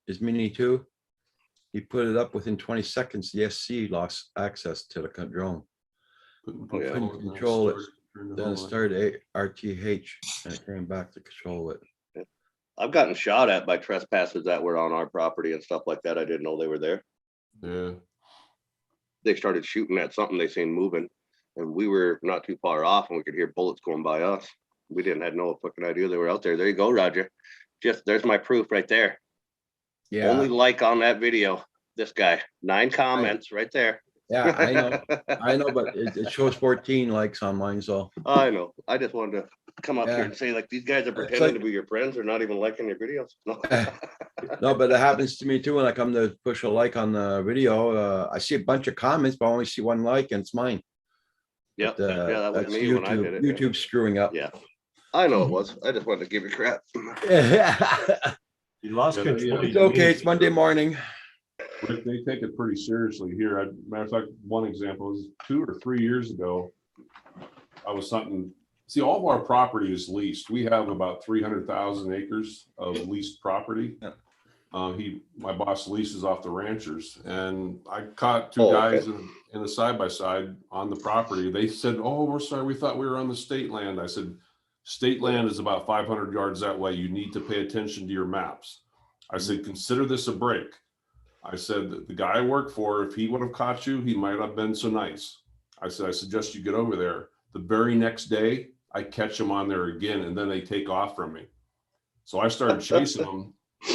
his Mini 2? He put it up within 20 seconds. The SC lost access to the drone. Couldn't control it. Then it started RTH and it came back to control it. I've gotten shot at by trespassers that were on our property and stuff like that. I didn't know they were there. Yeah. They started shooting at something they seen moving, and we were not too far off, and we could hear bullets going by us. We didn't have no fucking idea they were out there. There you go, Roger. Just there's my proof right there. Yeah. Only like on that video. This guy, 9 comments right there. Yeah, I know, but it shows 14 likes on mine, so. I know. I just wanted to come up here Yeah. and say, like, these guys are It's pretending like- to be your friends. They're not even liking your videos. No. No, but it happens to me too when I come to push a like on the video. I see a bunch of comments, but I only see 1 like and it's mine. Yep. But, Yeah, that was that's me when I did it. YouTube's screwing up. Yeah. I know it was. I just wanted to give you crap. You lost Yeah, control. It's okay, it's Monday morning. They take it pretty seriously here. Matter of fact, one example is 2 or 3 years ago, I was hunting. See, all of our property is leased. We have about 300,000 acres of leased property. My boss leases off the ranchers, and I caught 2 guys in a side-by-side on the property. They said, "Oh, we're sorry, we thought we were on the state land." I said, "State land is about 500 yards that way. You need to pay attention to your maps." I said, "Consider this a break." I said, "The guy I work for, if he would have caught you, he might not have been so nice." I said, "I suggest you get over there." The very next day, I catch them on there again, and then they take off from me. So I started chasing them,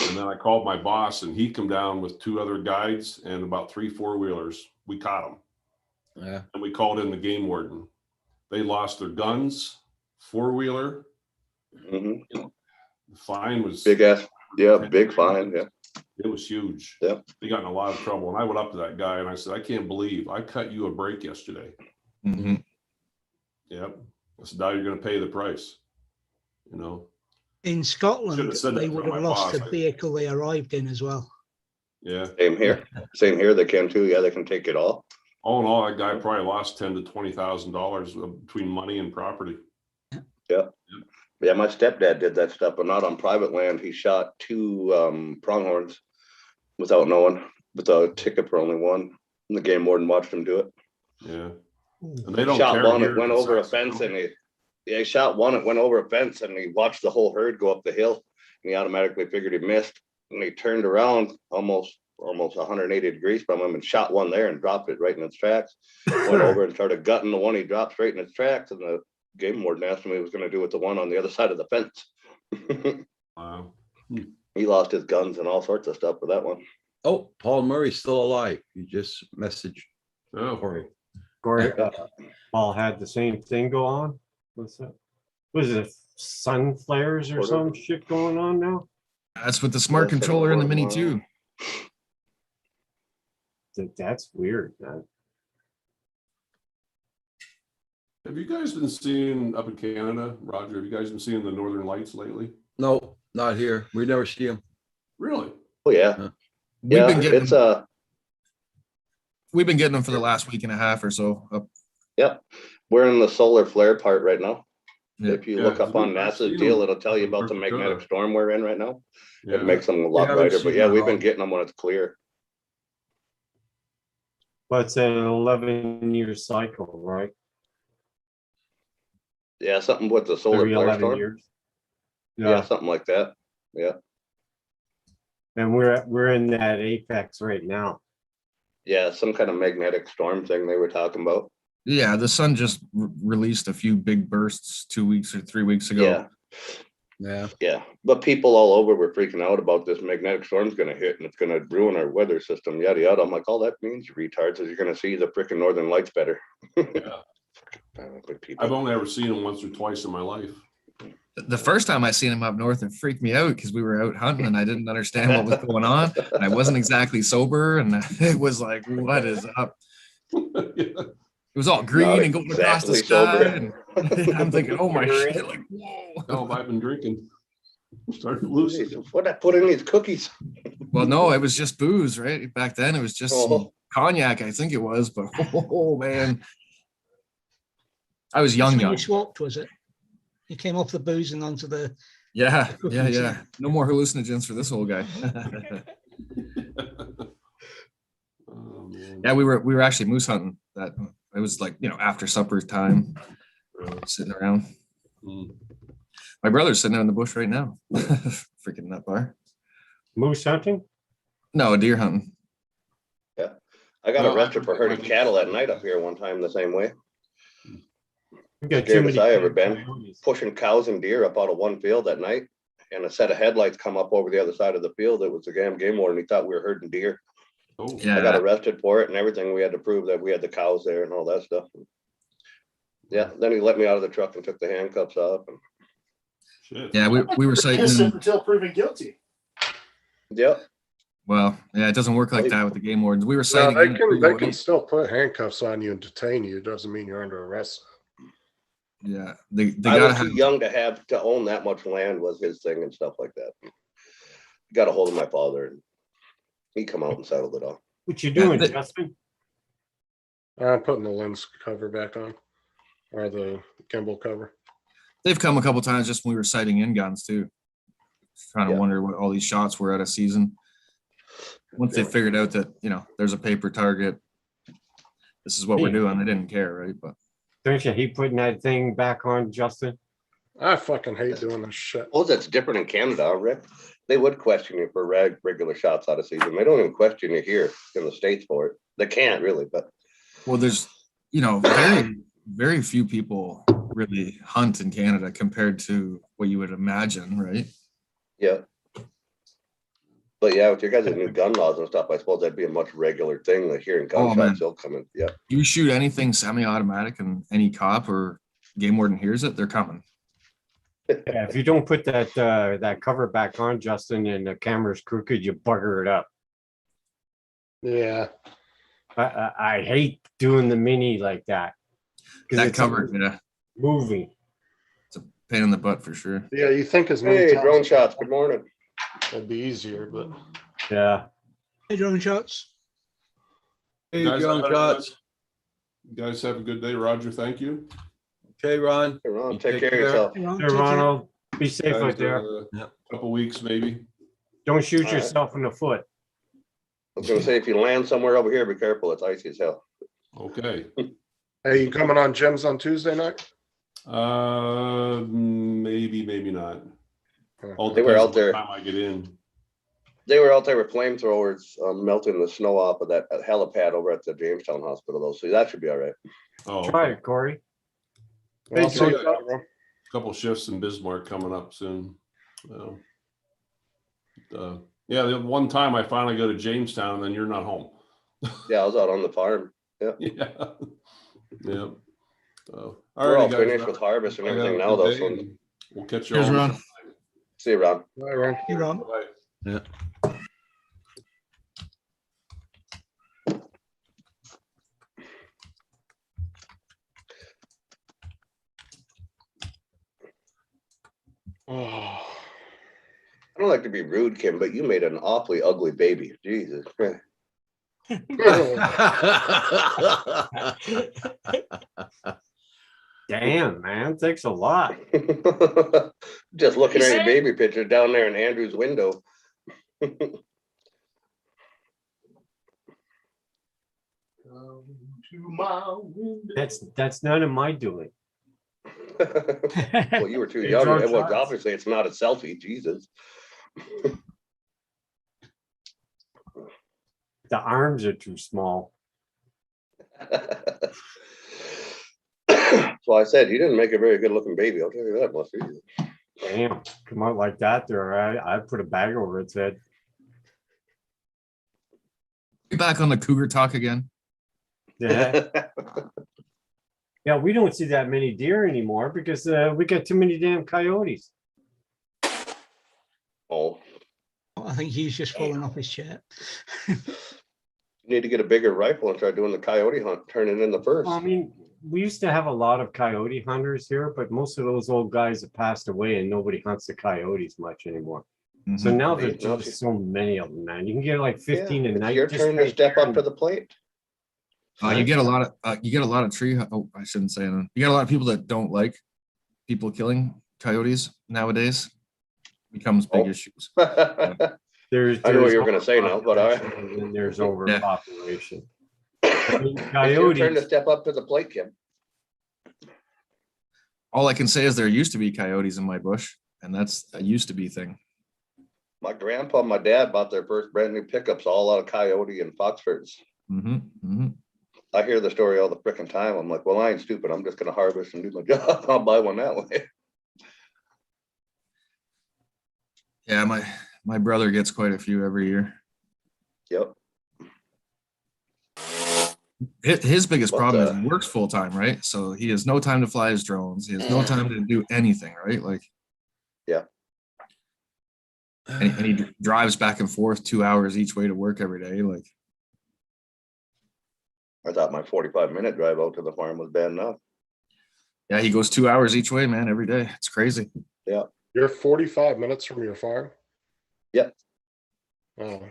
and then I called my boss, and he come down with 2 other guides and about 3 4-wheelers. We caught them. Yeah. And we called in the game warden. They lost their guns, 4-wheeler. Mhm. The fine was Big ass. Yeah, big fine. Yeah. It was huge. Yep. They got in a lot of trouble. And I went up to that guy and I said, "I can't believe I cut you a break yesterday." Mhm. Yep. I said, "Now you're going to pay the price." You know? In Should Scotland, have said that they to would my have lost boss. the vehicle they arrived in as well. Yeah. Same here. Same here. They can too. Yeah, they can take it all. All in all, that guy probably lost $10,000 to $20,000 between money and property. Yeah. Yeah, my stepdad did that stuff, but not on private land. He shot 2 pronghorns without knowing, with a ticket for only 1. And the game warden watched him do it. Yeah. And they don't Shot care one, here it went in over a Saskatoon. fence, and he shot one, it went over a fence, and he watched the whole herd go up the hill, and he automatically figured he missed, and he turned around almost 180 degrees from him and shot one there and dropped it right in its tracks. Went over and started gutting the one he dropped straight in its tracks, and the game warden asked him what he was going to do with the one on the other side of the fence. Wow. He lost his guns and all sorts of stuff for that one. Oh, Paul Murray's still alive. You just messaged Oh. Corey. Corey, Paul had the same thing go on. What's that? Was it sun flares or some shit going on now? That's with the smart controller in the Mini 2. That's weird, man. Have you guys been seeing up in Canada, Roger? Have you guys been seeing the Northern Lights lately? No, not here. We never see him. Really? Oh yeah. We've Yeah, been getting it's we've been getting them for the last week and a half or so. Yep. We're in the solar flare part right now. Yeah. If you Yeah, look up on I've seen NASA's deal, them. it'll tell you about the North Dakota. magnetic storm we're in right now. Yeah. It makes them a lot haven't brighter, but seen yeah, that we've been all. getting them when it's clear. But it's an 11-year cycle, right? Yeah, something with the solar Every flare 11 storm. years. Yeah, something like that. Yeah. And we're in that apex right now. Yeah, some kind of magnetic storm thing they were talking about. Yeah, the sun just released a few big bursts 2 weeks or 3 weeks ago. Yeah. Yeah. Yeah. But people all over were freaking out about this magnetic storm's gonna hit and it's gonna ruin our weather system, yada yada. I'm like, all that means, you retards, is you're gonna see the freaking northern lights better. Yeah. People. I've only ever seen them once or twice in my life. The first time I seen him up north, it freaked me out because we were out hunting and I didn't understand what was going on. And I wasn't exactly sober, and it was like, what is up? It was all green Not and going across the exactly sky. sober. And I'm thinking, oh my shit, like, whoa. No, I've been drinking. Started losing. What I put in these cookies? Well, no, it was just booze, right? Back then it was just some Oh. cognac, I think it was, but oh man. I was young. You swapped, was it? You came off the booze and onto the. Yeah, cookies, yeah, yeah. No more hallucinogens for this old guy. Oh, man. Yeah, we were actually moose hunting that It was like, after supper time, sitting around. Mm. My brother's sitting out in the bush right now. Freaking nut bar. Moose hunting? No, deer hunting. I got No, arrested for herding cattle at night up here one time the same way. We got too Scared as many I ever been. coyotes. Pushing cows and deer up out of one field at night, and a set of headlights come up over the other side of the field. It was the game warden. He thought we were herding deer. Oh, Yeah. I got arrested for it and everything. We had to prove that we had the cows there and all that stuff. Yeah, then he let me out of the truck and took the handcuffs off. And, shit. Yeah, we were citing. Innocent until proven guilty. yep. Well, yeah, it doesn't work like that with the game wardens. We were No, citing. they him at can 308. still put handcuffs on you and detain you. It doesn't mean you're under arrest. Yeah, they I gotta was have. too young to own that much land was his thing and stuff like that. Got a hold of my father and he come out and settled it all. What you doing, they- Justin? I'm putting the lens cover back on, or the gimbal cover. They've come a couple times just when we were sighting in guns too. Trying to Yeah. wonder what all these shots were at a season. Once they figured out that, there's a paper target, this is what we're doing, they didn't care, right? But Don't you hate putting that thing back on, Justin? I fucking hate doing this shit. Suppose that's different in Canada, Rick. They would question you for regular shots out of season. They don't even question you here in the States for it. They can't really, but well, there's very, very few people really hunt in Canada compared to what you would imagine, right? yeah. But yeah, with your guys' new gun laws and stuff, I suppose that'd be a much regular thing. Like hearing Oh, man. gunshots, they'll come in. Yeah. You shoot anything semi-automatic and any cop or game warden hears it, they're coming. Yeah, if you don't put that cover back on, Justin, and the camera's crooked, you bugger it up. Yeah. I hate doing the mini like that. 'Cause That it's cover, yeah, moving. pain in the butt for sure. Yeah, you think as many Hey, times drone shots. Good morning. it'd be easier, but Yeah. Hey, drone shots. Hey, Guys, John I- Shots. You guys have a good day. Roger, thank you. Okay, Ron. Hey, Ron, You take take care of care. yourself. Hey, Ron, Hey, take care. Ronald, be safe Guys, out there. Yep. Couple weeks maybe. Don't shoot All right. yourself in the foot. I was gonna say, if you land somewhere over here, be careful. It's icy as hell. Okay. hey, you coming on Jim's on Tuesday night? Maybe not. All They were depends out on there. what time I get in. They were out there with flamethrowers, melting the snow off of that helipad over at the Jamestown Hospital, though. So that should be all right. Oh, Try it, Corey. Well, I'll Hey, see you John. later, bro. couple shifts in Bismarck coming up soon. Yeah, the one time I finally go to Jamestown, and then you're not home. Yeah, I was out on the farm. Yeah. Yeah. So, We're all guys, finished with harvest and I got everything a now, good though. day, So and we'll catch you Cheers, all. Ron. see you around. Bye, Ron. Hey, Ron. Bye. Yeah. Oh. I don't like to be rude, Kim, but you made an awfully ugly baby. Jesus. Damn, man, takes a lot. Just looking at your baby picture down there in Andrew's window. That's none of my doing. Well, you were too Hey, young. John Well, Shots. obviously, it's not a selfie. Jesus. The arms are too small. So I said, you didn't make a very good looking baby. I'll tell you that much. Jesus. Damn, come out like that there. I put a bag over its head. You back on the cougar talk again? Yeah. Yeah, we don't see that many deer anymore because we got too many damn coyotes. Oh, I think he's just fallen off his chair. you need to get a bigger rifle and start doing the coyote hunt, turning in the first. I mean, we used to have a lot of coyote hunters here, but most of those old guys have passed away and nobody hunts the coyotes much anymore. So now there's Now just so many of them, man. You can get like 15 Yeah, a it's night. your just turn to right step there up to the plate. You get a lot of tree. Oh, I shouldn't say that. You get a lot of people that don't like people killing coyotes nowadays. Becomes big Oh. issues. There's I know what you were over- gonna say now, but I- and then there's overpopulation. It's your turn to Coyotes. step up to the plate, Kim. All I can say is there used to be coyotes in my bush, and that's a used to be thing. My grandpa and my dad bought their first brand new pickups all out of coyote and foxfoots. I hear the story all the frickin' time. I'm like, well, I ain't stupid. I'm just gonna harvest and do my job. I'll buy one that way. Yeah, my brother gets quite a few every year. Yep. His biggest But, problem is he works full time, right? So he has no time to fly his drones. He has no time to do anything, right? Like, Yeah. and he drives back and forth 2 hours each way to work every day. Like, I thought my 45-minute drive out to the farm was bad enough. yeah, he goes 2 hours each way, man, every day. It's crazy. Yeah. You're 45 minutes from your farm? Yep. Oh,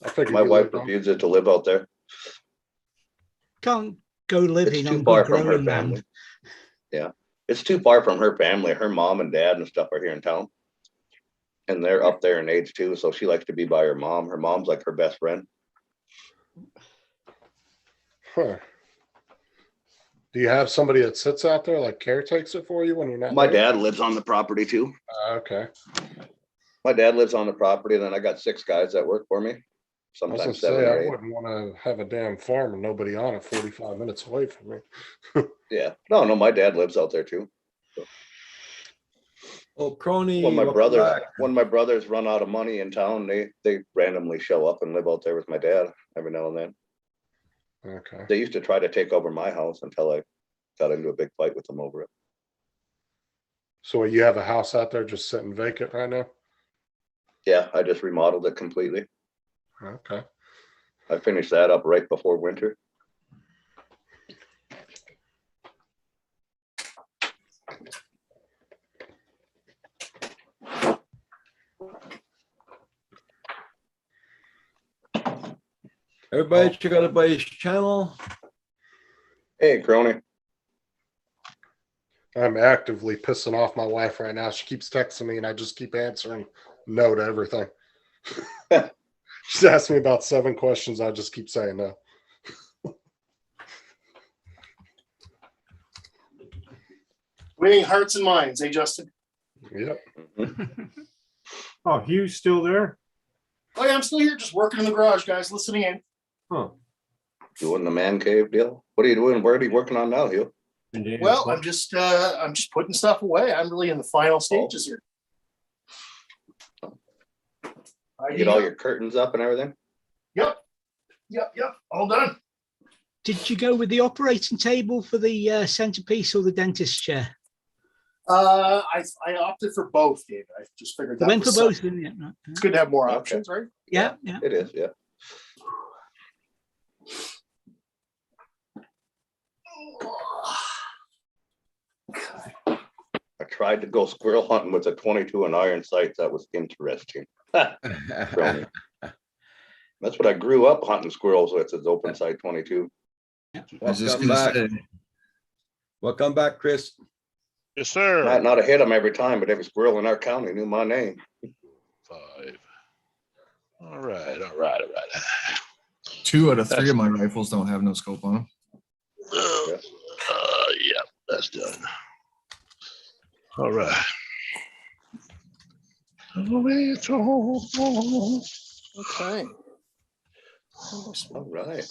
I figured My you wife lived on- refuses to live out there. Can't go It's living too on far good from her growing family. land. Yeah. It's too far from her family. Her mom and dad and stuff are here in town. And they're up there in age too, so she likes to be by her mom. Her mom's like her best friend. Huh. Do you have somebody that sits out there, like caretakes it for you when you're not My there? dad lives on the property too. Okay. My dad lives on the property, and then I got 6 guys that work for me. I was gonna Sometimes 7 say, or I 8. wouldn't want to have a damn farm and nobody on it 45 minutes away from me. Yeah. No, my dad lives out there too. Oh, Crony. When my welcome brothers back. when my brothers run out of money in town, they randomly show up and live out there with my dad every now and then. Okay. They used to try to take over my house until I got into a big fight with them over it. So you have a house out there just sitting vacant right now? Yeah, I just remodeled it completely. Okay. I finished that up right before winter. Everybody check out everybody's channel. Hey, Crony. I'm actively pissing off my wife right now. She keeps texting me and I just keep answering no to everything. She's asked me about 7 questions. I just keep saying no. Winning hearts and minds, eh, Justin? Yep. Oh, Hugh's still there? Oh yeah, I'm still here, just working in the garage, guys, listening in. Huh. Doing the man cave deal. What are you doing? Where are you working on now, Hugh? Well, I'm just putting stuff away. I'm really in the final stages here. You get all your curtains up and everything? Yep. All done. Did you go with the operating table for the centerpiece or the dentist chair? I opted for both, David. I just figured You that went for was both, something. didn't you? It's good to have more Okay. options, right? Yeah. It is, yeah. I tried to go squirrel hunting with a 22 and iron sights. That was interesting. Crony. That's what I grew up hunting squirrels with, is open sight 22. I was just Welcome gonna back. say, Welcome back, Chris. Yes, sir. Might not have hit them every time, but every squirrel in our county knew my name. 5. All right. 2 out of 3 of my rifles don't have no scope on them. Yeah, that's done. All right. Okay. All right.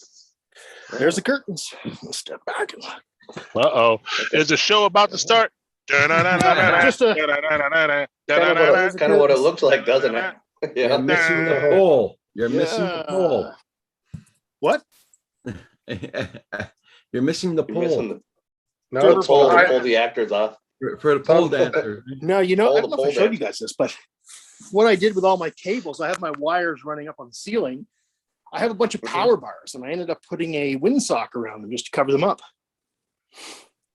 There's the curtains. Let's step back and Uh-oh. Is the show about to start? Just a- Kind of what it looks like, doesn't it? You're Yeah. missing the pole. You're missing the pole. What? You're missing the You're missing pole the No, it's pole to behind- pull the actors off. for the pole dancer. No, you know, All I the don't know if I pole showed you dancers. guys this, but what I did with all my cables, I have my wires running up on the ceiling. I have a bunch of power bars, and I ended up putting a windsock around them just to cover them up.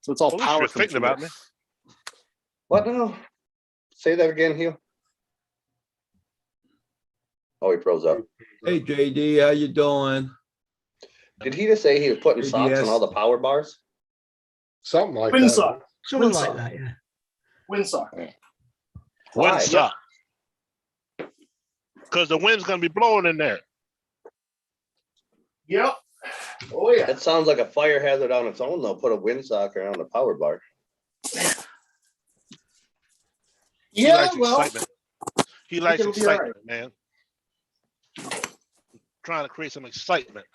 So it's all At least power. you're comes thinking from about there. me. What now? Say that again, Hugh. Oh, he froze up. Hey, JD, how you doing? Did he just say he was putting socks Yes. on all the power bars? Something like that. Windsock. Something Windsock. like that, yeah. Windsock. Why? Wind stop. Because the wind's going to be blowing in there. Yep. Oh yeah. That sounds like a fire hazard on its own, though. Put a windsock around the power bar. He Yeah, likes well, excitement. He likes it'll be all excitement, man. Trying to create some excitement.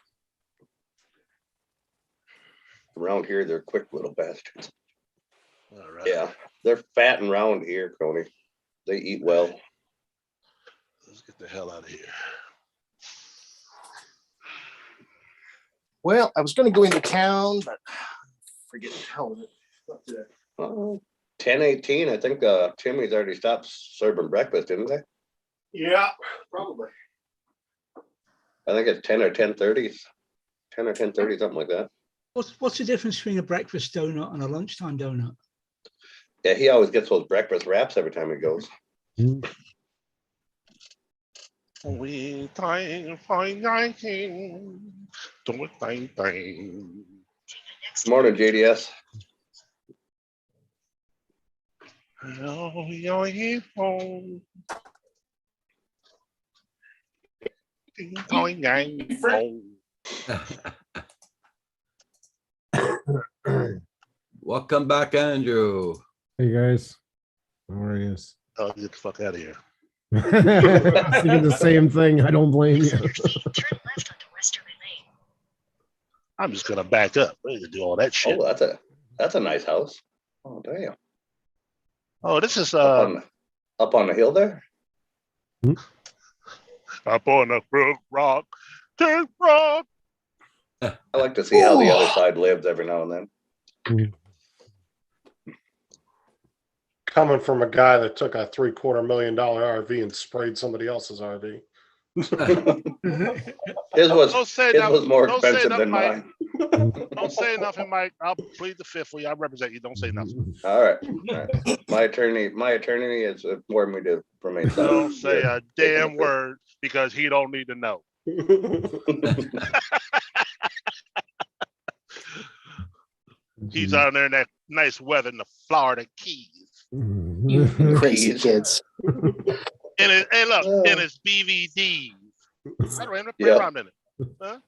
Around here, they're quick little bastards. All right. Yeah, they're fat and round here, Coney. They eat well. Let's get the hell out of here. well, I was going to go into town, but forget the hell of it. Not today. 10:18. I think Timmy's already stopped serving breakfast, didn't they? Yeah, probably. I think it's 10 or 10:30. 10 or 10:30, something like that. What's the difference between a breakfast donut and a lunchtime donut? Yeah, he always gets those breakfast wraps every time he goes. We time fine nineteen. Do it thing. Morning, JDS. Oh, you're here home. Going home. Welcome back, Andrew. Hey guys, how are you? Oh, get the fuck out of here. Thinking the same thing. I don't blame you. I'm just gonna back up. Ready to do all that shit. Oh, that's a nice house. Oh, damn. Oh, this is Up on the hill there? up on the brook rock. Take rock. I like to see how the other side lives every now and then. Coming from a guy that took a $750,000 RV and sprayed somebody else's RV. His was Don't say his nothing. was more Don't say expensive nothing, than Mike. mine. Don't say nothing, Mike. I'll plead the fifth for you. I represent you. Don't say nothing. All right. My attorney is informed me to remain silent. Don't say a damn word because he don't need to know. He's out there in that nice weather in the Florida Keys. Crazy kids. And look, in his BVDs. I don't even play Yeah. around in it. Huh?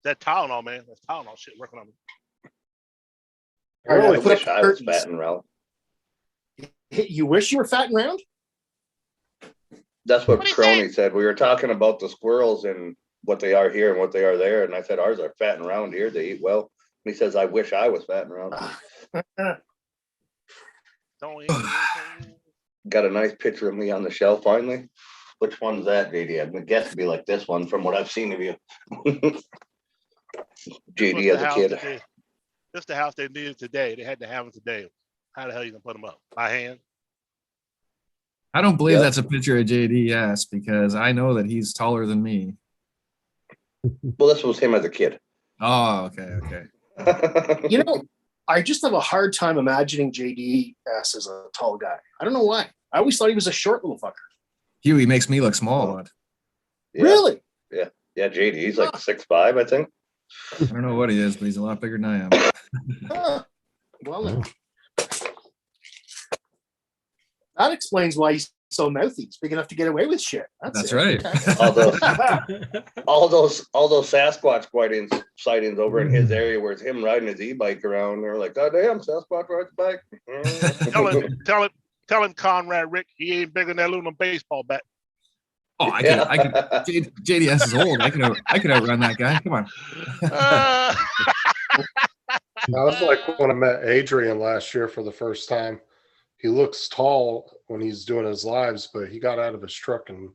That Tylenol, man. That's Tylenol shit working on me. I really put up wish I was curtains. fat and round. You wish you were fat and round? That's what What do you Crony said. We were talking about the squirrels and what they are here and what they are there. And I said, ours are fat and round here. They eat well. And he says, I wish I was fat and round. Don't even- Got a nice picture of me on the shelf finally. Which one's that, JD? I'm gonna guess to be like this one from what I've seen of you. JD as a kid. This the house they needed today. They had to have them today. How the hell you gonna put them up? By hand? I don't believe Yep. that's a picture of JDS because I know that he's taller than me. Well, this was him as a kid. Oh, okay, okay. You know, I just have a hard time imagining JDS as a tall guy. I don't know why. I always thought he was a short little fucker. Huey makes me look small, but Yeah. Really? Yeah, JD, he's like 6'5", I think. I don't know what he is, but he's a lot bigger than I am. Huh. Well, then. That explains why he's so mouthy. He's big enough to get away with shit. That's it. right. Okay. all those Sasquatch sightings over in his area where it's him riding his e-bike around. They're like, God damn, Sasquatch rides a bike. Tell him, Conrad Rick, he ain't bigger than that aluminum baseball bat. Oh, I can. JDS is old. I can outrun that guy. Come on. Uh, That was like when I met Adrian last year for the first time. He looks tall when he's doing his lives, but he got out of his truck and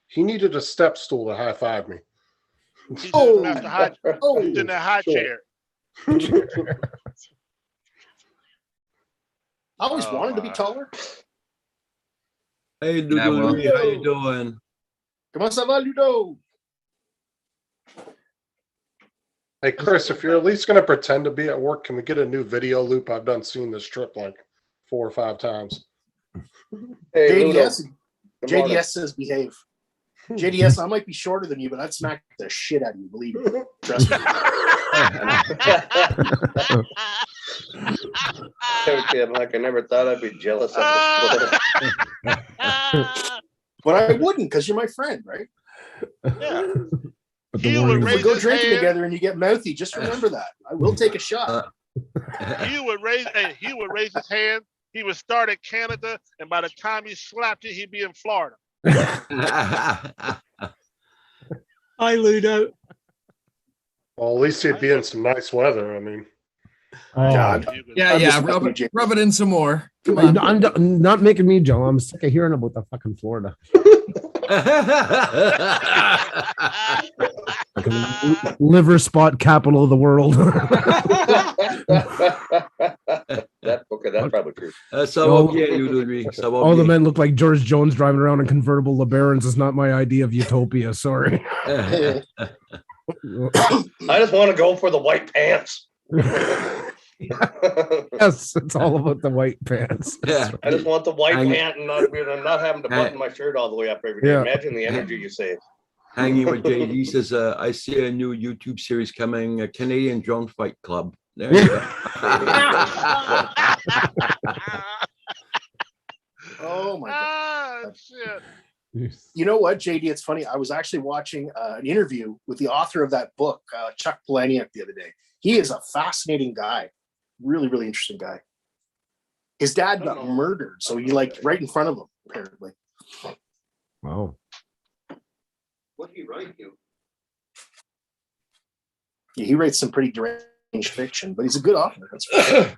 he needed a step stool to high five me. He's Oh, in the high, he's in the high chair. I always Oh, wanted to be my. taller. Hey, Ludo, Yeah, well- Louis, how you doing? Comment ça va, Ludo? Hey, Chris, if you're at least going to pretend to be at work, can we get a new video loop? I've done seen this trip like 4 or 5 times. Hey, Ludo. JDS, Good morning. JDS says behave. JDS, I might be shorter than you, but I'd smack the shit out of you, believe me. Trust me. Okay, I'm like, I never thought I'd be jealous of this. But I wouldn't, because you're my friend, right? Yeah. But the He would warning If we raise go his drinking hand. together and you get mouthy, just remember that. I will take a shot. He would raise his hand. He would start at Canada, and by the time he slapped it, he'd be in Florida. Hi, Ludo. Well, at least he'd be in some nice weather. I mean, Oh, God. Yeah, I'm yeah. just Rub messing with you. it in some more. Come on. I'm not making me jealous. I'm sick of hearing about the fucking Florida. Fucking liver spot capital of the world. That's probably true. Ça va bien, Ludovic. Ça va All the bien. men look like George Jones driving around in convertible LeBarons is not my idea of utopia. Sorry. I just want to go for the white pants. Yes, it's all about the white pants. Yeah. I just want the white Hang- pant and not having to button my shirt all the way up every day. Yeah. Imagine the energy you save. Hanging with JD says, I see a new YouTube series coming, a Canadian Drone Fight Club. There you go. Oh my God. Ah, shit. You know what, JD? It's funny. I was actually watching an interview with the author of that book, Chuck Palahniuk, the other day. He is a fascinating guy. Really, really interesting guy. His dad got murdered, so he right in front of him, apparently. Wow. What do you write, you? Yeah, he writes some pretty deranged fiction, but he's a good author. That's for sure.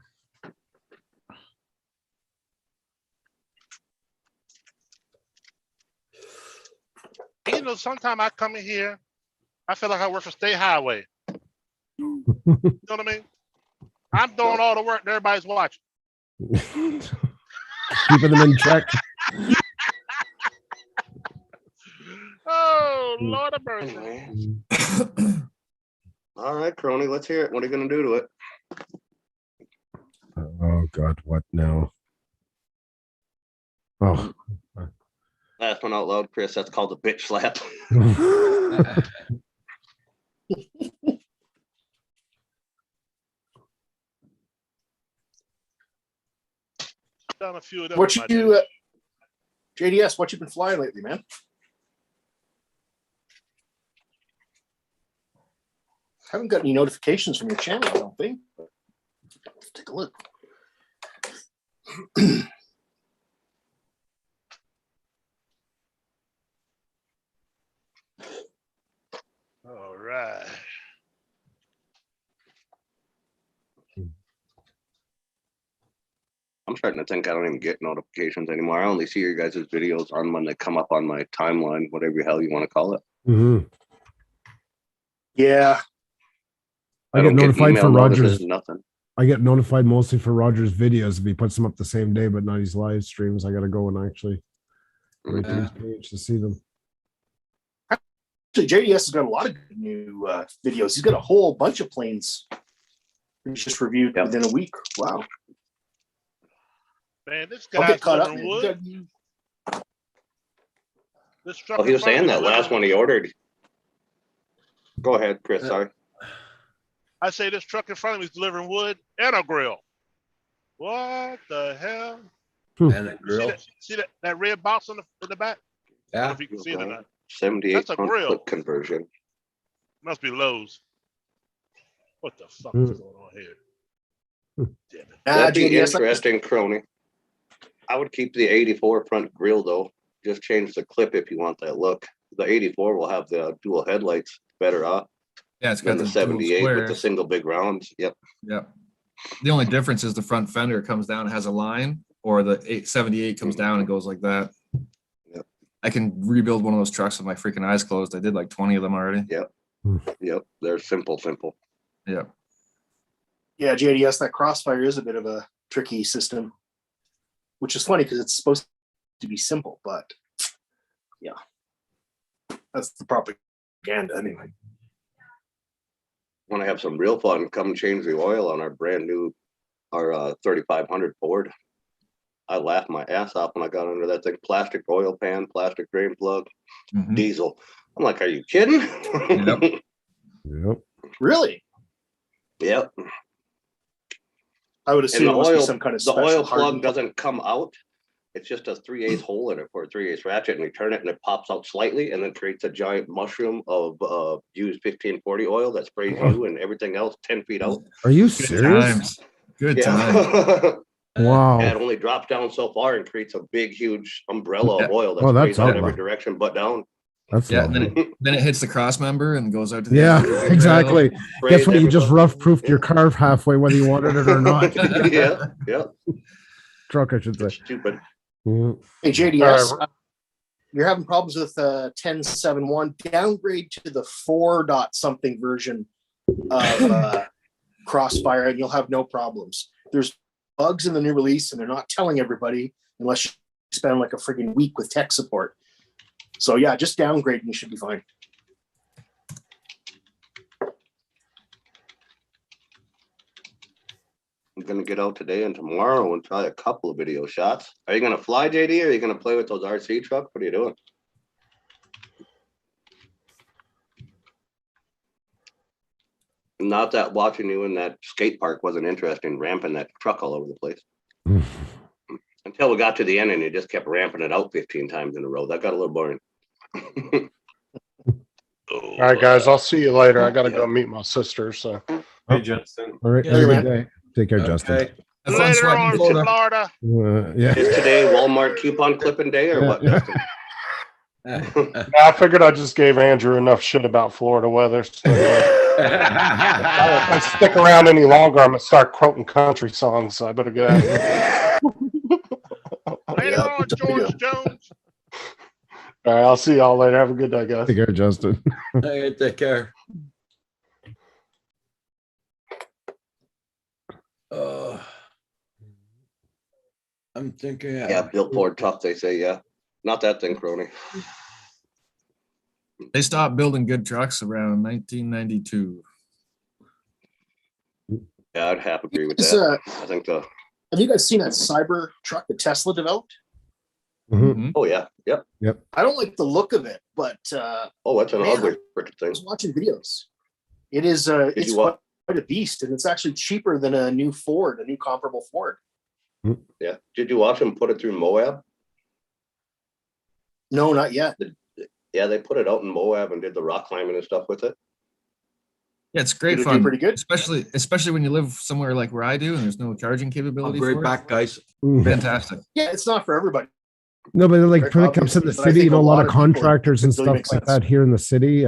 You know, sometimes I come in here, I feel like I work for State Highway. You know what I mean? I'm doing all the work and everybody's watching. Keeping them in check. Oh, Lord of mercy. All right, Crony, let's hear it. What are you going to do to it? Oh God, what now? Oh. Last one out loud, Chris. That's called a bitch slap. Done a few of them. What in my you, day. JDS? What you been flying lately, man? Haven't got any notifications from your channel, I don't think. Let's take a look. All right. I'm starting to think I don't even get notifications anymore. I only see your guys' videos on when they come up on my timeline, whatever the hell you want to call it. Mhm. Yeah. I get don't notified email for notices, Rogers. nothing. I get notified mostly for Rogers videos if he puts them up the same day, but not his live streams. I got to go and actually go to his page to see them. Actually, JDS has got a lot of good new videos. He's got a whole bunch of planes he's just reviewed within a week. Wow. Man, this I'll guy's get caught up. delivering Man. wood. You This truck Oh, he in was front of saying me that last delivering- one he ordered. Go ahead, Chris. Sorry. I say this truck in front of me is delivering wood and a grill. What the hell? And a You grill. see that red box in the back? I don't know Yeah. if you can see it or not. 78 That's a front grill. clip conversion. Must be Lowe's. What the fuck Mm. is going on here? Damn it. That'd be JDS, interesting, Crony. I would keep the 84 front grille though. Just change the clip if you want that look. The 84 will have the dual headlights better off Yeah, it's got than the the dual 78 with the squares. single big rounds. Yep. Yep. The only difference is the front fender comes down and has a line, or the 878 comes down and goes like that. Yep. I can rebuild one of those trucks with my freaking eyes closed. I did like 20 of them already. Yep. Yep. They're simple. Yep. Yeah, JDS, that Crossfire is a bit of a tricky system, which is funny because it's supposed to be simple, but yeah, that's the propaganda anyway. Want to have some real fun? Come change the oil on our brand new, our 3500 Ford. I laughed my ass off when I got under that thing. Plastic oil pan, plastic drain plug, Mhm. diesel. I'm like, are you kidding? Yep. Yep. Really? Yep. I would And assume the it must be oil, some kind of the special oil plug hardened- doesn't come out. It's just a 3/8 hole in it for a 3/8 ratchet, and you turn it and it pops out slightly and then creates a giant mushroom of used 1540 oil that sprays you and everything else 10 feet out. Are you Good serious? times. Good Yeah. times. Wow. And it only drops down so far and creates a big, huge umbrella of oil that Oh, that's sprays out every lovely. direction but down. That's Yeah, and lovely. then it hits the cross member and goes out to the Yeah, end of the trail. exactly. Sprays Guess what? You just everybody. rough proofed your car halfway, whether you wanted it or not. Yeah, yeah. Truck, I should say. Stupid. Yeah. Hey, JDS, you're having problems with 10.7.1. Downgrade to the 4 dot something version of Crossfire, and you'll have no problems. There's bugs in the new release, and they're not telling everybody unless you spend like a freaking week with tech support. So yeah, just downgrade and you should be fine. I'm gonna get out today and tomorrow and try a couple of video shots. Are you gonna fly, JD, or are you gonna play with those RC trucks? What are you doing? Not that watching you in that skate park wasn't interesting, ramping that truck all over the place. Until we got to the end and you just kept ramping it out 15 times in a row. That got a little boring. All right, guys, I'll see you later. I gotta go meet my sister. So Hey, Justin. All right. Yeah, Have a man. good day. Take care, Justin. Okay. Have fun Later sweating on, Florida. Florida. Yeah. Is today Walmart coupon clipping day or what? Yeah. Justin? I figured I just gave Andrew enough shit about Florida weather. So, if I stick around any longer, I'm gonna start quoting country songs. So I better get out of here. Later on, George Jones. All right, I'll see y'all later. Have a good day, guys. Take care, Justin. Hey, take care. I'm thinking. Yeah, built Ford tough, they say, yeah. Not that thing, crony. They stopped building good trucks around 1992. Yeah, I'd half agree with It's, that. I think the, Have you guys seen that cyber truck that Tesla developed? Mhm. oh yeah, yep. I don't like the look of it, but Oh, that's an Man. ugly freaking I thing. was watching videos. It is it's you wa- quite a beast, and it's actually cheaper than a new Ford, a new comparable Ford. Yeah. Did you watch them put it through Moab? No, not yet. Yeah, they put it out in Moab and did the rock climbing and stuff with it. Yeah, it's great Did it do fun. pretty good? Especially when you live somewhere like where I do and there's no charging I'll capability. be right for it. back, guys. Fantastic. Yeah, it's not for everybody. No, but like Right, for the comes in the obviously, but I city, you think know, a a lot lot of of people contractors and really stuff makes like sense. that here in the city.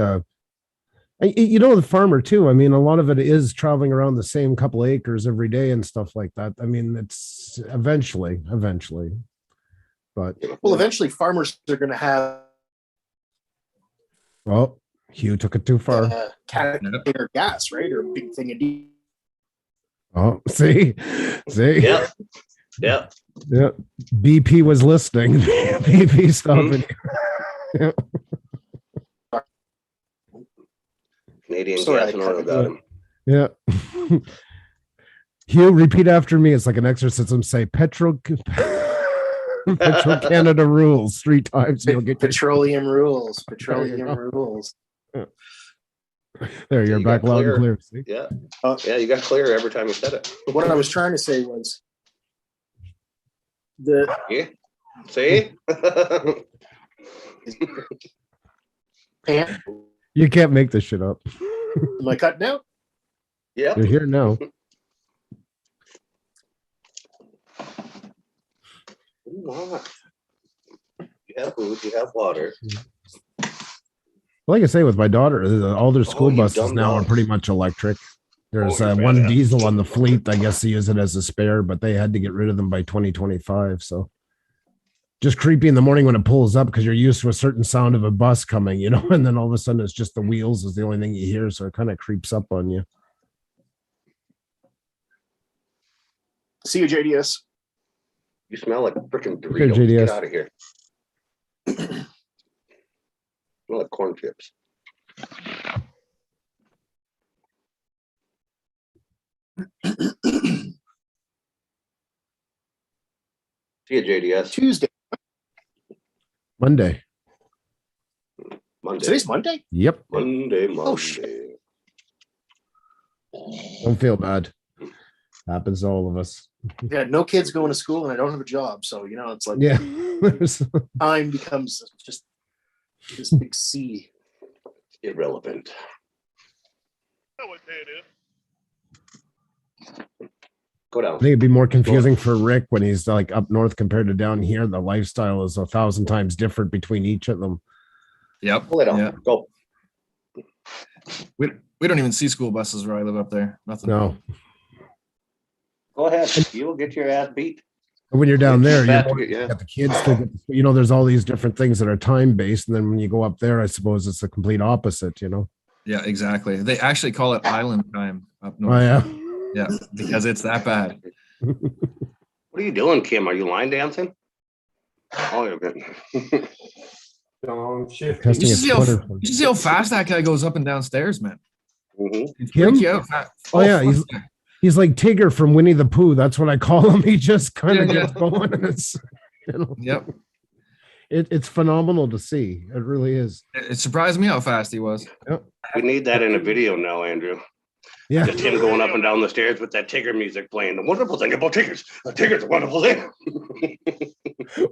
You know, the farmer too. I mean, a lot of it is traveling around the same couple acres every day and stuff like that. I mean, it's eventually, but Well, eventually, farmers are going to have well, Hugh took it too far. container gas, right, or a big thing of diesel. Oh, see, Yeah. Yeah. yeah. BP was listening. BP stopping. Canadian Sorry, gas I and cut oil it. got him. Yeah. Hugh, repeat after me. It's like an exorcism. Say Petro Canada rules 3 times. And you'll get your, Petroleum rules. There you Petroleum go. rules. there. You're You back got loud and clear. clear. See? Yeah. Yeah, you got clear every time you said it. But what I was trying to say was the Yeah. See? pan. You can't make this shit up. Am I cutting out? Yep. You're here now. What do you want? You have food, you have water. Like I say, with my daughter, all their school you buses dumb now are dog. pretty much electric. There's you're one badass. diesel on the fleet. I guess they use it as a spare, but they had to get rid of them by 2025. So just creepy in the morning when it pulls up because you're used to a certain sound of a bus coming, you know, and then all of a sudden it's just the wheels is the only thing you hear. So it kind of creeps up on you. See you, JDS. You smell like freaking Okay, Doritos. JDS. Get out of here. Smell like corn chips. See you, JDS. Tuesday. Monday. Monday. Today's Monday? Yep. Monday, Monday. Oh, shit. Don't feel bad. Happens to all of us. Yeah, no kids going to school and I don't have a job. So, you know, it's like Yeah. There's- time becomes just this big sea. Irrelevant. Know what day it is. Go I down. think it'd be more confusing for Rick when he's like up north compared to down here. The lifestyle is 1,000 times different between each of them. Yep. Pull it out. Yeah. Go. We don't even see school buses where I live up there. Nothing. No. Go ahead. You will get your ass beat. And when you're down there, Bad to you get- yeah. got the kids to, you know, there's all these different things that are time based. And then when you go up there, I suppose it's the complete opposite, you know? Yeah, exactly. They actually call it island time up north. Oh, yeah. Yeah, because it's that bad. What are you doing, Kim? Are you line dancing? Oh, you're good. Don't shift. Testing You its should, see how, Twitter. you should see how fast that guy goes up and downstairs, man. Mhm. He'd Him? freak you out. Oh, yeah. He's like Tigger from Winnie the Pooh. That's what I call him. He just kind of Yeah, gets going, and it's, you know, Yep. it's phenomenal to see. It really is. It surprised me how fast he was. We need that in a video now, Andrew. Yeah. Just him going up and down the stairs with that Tigger music playing. The wonderful thing about Tiggers. A Tigger's a wonderful thing.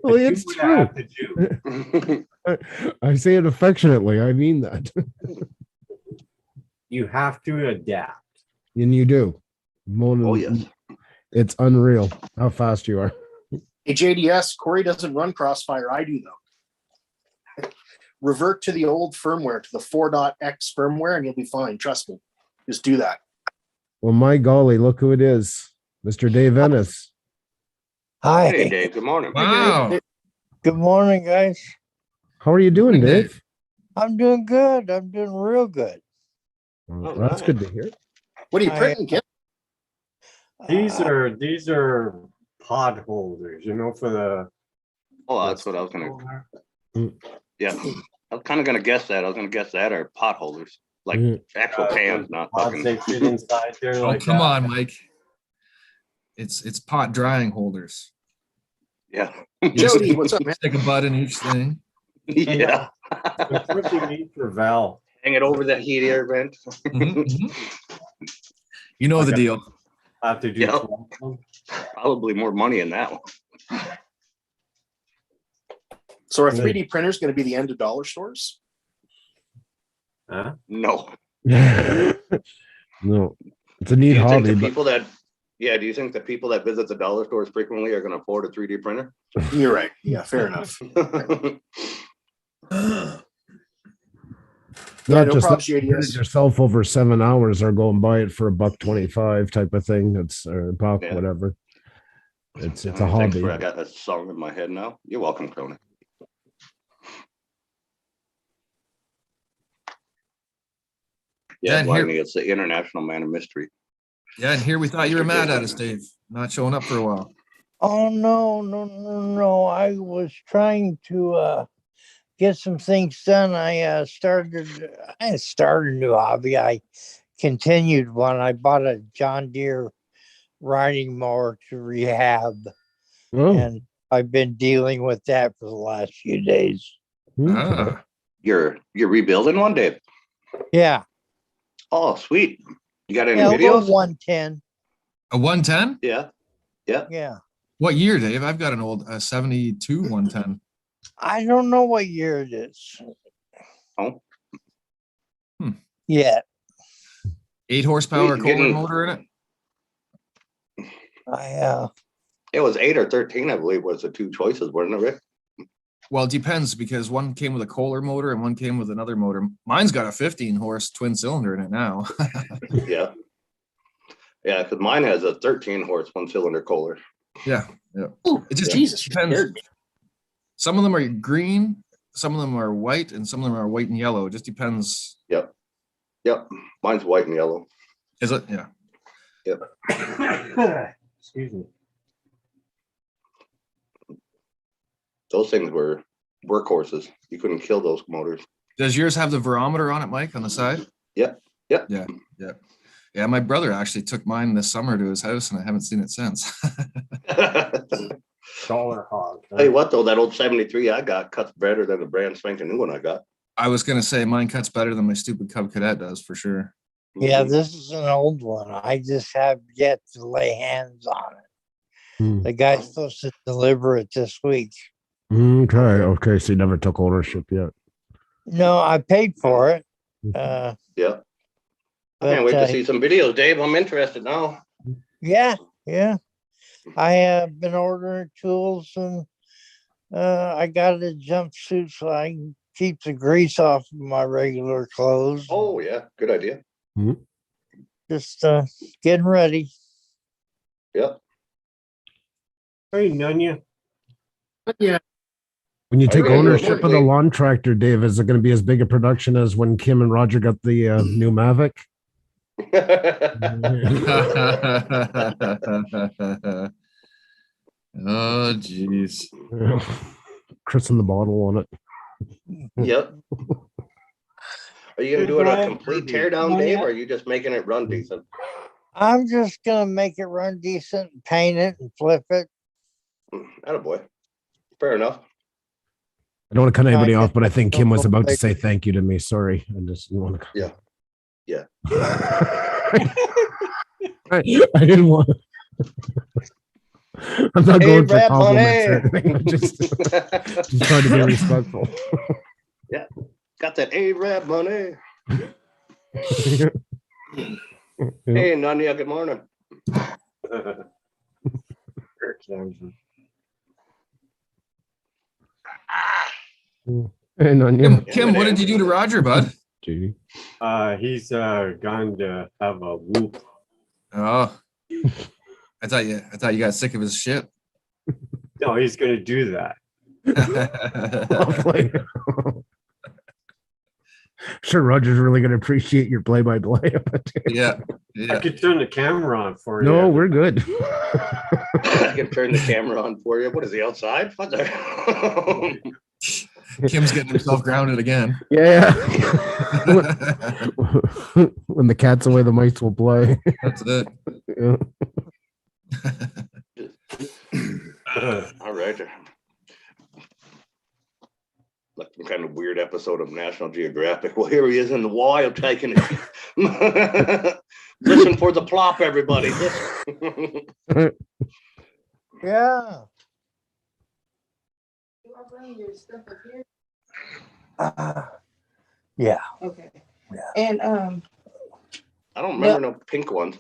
Well, it's Do what I have true. to do. I say it affectionately. I mean that. You have to adapt. And you do. Mona, Oh, yes. It's unreal how fast you are. Hey, JDS, Corey doesn't run Crossfire. I do, though. Revert to the old firmware, to the 4.x firmware, and you'll be fine. Trust me. Just do that. Well, my golly, look who it is. Mr. Dave Ennis. Hi. Hey, Dave. Good morning. Wow. Good morning, guys. How are you doing, Morning, Dave? I'm doing good. I'm doing real good. Well, that's good to hear. What are you I- printing, Kim? These are pod holders, you know, for the. Oh, that's what I was gonna. Mm. Yeah, I was kind of gonna guess that. I was gonna guess that or pot holders, like Mhm. actual cans, not Pods fucking. they fit inside there. Oh, like come that. on, Mike. It's pot drying holders. Yeah, You just Jody, what's up, man? stick a bud in each thing. yeah. It's what you need for Val. Hang it over that heat air vent. Mhm, mhm. You know the deal. I have to do. Yep. 12 of them. Probably more money in that one. So our 3D printer is going to be the end of dollar stores? Huh? No. No, it's a neat Do you think hobby, the but people that, yeah, do you think the people that visit the dollar stores frequently are gonna afford a 3D printer? You're right. Yeah, fair enough. not no just props, that, you print it JDS. yourself over 7 hours or go and buy it for $1.25 type of thing. It's or $1, Yeah. whatever. It's a Thanks hobby. for- I got that song in my head now. You're welcome, Crony. Yeah, Yeah, and well, I here- mean, it's the International Man of Mystery. Yeah, and here we thought you were mad at us, Dave, not showing up for a while. Oh, no. I was trying to get some things done. I started a new hobby. I continued one. I bought a John Deere riding mower to rehab, Oh, and I've been dealing with that for the last few days. okay. Ah, You're rebuilding one, Dave? Yeah. Oh, sweet. You got any Yeah, a little videos? 110. a 110? Yeah. Yeah. What year, Dave? I've got an old 72 110. I don't know what year it is. Oh. Yeah. 8 horsepower Sweet, Kohler getting- motor in it. It was 8 or 13, I believe, was the two choices, wasn't it, Rick? Well, it depends because one came with a Kohler motor and one came with another motor. Mine's got a 15 horse twin cylinder in it now. Yeah. Yeah, because mine has a 13 horse, 1-cylinder Kohler. Yeah. Ooh, It just Jesus, you depends. scared me. Some of them are green, some of them are white, and some of them are white and yellow. It just depends. Yep. Mine's white and yellow. Is it? Yeah. Excuse me. Those things were workhorses. You couldn't kill those motors. Does yours have the barometer on it, Mike, on the side? Yep. Yeah, my brother actually took mine this summer to his house and I haven't seen it since. Dollar hog. Tell you what, though, that old 73 I got cuts better than the brand spanking new one I got. I was gonna say mine cuts better than my stupid Cub Cadet does for sure. Yeah, this is an old one. I just have yet to lay hands on it. Hmm. The guy's supposed to deliver it this week. Okay. So you never took ownership yet. No, I paid for it. Yeah. I But, can't wait to see some videos, Dave. I'm interested now. Yeah. I have been ordering tools and I got a jumpsuit so I can keep the grease off of my regular clothes. Oh yeah, good idea. Just getting ready. Yep. Hey, Nunya. Yeah. When you I take really ownership of the wait. lawn tractor, Dave, is it going to be as big a production as when Kim and Roger got the new Mavic? Oh, jeez. Chris in the bottle on it. Yep. Are you gonna do it a complete tear down, Dave, or are you just making it run decent? I'm just gonna make it run decent, paint it, and flip it. Attaboy. Fair enough. I don't want to cut anybody Kinda. off, but I think Kim was about to say thank you to me. Sorry. I just didn't want to. Yeah. Yeah. I didn't want. I'm not going for Rap compliments or money. anything. Just trying to be respectful. Yeah. Got that A-Rap money. Hey, Nunya, good morning. And on you. Kim, what did you do to Roger, bud? Judy. He's gone to have a whoop. Oh, I thought you got sick of his shit. No, he's gonna do that. Sure, Roger's really going to appreciate your play-by-play. Yeah. I could turn the camera on for you. No, we're good. I can turn the camera on for you. What is he outside? What the- Kim's getting himself grounded again. Yeah. When the cat's away, the mice will play. That's it. Yeah. All right. Like some kind of weird episode of National Geographic. Well, here he is in the wild taking it. Listen for the plop, everybody. Yeah. Yeah. Okay. Yeah. And I don't remember no pink ones.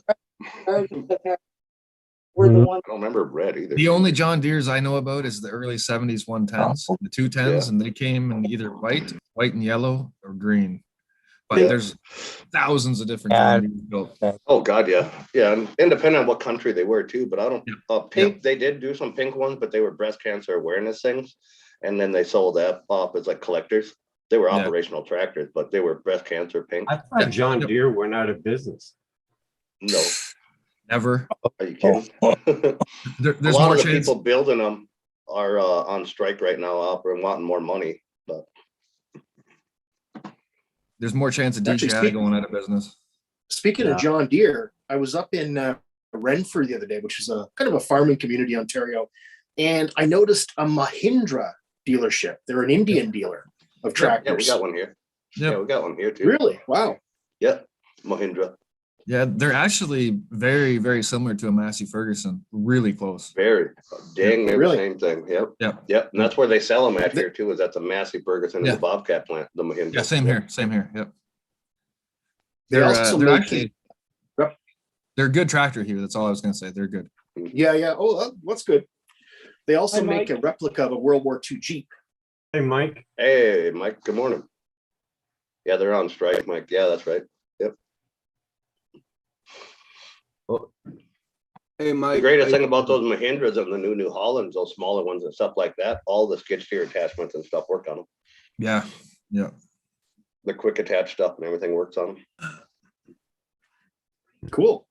we're the I one. don't remember red either. The only John Deeres I know about is the early 70s 110s, the 210s, and they came in either white and yellow, or green. But Yeah. there's thousands of different John Deeres built. Oh God, yeah, yeah. And independent of what country they were too, but I don't. Pink, they did do some pink ones, but they were breast cancer awareness things, and then they sold that off as like collectors. They were operational tractors, but they were breast cancer pink. I thought John Deere went out of business. No, Never. are you kidding? There's a lot more of the chance. people building them are on strike right now, and wanting more money. But There's more chance of Actually, DJI going out of business. Speaking of John Deere, I was up in Renfrew the other day, which is a kind of a farming community, Ontario, and I noticed a Mahindra dealership. They're an Indian dealer of tractors. yeah, we got one here. Yep. Yeah, we got one here too. Really? Wow. Yeah, Mahindra. Yeah, they're actually very, very similar to a Massey Ferguson. Really close. Very dang near Really? the same thing. Yep. Yep. Yep. And that's where they sell them at here too. Is at the Massey Ferguson and Yeah. the Bobcat plant, the Mahindra. Yeah, same here. Same here. Yep. They also they're make actually Yep. they're a good tractor here. That's all I was gonna say. They're good. Yeah. Oh, that's good. They also Hi, make a Mike. replica of a World War II Jeep. Hey, Mike. Hey, Mike. Good morning. Yeah, they're on strike, Mike. Yeah, that's right. Yep. Hey, The Mike. greatest thing about those Mahindras and the New Hollands, those smaller ones and stuff like that, all the skid steer attachments and stuff work on them. Yeah. Yeah. The quick attach stuff and everything works on them. Cool.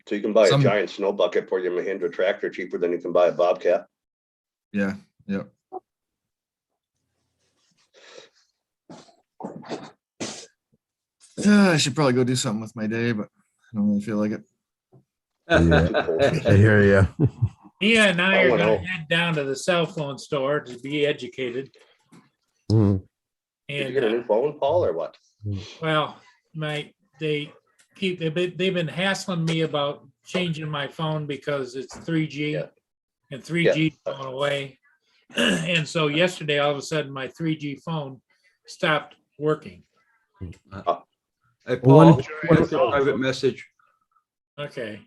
So you can buy Some- a giant snow bucket for your Mahindra tractor cheaper than you can buy a Bobcat. Yeah. Yeah. I should probably go do something with my day, but I don't really feel like it. I hear you. Mia and I I are wanna gonna know. head down to the cell phone store to be educated. Mhm. Did you And get a new phone, Paul, or what? well, they've been hassling me about changing my phone because it's 3G Yeah. and 3G going away. And so yesterday, all of a sudden, my 3G phone stopped working. Hey, One- Paul, what's the private message? Okay.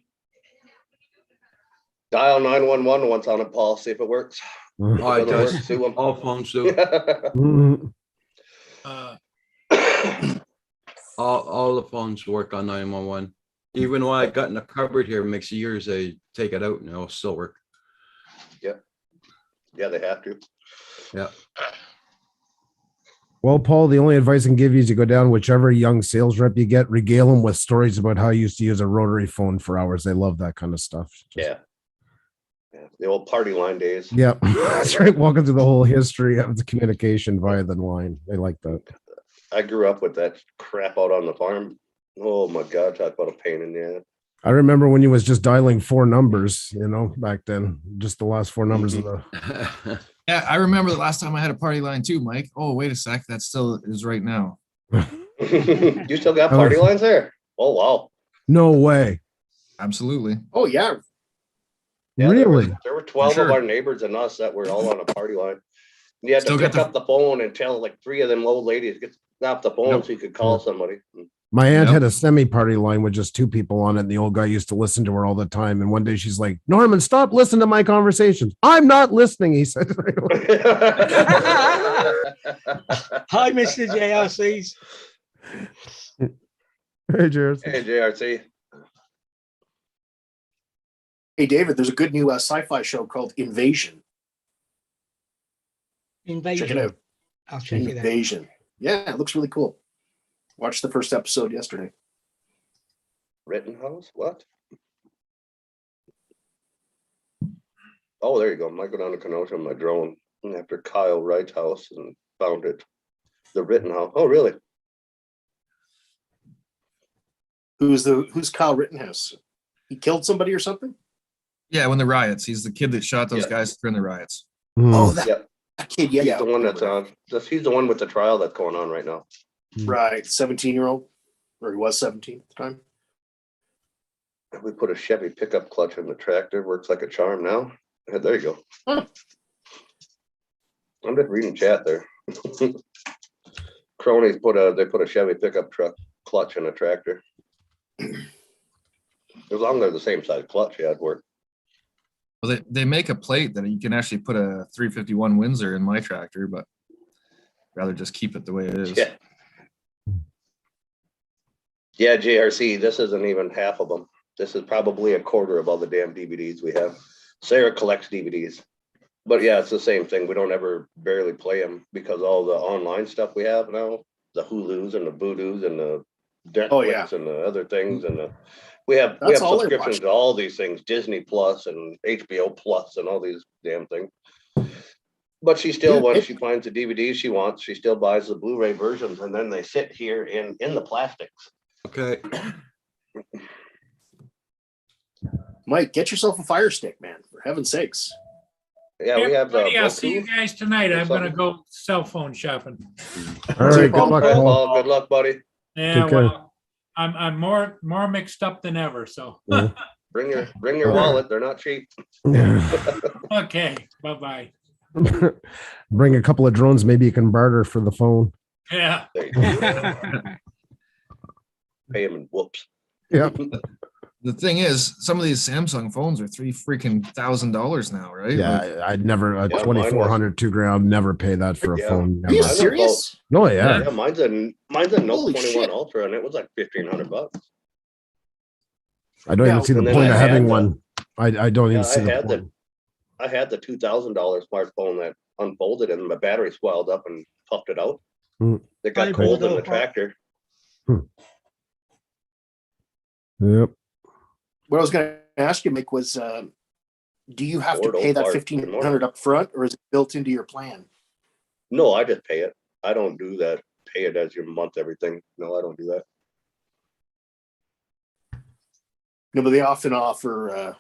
Dial 911 once on it, Paul, see if it works. Oh, it Doesn't work, does. sue 'em. All phones do. Mhm. Uh, All the phones work on 911. Even when I got in the cupboard here, it makes years they take it out and it'll still work. Yeah, they have to. Yeah. Well, Paul, the only advice I can give you is to go down whichever young sales rep you get, regale them with stories about how you used to use a rotary phone for hours. They love that kind of stuff. Yeah. The old party line days. Yeah, that's right. Walking through the whole history of the communication via the line. They like that. I grew up with that crap out on the farm. Oh my God, talk about a pain in the ass. I remember when you was just dialing 4 numbers, back then, just the last 4 numbers of the. Yeah, I remember the last time I had a party line too, Mike. Oh, wait a sec. That still is right now. You still got party lines there? Oh, wow. No way. Absolutely. Oh yeah. Yeah, Really? There were 12 sure. of our neighbors and us that were all on a party line. You had Still to got pick up the phone and tell like 3 of them old ladies get off the phone so you could call somebody. My aunt Yep. had a semi-party line with just 2 people on it, and the old guy used to listen to her all the time. And one day she's like, "Norman, stop listening to my conversations." "I'm not listening," he said. Hi, Mr. JRCs. Hey, Jared. Hey, JRC. Hey, David, there's a good new sci-fi show called Invasion. Invasion. Check it out. I'll check it out. Invasion. Yeah, it looks really cool. Watched the first episode yesterday. Rittenhouse? What? Oh, there you go. I might go down to Kenosha on my drone after Kyle Wright's house and found it. The Rittenhouse. Oh, really? Who's Kyle Rittenhouse? He killed somebody or something? Yeah, when the riots. He's the kid that shot those Yeah. guys during the riots. Oh, that Yep. kid. Yeah, He's yeah. the one that's on. He's the one with the trial that's going on right now. Right, 17-year-old, or he was 17 at the time. We put a Chevy pickup clutch in the tractor. Works like a charm now. Yeah, there you go. Huh. I'm just reading chat there. Cronies put a Chevy pickup truck clutch in a tractor. As long as they're the same size clutch, yeah, it'd work. Well, they make a plate that you can actually put a 351 Windsor in my tractor, but rather just keep it the way it is. Yeah. Yeah, JRC, this isn't even half of them. This is probably a quarter of all the damn DVDs we have. Sarah collects DVDs. But yeah, it's the same thing. We don't ever barely play them because all the online stuff we have now, the Hulus and the Voodoos and the Netflix Oh, yeah. and the other things and we have That's all I subscriptions to all these things, Disney Plus and HBO Plus and all these damn things. But she still, Yeah, once she finds the DVDs she wants, she still buys the Blu-ray versions and then they sit here in the plastics. Okay. Mike, get yourself a Fire Stick, man, for heaven's sakes. Yeah, we have the Everybody, I'll see you Roku. guys tonight. or I'm gonna something. go cell phone shopping. All right, good luck, All right, Paul. Paul, good luck, buddy. Yeah, Take care. well, I'm more mixed up than ever, so. Yeah. Bring your wallet. They're not cheap. Okay, bye-bye. Bring a couple of drones, maybe you can barter for the phone. Yeah. There you go. Pay them in whoops. Yeah. The thing is, some of these Samsung phones are $3,000 now, right? Like, Yeah, I'd never a Yeah, mine was- 2400 $2,000, never pay that for a Yeah. phone. Are you Never. serious? Oh yeah. Yeah, mine's a Note Holy 21 shit. Ultra, and it was like $1,500. I don't even Yeah, see the and then point I of had having the- one. I don't Yeah, even see I the had point. I had the $2,000 smartphone that unfolded, and my battery swelled up and puffed it out. Hmm. It got I cold in know. the tractor. Yep. What I was going to ask you, Mick, was do you have to Lord, pay old that Bart, 1,500 up front, or is it built into your plan? No, I just pay it. I don't do that. Pay it as your month everything. No, I don't do that. No, but they often offer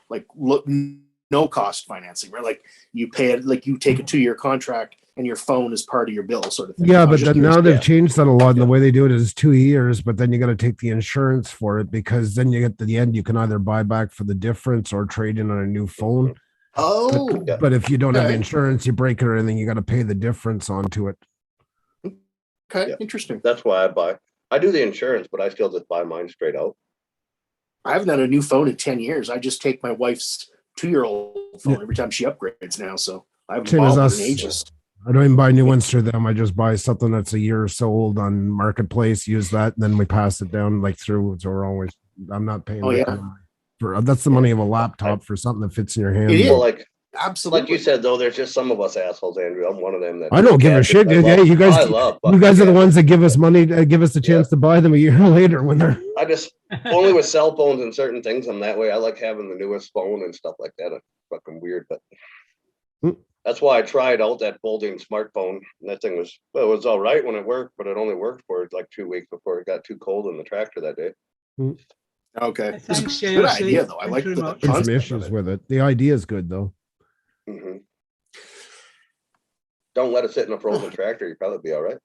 no cost financing, right? Like you pay it, like you take a 2-year contract and your phone is part of your bill, sort of thing. Yeah, I was but just then now curious. they've Yeah. changed that a lot. And the way they do it is 2 years, but then you got to take the insurance for it because then you get to the end, you can either buy back for the difference or trade in on a new phone. Oh, But if you don't have the Okay. insurance, you break it or anything, you got to pay the difference onto it. okay, Yeah. interesting. That's why I buy. I do the insurance, but I still just buy mine straight out. I haven't had a new phone in 10 years. I just take my wife's 2-year-old phone Yeah. every time she upgrades now. So I haven't Same as bought one us. in ages. I don't even buy new ones through them. I just buy something that's a year or so old on Marketplace, use that, and then we pass it down like through. So we're always, I'm not paying Oh, that yeah. kind of money for that's the money of a laptop for something that fits in your hand. It is. Well, like Absolutely. you said though, there's just some of us assholes, Andrew. I'm one of them. That I don't give a gadgets shit. I Hey, love. you guys, I love you guys are the gadgets. ones that give us money, give us the chance to buy them a year later when they're. I just only with cell phones and certain things. I'm that way. I like having the newest phone and stuff like that. It's fucking weird, but Mm. that's why I tried out that folding smartphone. And that thing was, well, it was all right when it worked, but it only worked for like 2 weeks before it got too cold in the tractor that day. Okay. It's a Thanks, good JRC. idea, though. I Thanks like very the much. Been some concept of issues it. with it. The idea is good though. hmm Don't let it sit in a frozen tractor. You'll probably be all right.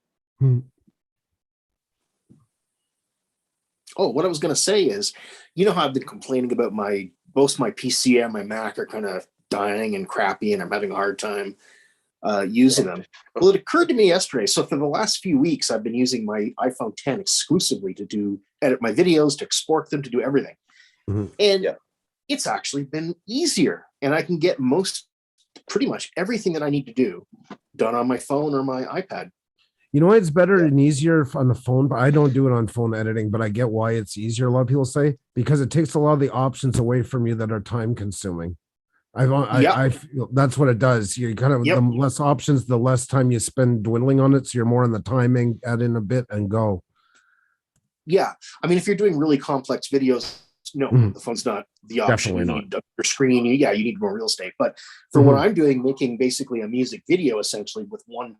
Oh, what I was going to say is, you know how I've been complaining about both my PC and my Mac are kind of dying and crappy, and I'm having a hard time using them. Well, it occurred to me yesterday. So for the last few weeks, I've been using my iPhone 10 exclusively to edit my videos, to export them, to do everything. Mhm. And it's actually been easier, and I can get pretty much everything that I need to do done on my phone or my iPad. You know why it's better and easier on the phone, but I don't do it on phone editing, but I get why it's easier. A lot of people say because it takes a lot of the options away from you that are time consuming. I feel that's what it does. You kind of the less options, the less time you spend dwindling on it. So you're more on the timing, add in a bit and go. Yeah. I mean, if you're doing really complex videos, no, Mhm. the phone's not the option. Definitely You not. need your screen. You need more real estate. But for what I'm doing, making basically a music video essentially with one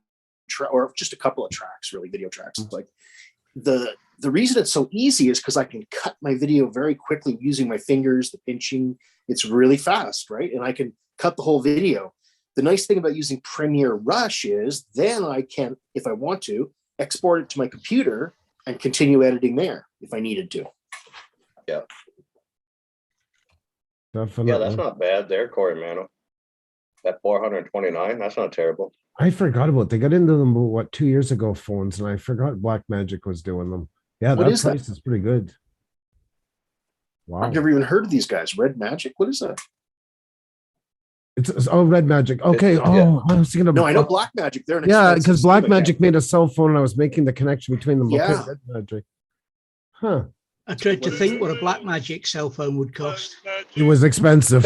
track or just a couple of tracks, really video tracks. Like the reason it's so easy is because I can cut my video very quickly using my fingers, the pinching. It's really fast, right? And I can cut the whole video. The nice thing about using Premiere Rush is then I can, if I want to, export it to my computer and continue editing there if I needed to. Yeah. Definitely. Yeah, that's not bad there, Corey Mano. That 429, that's not terrible. I forgot about they got into them 2 years ago phones, and I forgot Blackmagic was doing them. Yeah, What that is that? price is pretty good. Wow. I've never even heard of these guys. Red Magic? What is that? It's Red Magic. Okay. yeah. I was thinking of No, I know Black Magic. They're an Yeah, expensive because system, Blackmagic made a cell phone, and I was making the connection between them. Yeah. Okay, Red Magic. Huh. I tried to think what a Blackmagic cell phone would cost. It was expensive.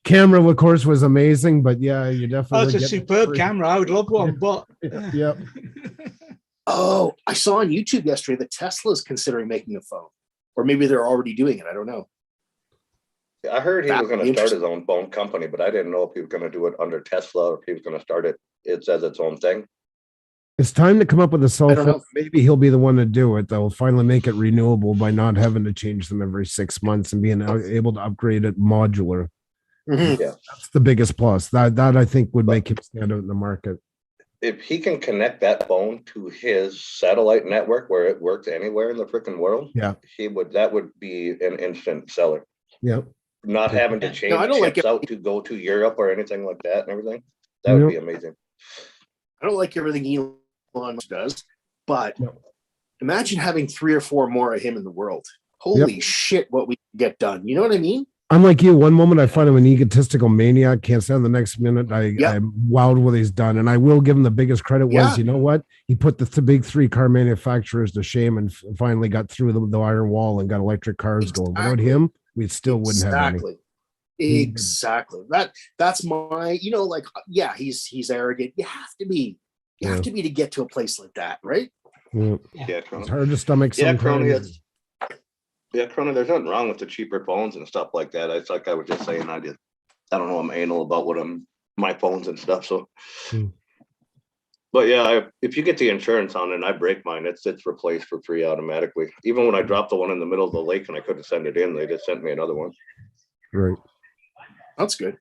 Camera, of course, was amazing, but yeah, you Oh, definitely. it's a get it superb free. camera. I would love one, but Yep. Oh, I saw on YouTube yesterday that Tesla is considering making a phone, or maybe they're already doing it. I don't know. I heard he That was going would to be start his own phone company, but I didn't know if he was going to do it under Tesla or if he was going to start it. It says its own thing. It's time to come up with a cell I don't phone. know. Maybe he'll be the one to do it. They'll finally make it renewable by not having to change them every 6 months and being able to upgrade it modular. Mhm. Yeah. That's the biggest plus. That I think would make him stand out in the market. If he can connect that phone to his satellite network where it works anywhere in the freaking world, Yeah. that would be an instant seller. Yeah. Not having to change I don't like chips it. out to go to Europe or anything like that and everything. That would be amazing. I don't like everything Elon Musk does, but No. imagine having 3 or 4 more of him in the world. Holy shit, what we get done. You know what I mean? I'm like you. One moment I find him an egotistical maniac, can't stand the next minute. I'm wowed what he's done. And I will give him the biggest credit was, you know what? He put the big 3 car manufacturers to shame and finally got through the iron wall and got electric cars going. Without him, we still wouldn't have any. Exactly. That's my, he's arrogant. You have to be. You have to be to get to a place like that, right? Yeah. Yeah, It's hard to stomach Yeah, sometimes. Crony, there's nothing wrong with the cheaper phones and stuff like that. It's like I was just saying, I don't know, I'm anal about my phones and stuff. So, but yeah, if you get the insurance on it and I break mine, it's replaced for free automatically. Even when I dropped the one in the middle of the lake and I couldn't send it in, they just sent me another one. Right. That's good.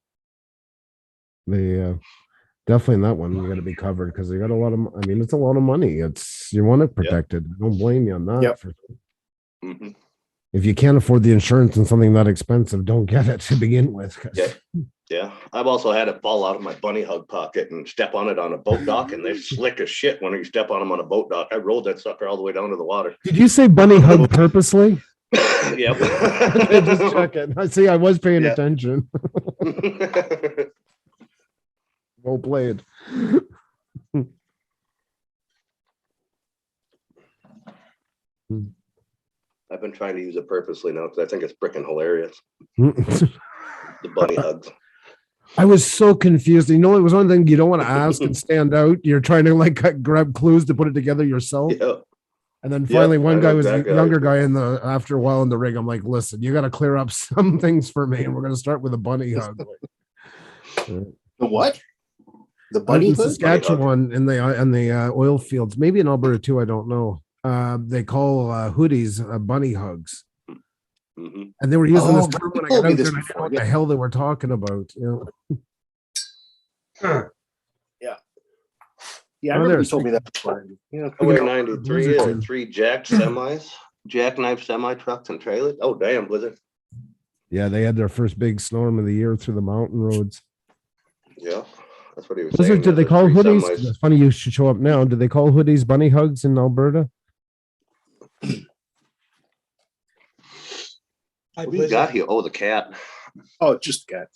They definitely in that one, you got to be covered because you got a lot of. I mean, it's a lot of money. You want it protected. I don't blame you on that. Yep. Mhm. If you can't afford the insurance and something that expensive, don't get it to begin with. 'cause- Yeah. Yeah, I've also had it fall out of my bunny hug pocket and step on it on a boat dock, and they're slick as shit when you step on them on a boat dock. I rolled that sucker all the way down to the water. Did you say bunny hug purposely? Yep. Okay, just checking. I see. I was paying Yeah. attention. Well played. I've been trying to use it purposely now because I think it's freaking hilarious. The bunny hugs. I was so confused. You know, it was one thing you don't want to ask and stand out. You're trying to like grab clues to put it together yourself. Yeah. And then Yep, finally, I one know guy was exactly a how you younger feel. guy in the after a while in the rig. I'm like, listen, you got to clear up some things for me, and we're going to start with a bunny hug. The what? The Out bunny in hood? Saskatchewan in the oil fields, maybe in Alberta too. I don't know. They call hoodies bunny hugs, Mhm. and they were using Oh, this term when I you told got me out this there. And I didn't know before, what yeah. the hell they were talking about. Yeah, I Oh, remember there, you told me that before. Yeah, I weigh Speaking of 93 blizzards and and- 3 jack semis, jackknife semi trucks and trailers. Oh, damn, Blizzard. Yeah, they had their first big storm of the year through the mountain roads. Yeah, that's what he was Blizzard, saying. did they there's call 3 hoodies? semis. It's funny you should show up now. Did they call hoodies bunny hugs in Alberta? Hi, What do you Blizzard. got here? Oh, the cat. Oh, just a cat.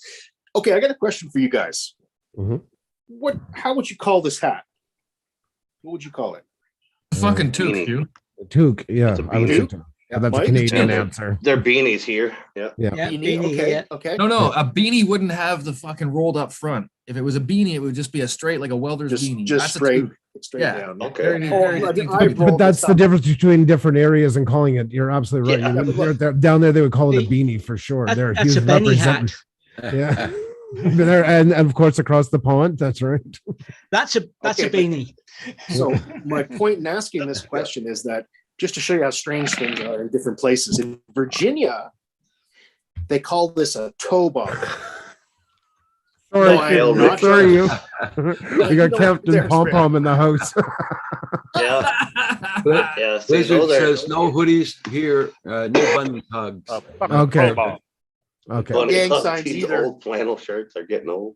Okay, I got a question for you guys. Mhm. How would you call this hat? What would you call it? Fucking toque, Beanie. you. Toque, yeah, It's a I would say beanie. toque. Yeah, That's a Mike? Canadian Yeah, answer. They're beanies here. Yeah. Yeah. Yeah, Beanie, beanie, okay, yeah. okay. No, a beanie wouldn't have the fucking rolled up front. If it was a beanie, it would just be a straight, like a welder's beanie. Just That's a straight, toque. straight Yeah. down. Okay. Very, Oh, very I mean, distinct I beanie. rolled But that's this the up. difference between different areas and calling it. You're absolutely right. Yeah, You but wouldn't look- hear it there. Down there, they would call it a See, beanie for sure. They're That's huge a Benny represent- hat. Yeah. There, and of course across the pond. That's right. That's a Okay, but- beanie. So my point in asking this question is that just to show you how strange things are in different places. In Virginia, they call this a toboggan. Sorry, No, I kid, am not sorry you. We got No, Captain there's Pom Rick. Pom in the house. Yeah. But Yeah. See, Blizzard those are says no hoodies here, no bunny hugs. Fucking Okay. football. Okay. bunny Gang hugs. signs These either. old flannel shirts are getting old.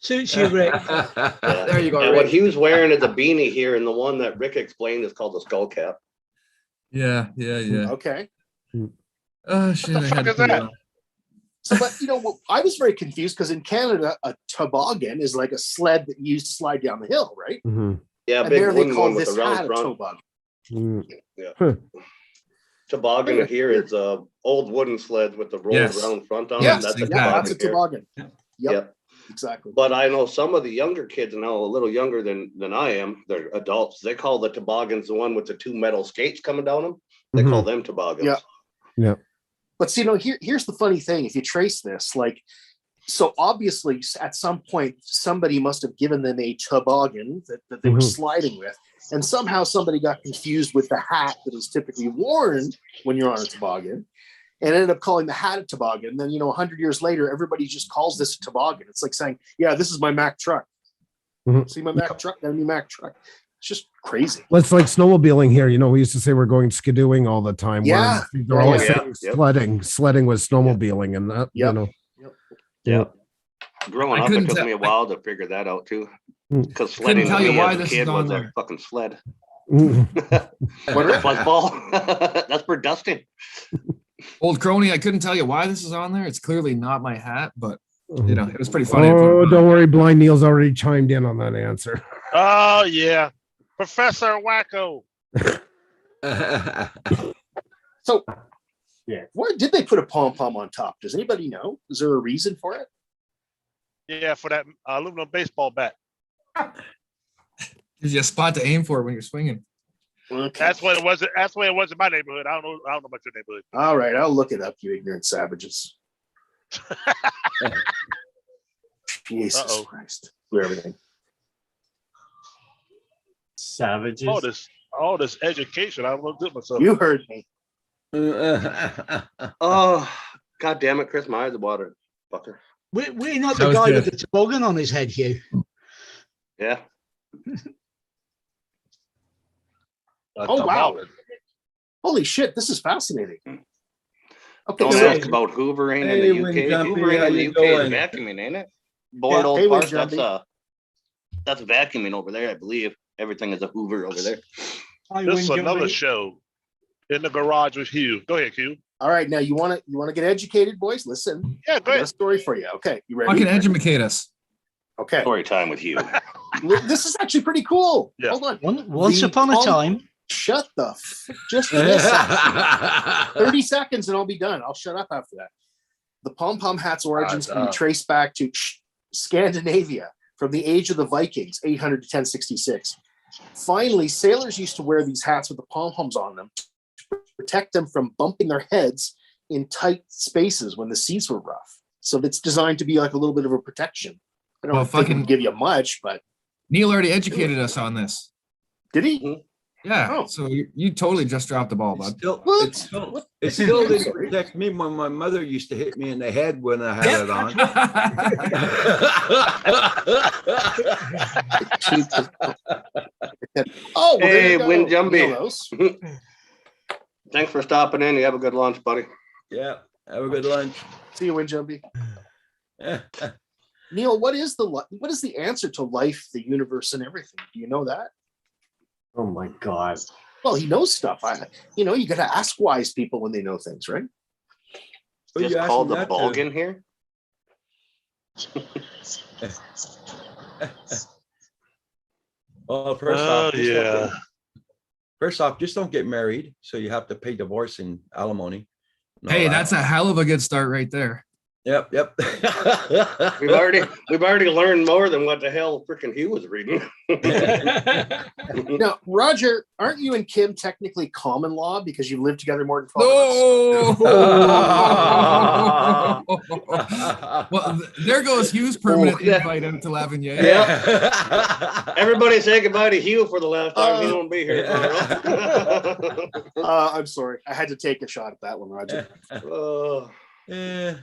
Suits you, Rick. Yeah. There you go. And what Rick. he was wearing is a beanie here, and the one that Rick explained is called a skull cap. Yeah. Okay. Oh shit! What the I fuck had to is put it that? on. So, but I was very confused because in Canada, a toboggan is like a sled that you use to slide down the hill, right? Mhm. Yeah, And big there they wooden call one with this the round hat a front. toboggan. Mm. Toboggan here is old wooden sleds with the rolled Yes. round front on Yes, them. That's a exactly. Yeah, toboggan. that's a here. toboggan. Yep, Yep. exactly. But I know some of the younger kids now, a little younger than I am, they're adults. They call the toboggans the one with the 2 metal skates coming down them. They call them toboggans. Yeah. Yeah. But see, here's the funny thing. If you trace this, like, so obviously at some point, somebody must have given them a toboggan that they were Mhm. sliding with. And somehow somebody got confused with the hat that is typically worn when you're on a toboggan and ended up calling the hat a toboggan. Then, 100 years later, everybody just calls this a toboggan. It's like saying, yeah, this is my Mack truck. Mhm. See my Mack truck? That's my Mack truck. It's just crazy. Let's like snowmobiling here. We used to say we're going skidooing all the time. Yeah. whereas they're always Yeah. saying Yep. sledding. Sledding was snowmobiling, and that Yep. Yeah. Growing I up, it couldn't took tell- me a while to figure that out too. Mm. Because Couldn't sledding tell to you me why as a this kid is on was a there. fucking sled. Mhm. Fuzzball. That's for dusting. Old crony, I couldn't tell you why this is on there. It's clearly not my hat, but it was pretty funny. Oh, don't worry, Blind Neil's already chimed in on that answer. Oh yeah, Professor Wacko. So, yeah, why did they put a pom pom on top? Does anybody know? Is there a reason for it? Yeah, for that aluminum baseball bat. Gives you a spot to aim for when you're swinging. Okay. That's what it was. That's the way it was in my neighborhood. I don't know about your neighborhood. All right, I'll look it up, you ignorant savages. Jesus Uh-oh. Christ. Do everything. Savages. All this education. I don't know do myself. You heard me. Oh, God damn it, Chris, my eyes are watering. Fucker. We're not That the was guy good. with the toboggan on his head, Hugh. Yeah. Oh wow! Holy shit! This is fascinating. Okay, Don't so ask about hoovering in Hey, the Win UK. Jumpy, Hoovering how in the you UK doing? is vacuuming, ain't it? Board Yeah, old hey, Win parts. Jumpy. That's vacuuming over there, I believe. Everything is a Hoover over there. Hi, This is Win another Jumpy. show in the garage with Hugh. Go ahead, Hugh. All right, now you want to get educated, boys? Listen, Yeah, I go got a ahead. story for you. Okay, you Fucking ready? educate us. Okay, Story time with Hugh. this is actually pretty cool. Yeah. Hold on. Once The upon a palm- time. Shut the just listen. 30 seconds and I'll be done. I'll shut up after that. The pom-pom hat's origins can be traced back to Scandinavia from the age of the Vikings, 800 to 1066. Finally, sailors used to wear these hats with the pom-poms on them to protect them from bumping their heads in tight spaces when the seas were rough. So it's designed to be like a little bit of a protection. I don't Well, think it fucking- would give you much, but Neil already educated us on this. did he? Yeah. Oh. So you totally just dropped the ball, It's bud. still, What? it still didn't protect me when my mother used to hit me in the head when I had it on. Oh, well, there Hey, you go. Win Jumpy. Nail those. Thanks for stopping in. You have a good lunch, buddy. Yeah, have a good lunch. See you, Win Jumpy. Neil, what is the answer to life, the universe, and everything? Do you know that? Oh my God. Well, he knows stuff. You got to ask wise people when they know things, right? Well, Just you asked called me the that bulk too. in here. Well, first Oh, off, just don't yeah. get- first off, just don't get married, so you have to pay divorce and alimony. and all Hey, that. that's a hell of a good start right there. Yep. We've already learned more than what the hell freaking Hugh was reading. Now, Roger, aren't you and Kim technically common law because you lived together more than 12 months? No. Well, there goes Hugh's permanent Oh, yeah. invite out to Lavigny. Yeah. Everybody say goodbye to Hugh for the last time. He won't be here tomorrow. I'm sorry. I had to take a shot at that one, Roger. Oh, Yeah.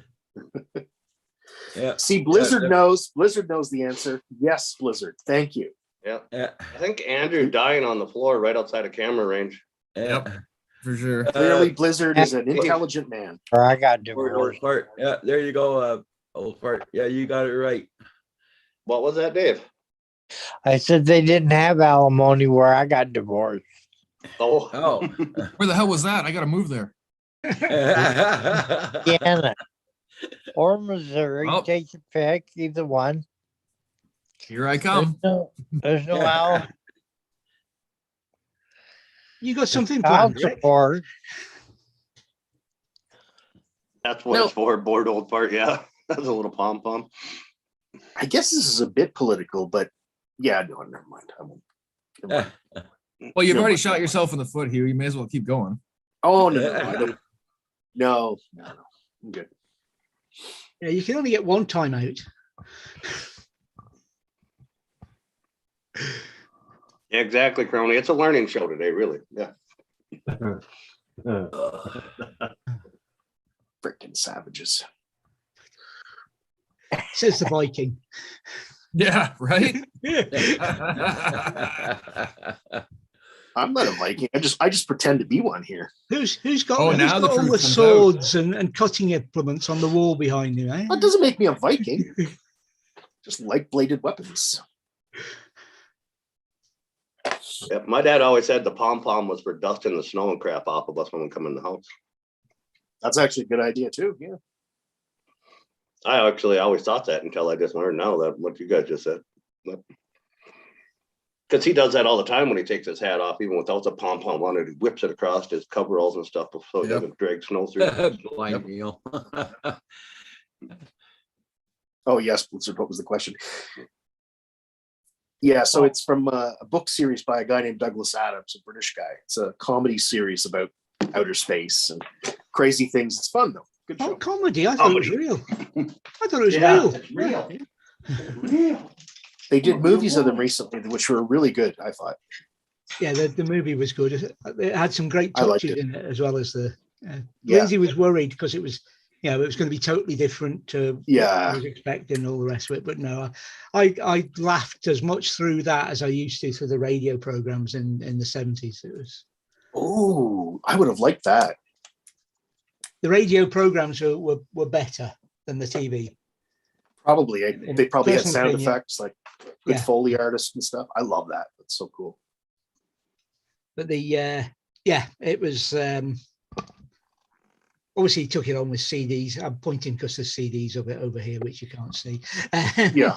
Yeah. See, Blizzard knows the answer. Yes, Blizzard. Thank you. yeah. Yeah. I think Andrew dying on the floor right outside of camera range. Yep. For sure. Clearly, Blizzard is an intelligent man. Or I got Old divorced. fart. Yeah, there you go. Old fart. Yeah, you got it right. What was that, Dave? I said they didn't have alimony where I got divorced. Oh, Oh. Where the hell was that? I got to move there. Indiana or Missouri. Oh. Take your pick, either one. Here I come. There's no al- You got something child planned, Rick? support. that's what it's for. Bored old part. Yeah, that's a little pom pom. I guess this is a bit political, but yeah, no, never mind. I won't. Well, you've No. already shot yourself in the foot, Hugh. You may as well keep going. Oh no, I don't. No. I'm good. Yeah, you can only get one time out. Yeah, exactly, Crony. It's a learning show today, really. Yeah. Freaking savages. Says the Viking. Yeah, right? I'm not a Viking. I just pretend to be one here. Who's got, Oh, who's now the got all truth the comes swords and cutting implements on the wall behind you, eh? That doesn't make me a Viking. Just light bladed weapons. Yeah, my dad always said the pom pom was for dusting the snow and crap off of us when we come in the house. That's actually a good idea too. Yeah. I actually always thought that until I just learned now that what you guys just said. Because he does that all the time when he takes his hat off, even without the pom pom on it. He whips it across his coveralls and stuff so he Yep. doesn't drag snow through. Blind Neil. Oh yes, Blizzard. What was the question? Yeah, so it's from a book series by a guy named Douglas Adams, a British guy. It's a comedy series about outer space and crazy things. It's fun though. Good Oh, show. comedy. I thought it was real. I thought it was Yeah, real. it's real. They did movies of them recently, which were really good. I thought. Yeah, the movie was good. It had some great I liked touches it. in it as well as the. Yeah. Lindsay was worried because it was you know, it was going to be totally different to what Yeah. I was expecting and all the rest of it. But no, I laughed as much through that as I used to through the radio programs in the 70s. It was, Oh, I would have liked that. the radio programs were better than the TV. Probably. They probably had Personal sound opinion. effects, like good Yeah. Foley artists and stuff. I love that. That's so cool. But it was obviously he took it on with CDs. I'm pointing because there's CDs of it over here, which you can't see. Yeah.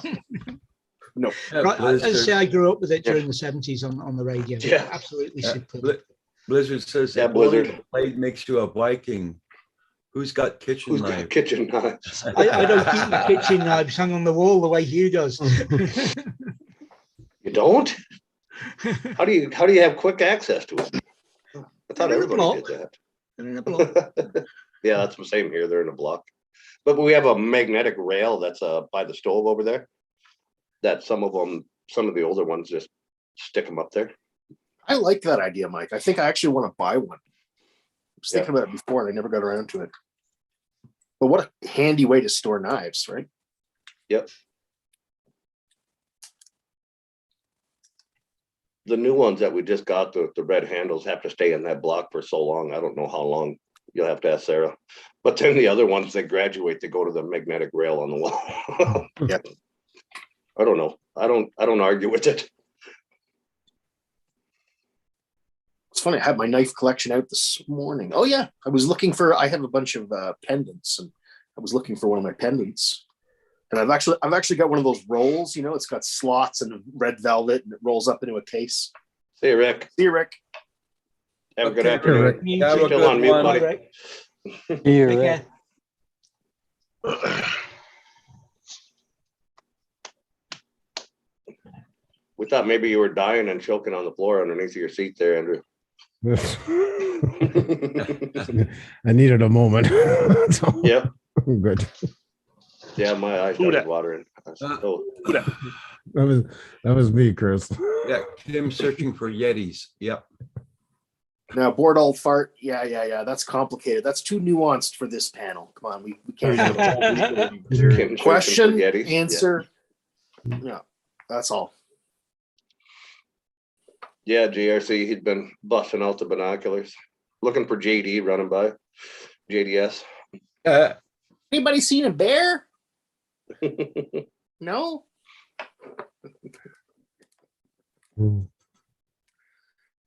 No. Right, as I Blizzard, say, I grew up with it during the 70s on the radio. Yeah. Absolutely yeah, superb. Blizzard says Yeah, that Blizzard Blizzard. blade makes you a Viking. Who's got kitchen Who's got knives? kitchen knives? I don't keep my kitchen knives hung on the wall the way Hugh does. You don't? How do you have quick access to it? I thought They're in a everybody block. did They're in a block. that. Yeah, that's the same here. They're in a block. But we have a magnetic rail that's by the stove over there. That some of the older ones just stick them up there. I like that idea, Mike. I think I actually want to buy one. I was thinking Yeah. about it before and I never got around to it. But what a handy way to store knives, right? Yep. The new ones that we just got, the red handles, have to stay in that block for so long. I don't know how long. You'll have to ask Sarah. But then the other ones, they graduate, they go to the magnetic rail on the wall. Yeah. I don't know. I don't argue with it. It's funny. I had my knife collection out this morning. Oh yeah. I have a bunch of pendants and I was looking for one of my pendants. And I've actually got one of those rolls, you know, it's got slots and red velvet and it rolls up into a case. See you, Rick. See you, Rick. Have a good Okay, afternoon. Rick. You Have too. a Still good on mute, one. buddy. Rick. Here, Take Rick. care. We thought maybe you were dying and choking on the floor underneath your seat there, Andrew. I needed a moment. So, Yep. good. Yeah, my eyes Who started dat? watering. I said, oh, That was me, Chris. Yeah, Kim searching for Yetis. Yep. Now, board old fart. Yeah. That's complicated. That's too nuanced for this panel. Come on, we can't do it. Kim searching for Question, Yetis. answer. Yeah, that's all. Yeah, GRC, he'd been busting out the binoculars, looking for JD running by. JDS. Anybody seen a bear? No.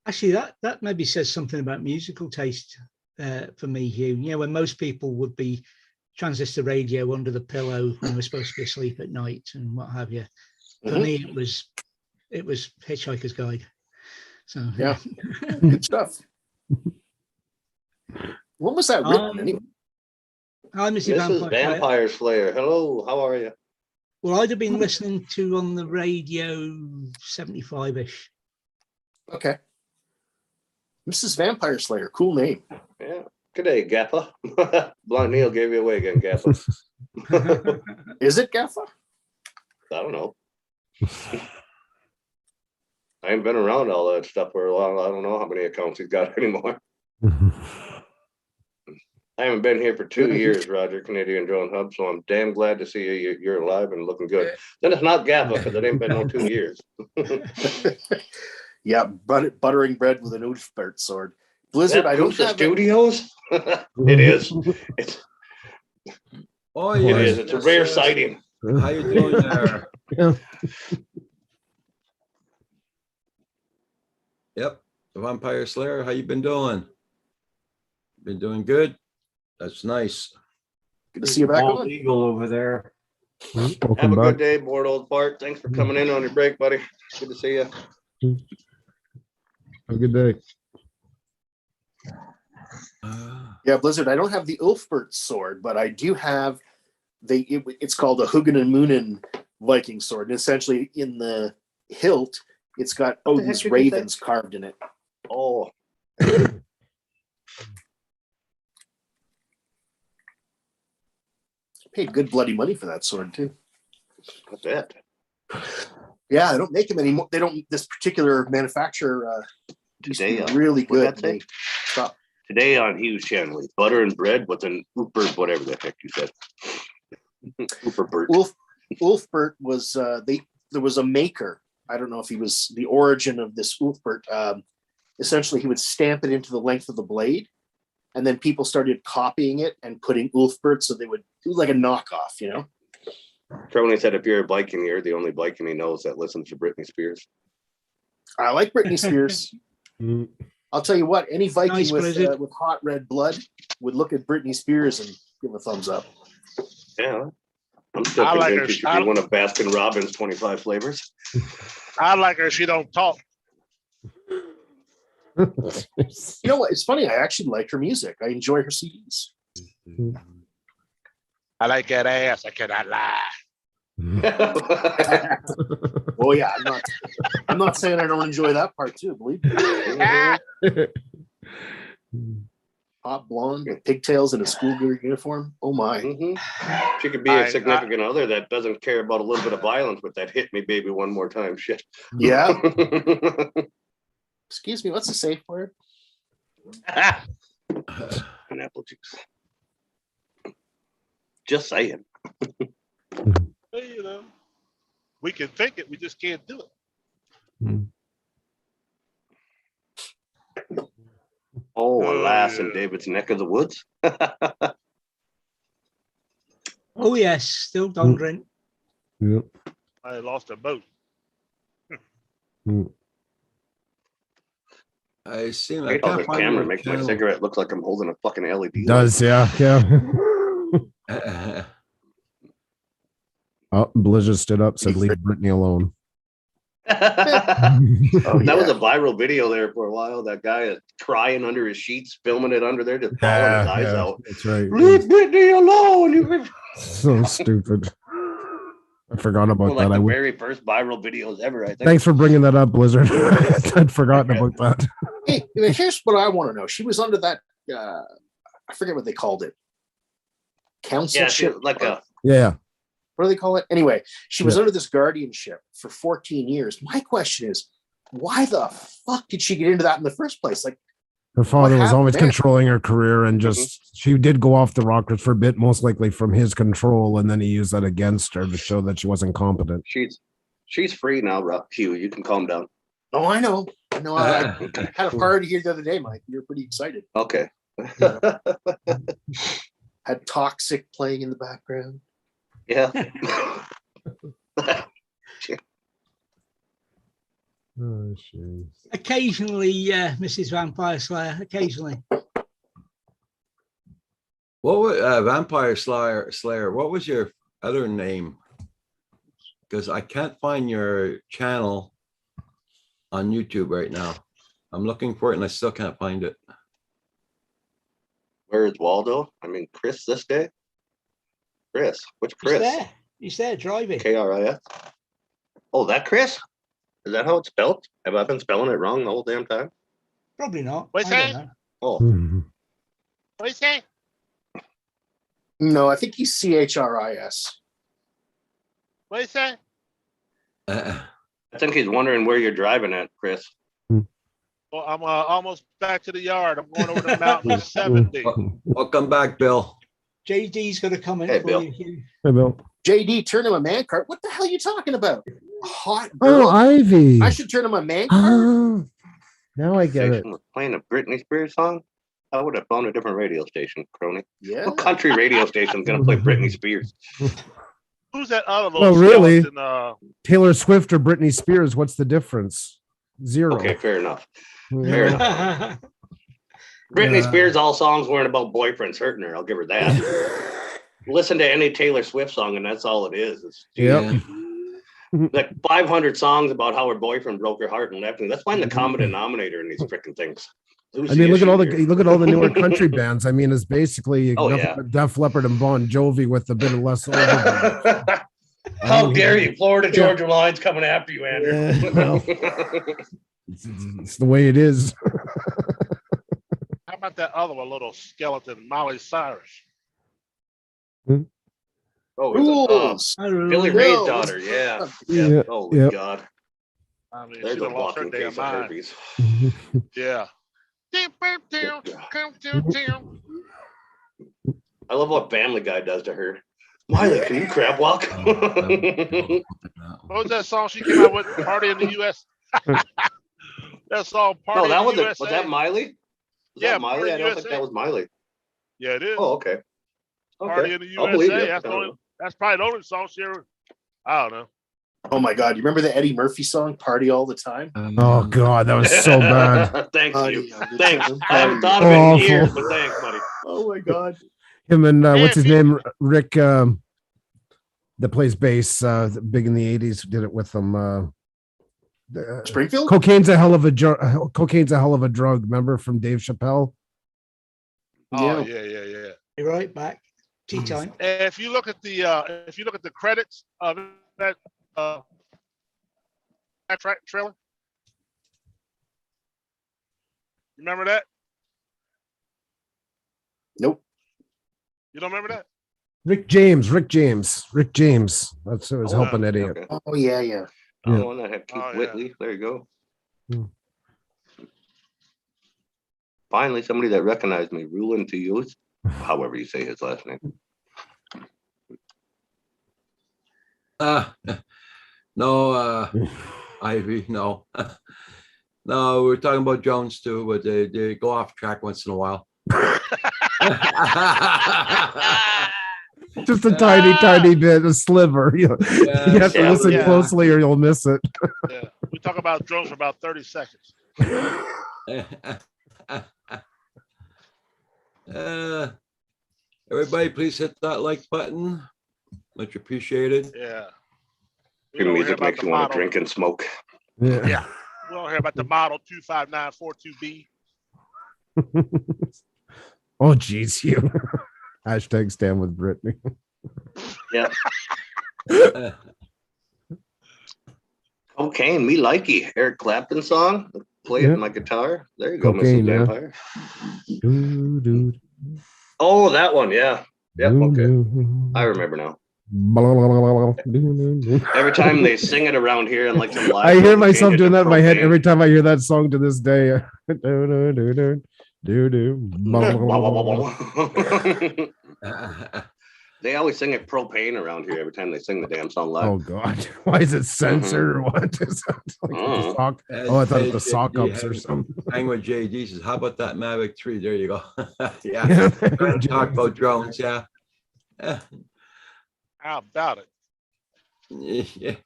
Actually, that maybe says something about musical taste for me, Hugh. You know, when most people would be transistor radio under the pillow when we're supposed to be asleep at night and what have you. For me, it was Hitchhiker's Guide. So Yeah, good stuff. When was that written anyway? Hi, Mrs. Mrs. Vampire Slayer. Hello, how are you? Well, I'd have been listening to on the radio 75-ish. Okay. Mrs. Vampire Slayer, cool name. Yeah. Good day, Gaffa. Blind Neil gave you away again, Gaffa. Is it Gaffa? I don't know. I ain't been around all that stuff for a while. I don't know how many accounts he's got anymore. I haven't been here for 2 years, Roger, Canadian Drone Hub, so I'm damn glad to see you. You're alive and looking good. Then it's not Gaffa because it ain't been no 2 years. Yeah, buttering bread with an Ulfbert sword. Blizzard, That I don't Poosa have Studios? It is. It's, Oh, it yes. is. It's a rare sighting. How you doing there? Yep. The Vampire Slayer, how you been doing? Been doing good? That's nice. Good to see you back Bald on. Eagle over there. Have Welcome a back. good day, board old Bart. Thanks for coming in on your break, buddy. Good to see you. Have a good day. Yeah, Blizzard, I don't have the Ulfbert sword, but I do have it's called a Hugin and Moonin Viking sword. And essentially in the hilt, it's got Odin's did you say? ravens carved in it. Oh, Paid good bloody money for that sword too. that's it. Yeah, they don't make them anymore. They don't. This particular manufacturer used to Today, be really what'd good. that say? They stopped Today on Hughes channel, it's butter and bread with an Uber, whatever the heck you said. Uber Bert. Ulfbert was there was a maker. I don't know if he was the origin of this Ulfbert. Essentially, he would stamp it into the length of the blade, and then people started copying it and putting Ulfbert, so they would do like a knockoff, you know. Crony said, if you're a Viking, you're the only Viking he knows that listens to Britney Spears. I like Britney Spears. Mm. I'll tell you what, any Viking Nice, with hot red blood would look at Britney Spears and give a thumbs up. Yeah. I'm still I like convinced her. you should be one of Baskin Robbins' 25 flavors. I like her. She don't talk. You know what? It's funny. I actually like her music. I enjoy her CDs. I like that ass. I cannot lie. Oh yeah, I'm not saying I don't enjoy that part too. Believe me. Hot blonde with pigtails and a schoolgirl uniform. Oh my. She could be a significant other that doesn't care about a little bit of violence with that hit me baby one more time shit. Yeah. Excuse me, what's the safe word? Pineapple juice. Just saying. Well, you know, we can think it, we just can't do it. Oh, alas, in David's neck of the woods. Oh yes, still don't drink. Yep. I lost a boat. I see. I Hey, oh, can't this find camera your makes my channel. cigarette look like I'm holding a fucking LED. Does, yeah. Oh, Blizzard stood up, said leave Brittany alone. That was a viral video there for a while. That guy crying under his sheets, filming it under there, just bawling his eyes out. That's right. Leave Brittany alone. So stupid. I forgot about Like that. the I would. very first viral videos ever, I think. Thanks for bringing that up, Blizzard. I'd forgotten about that. Hey, here's what I want to know. She was under that I forget what they called it. Yeah, she, Councilship. like a Yeah. What do they call it? Anyway, she was Yeah. under this guardianship for 14 years. My question is, why the fuck did she get into that in the first place? Like, Her father was happened always there? controlling her career and just she did go off the rockers for a bit, most likely from his control, and then he used that against her to show that she wasn't competent. she's free now, Hugh. You can calm down. oh, I know. I know. I had a party here the other day, Mike. You were pretty excited. Okay. Had Toxic playing in the background. Yeah. Oh, jeez. Occasionally, Mrs. Vampire Slayer. Occasionally. What was Vampire Slayer? What was your other name? Because I can't find your channel on YouTube right now. I'm looking for it and I still can't find it. Where is Waldo? I mean, Chris this day? Chris? Which He's Chris? there. He's there driving. KRIS? Oh, that Chris? Is that how it's spelled? Have I been spelling it wrong the whole damn time? Probably not. What's I don't that? know. Oh, What you say? No, I think he's CHRIS. What you say? I think he's wondering where you're driving at, Chris. Well, I'm almost back to the yard. I'm going over the mountain at 70. Welcome back, Bill. JD's got a comment Hey, for Bill. you, Hugh. Hey, Bill. JD, turn him a man cart. What the hell are you talking about? Hot Oh, girl. Ivy. I should turn him a man cart. Oh, now I get it. Station was playing a Britney Spears song. I would have found a different radio station, Crony. Yeah. What country radio station is going to play Britney Spears? Who's that other Well, little really? skeleton? Taylor Swift or Britney Spears? What's the difference? Zero. Okay, fair enough. Yeah. Fair enough. Britney Yeah. Spears, all songs weren't about boyfriends hurting her. I'll give her that. Listen to any Taylor Swift song, and that's all it is. It's Yep. like 500 songs about how her boyfriend broke her heart and left her. Let's find the common denominator in these freaking things. Who's I mean, look at all the issue here? look at all the newer country bands. I mean, it's basically Oh, nothing yeah. but Def Leppard and Bon Jovi with a bit of less. overdub. How dare you? Florida Georgia Line's coming after you, Andrew. Yeah, well. It's the way it is. How about that other one, little skeleton, Molly Cyrus? Rules. Billy Ray's Rules. daughter. Yeah. Yeah, Yeah. Holy yep. God. I mean, There's she a done lost her walking damn case of mind. herpes. Yeah. I love what Family Guy does to her. Miley, can you crab walk? Oh, What was that song she came out with? Party in the U.S. That song, Party No, that in was the it. USA. Was that Miley? Was Yeah, that Miley? Party I in don't USA. think that was Miley. Yeah, it is. Oh, okay. Party Okay. in the I'll believe USA. you. That's, the only, that's probably the only song she ever. I don't know. Oh my God. You remember the Eddie Murphy song, Party All the Time? Oh God, that was so bad. Thanks, Party you. all the Thanks. time, I haven't party. thought of it in Awful. years, but thanks, buddy. Oh my God. Him and Hey, what's his if you- name? Rick, that plays bass, big in the '80s. Did it with them. Springfield? Cocaine's a hell of a cocaine's a hell of a drug. Remember from Dave Chappelle? Oh yeah. Be right back. Tea time. And if you look at the credits of that trailer, remember that? Nope. You don't remember that? Rick James. That's who was Oh, helping Eddie. Okay. Oh yeah, yeah. Yeah. The one that had Keith Oh, yeah. Whitley. There you go. Hmm. Finally, somebody that recognized me. Ruling to youth, however you say his last name. No, Ivy, no. No, we were talking about Jones too, but they go off track once in a while. Just a tiny bit, a sliver. You have to Yeah, listen yeah. closely or you'll miss it. Yeah. We talk about drones for about 30 seconds. Everybody, please hit that like button. Much appreciated. Yeah. We Your don't hear music about makes the you want model. to drink and smoke. Yeah. We don't hear about the model 25942B. Oh geez, you. Hashtag stand with Brittany. Yeah. Cocaine, me likey. Eric Clapton song. Play it Yeah. on my guitar. There you go, Cocaine, Mrs. yeah. Vampire. Doo, Oh, that one, yeah. Yep, okay. I remember now. Every time they sing it around here and like some live, I hear they myself change it doing to that in my head propane. every time I hear that song to this day. They always sing it propane around here every time they sing the damn song live. Oh God, why is it censored or what? Is that like the sock? Oh, I thought it was the sock ups or something. Hang with JD says, how about that Mavic 3? There you go. Yeah. Yeah. Talk about drones, yeah. How about it? Yeah.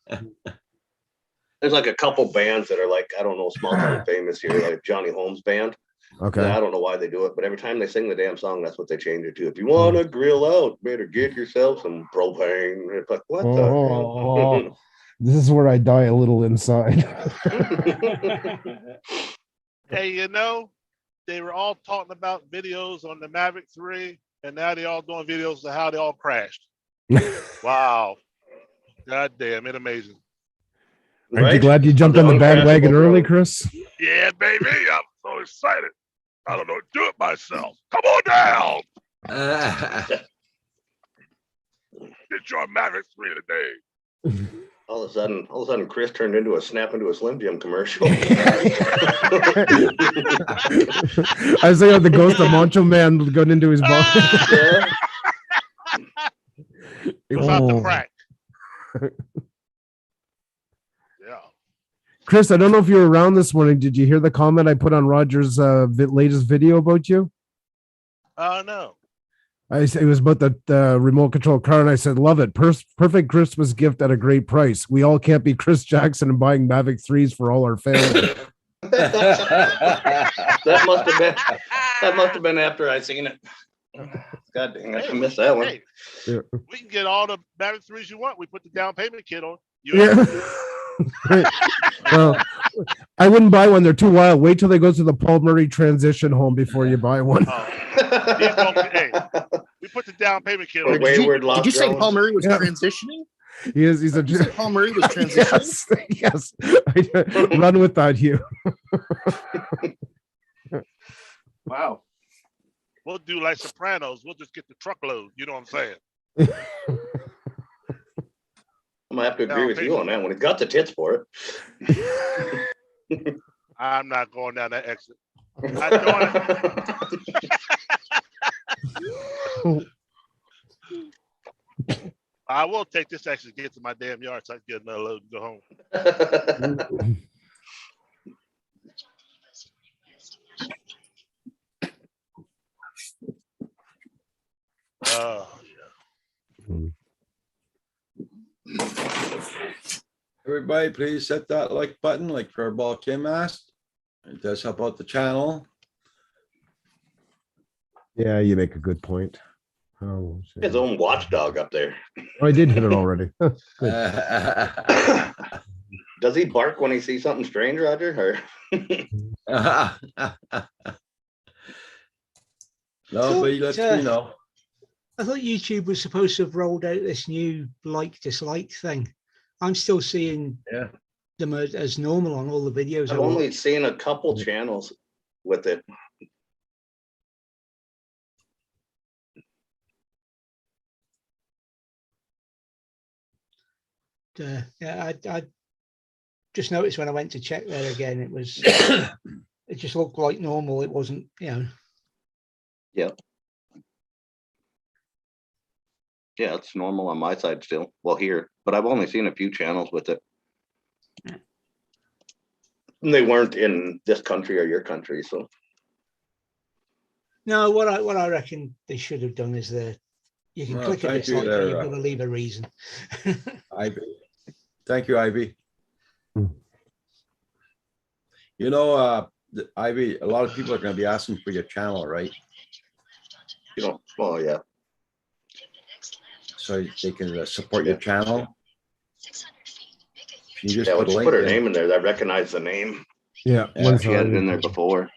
There's like a couple bands that are like, I don't know, small town famous here, like Johnny Holmes band. Okay. I don't know why they do it, but every time they sing the damn song, that's what they change it to. If you want to grill out, better get yourself some propane. It's like, what Oh, this is where I die a little inside. the? Hey, you know, they were all talking about videos on the Mavic 3, and now they all doing videos of how they all crashed. Wow. God damn, it amazing. Aren't you glad you jumped on the bandwagon early, Chris? Yeah, baby, I'm so excited. I don't know what to do it myself. Come on down. Get your Mavic 3 today. All of a sudden, Chris turned into a Snap into a Slim Jim commercial. I was thinking of the ghost of Macho Man going into his body. Without the Oh. crack. Yeah. Chris, I don't know if you were around this morning. Did you hear the comment I put on Roger's latest video about you? No. It was about the remote control car, and I said, "Love it, perfect Christmas gift at a great price. We all can't be Chris Jackson and buying Mavic 3s for all our family." That must have been after I seen it. God dang, I missed that one. Hey, Yeah. we can get all the Mavic 3s you want. We put the down payment kit on. Yeah. Well, I wouldn't buy one. They're too wild. Wait till they go to the Paul Murray transition home before you buy one. Hey, we put the down payment kit on. Did you say Paul Murray was Yeah. transitioning? He's a Did you say Paul Murray was transitioning? yes. Run with that, Hugh. Wow. We'll do like Sopranos. We'll just get the truckload. You know what I'm saying? I'm gonna have to agree with you on that one. He got the tits for it. I'm not going down that exit. I will take this actually to get to my damn yard so I can get another load and go home. Oh, Everybody, please hit that like button like Furball Kim asked. It does help out the channel. Yeah, you make a good point. Oh, His own watchdog up there. I did hit it already. Good. Does he bark when he sees something strange, Roger? Or No, but he lets me know. I thought YouTube was supposed to have rolled out this new like-dislike thing. I'm still seeing them as normal on all the videos. I've only seen a couple channels with it. Yeah, I just noticed when I went to check there again, it was it just looked like normal. It wasn't, you know. Yep. Yeah, it's normal on my side still. Well, here, but I've only seen a few channels with it. And they weren't in this country or your country, so. No, what I reckon they should have done is you can Well, click a thank you dislike, there, and you've got to leave a reason. Ivy. Thank you, Ivy. You know, Ivy, a lot of people are gonna be asking for your channel, right? You know, well, yeah. So they can support your channel. You just Yeah, put a let's link put her in. name in there. I recognize the name. Yeah, She had it in there before.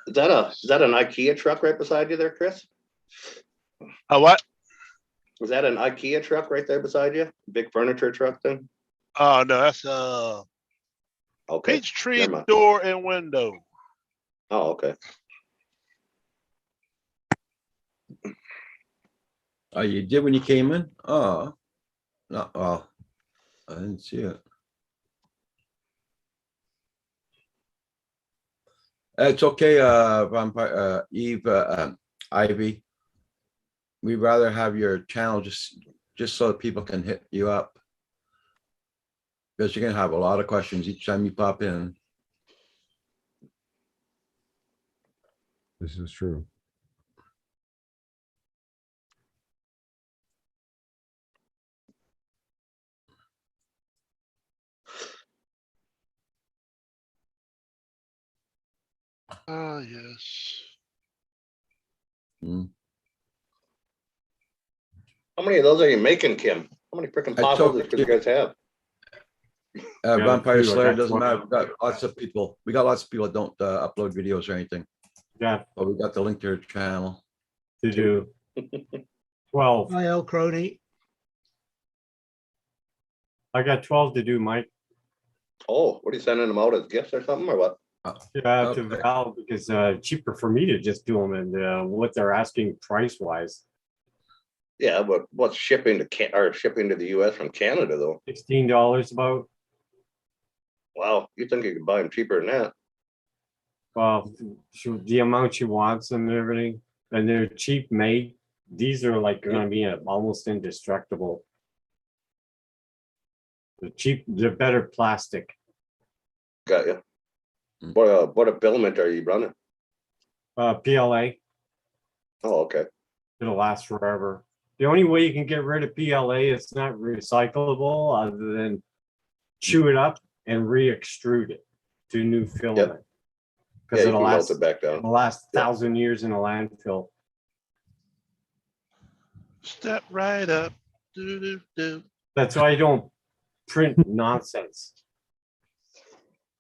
Is that an IKEA truck right beside you there, Chris? A what? Was that an IKEA truck right there beside you? Big furniture truck thing? Oh no, that's Okay. Peachtree Never mind. door and window. Oh, okay. Oh, you did when you came in? Oh, no, well, I didn't see it. It's okay, Vampire, Eve, Ivy. We'd rather have your channel just so that people can hit you up. Because you're gonna have a lot of questions each time you pop in. This is true. Ah, yes. How many of those are you making, Kim? How many freaking I potholes told do you guys have? Vampire two, I Slayer got doesn't 20. matter. We got lots of people. We got lots of people that don't upload videos or anything. Yeah, But we got the link to your channel. to do 12. Hi, El Crony. I got 12 to do, Mike. Oh, what are you sending them out as gifts or something or what? Yeah, to Okay. Val, because cheaper for me to just do them and what they're asking price wise. Yeah, but what's shipping to shipping to the US from Canada though? $16 about. Wow, you think you could buy them cheaper than that? Well, the amount she wants and everything, and they're cheap made. These are like gonna be almost indestructible. They're better plastic. Got you. What filament are you running? PLA, Oh, okay. it'll last forever. The only way you can get rid of PLA, it's not recyclable other than chew it up and re-extrude it to new filament. Yeah, Because you it'll can melt last it back down. it'll last 1,000 years in a landfill. Step right up. Do, do, do. That's why I don't print nonsense.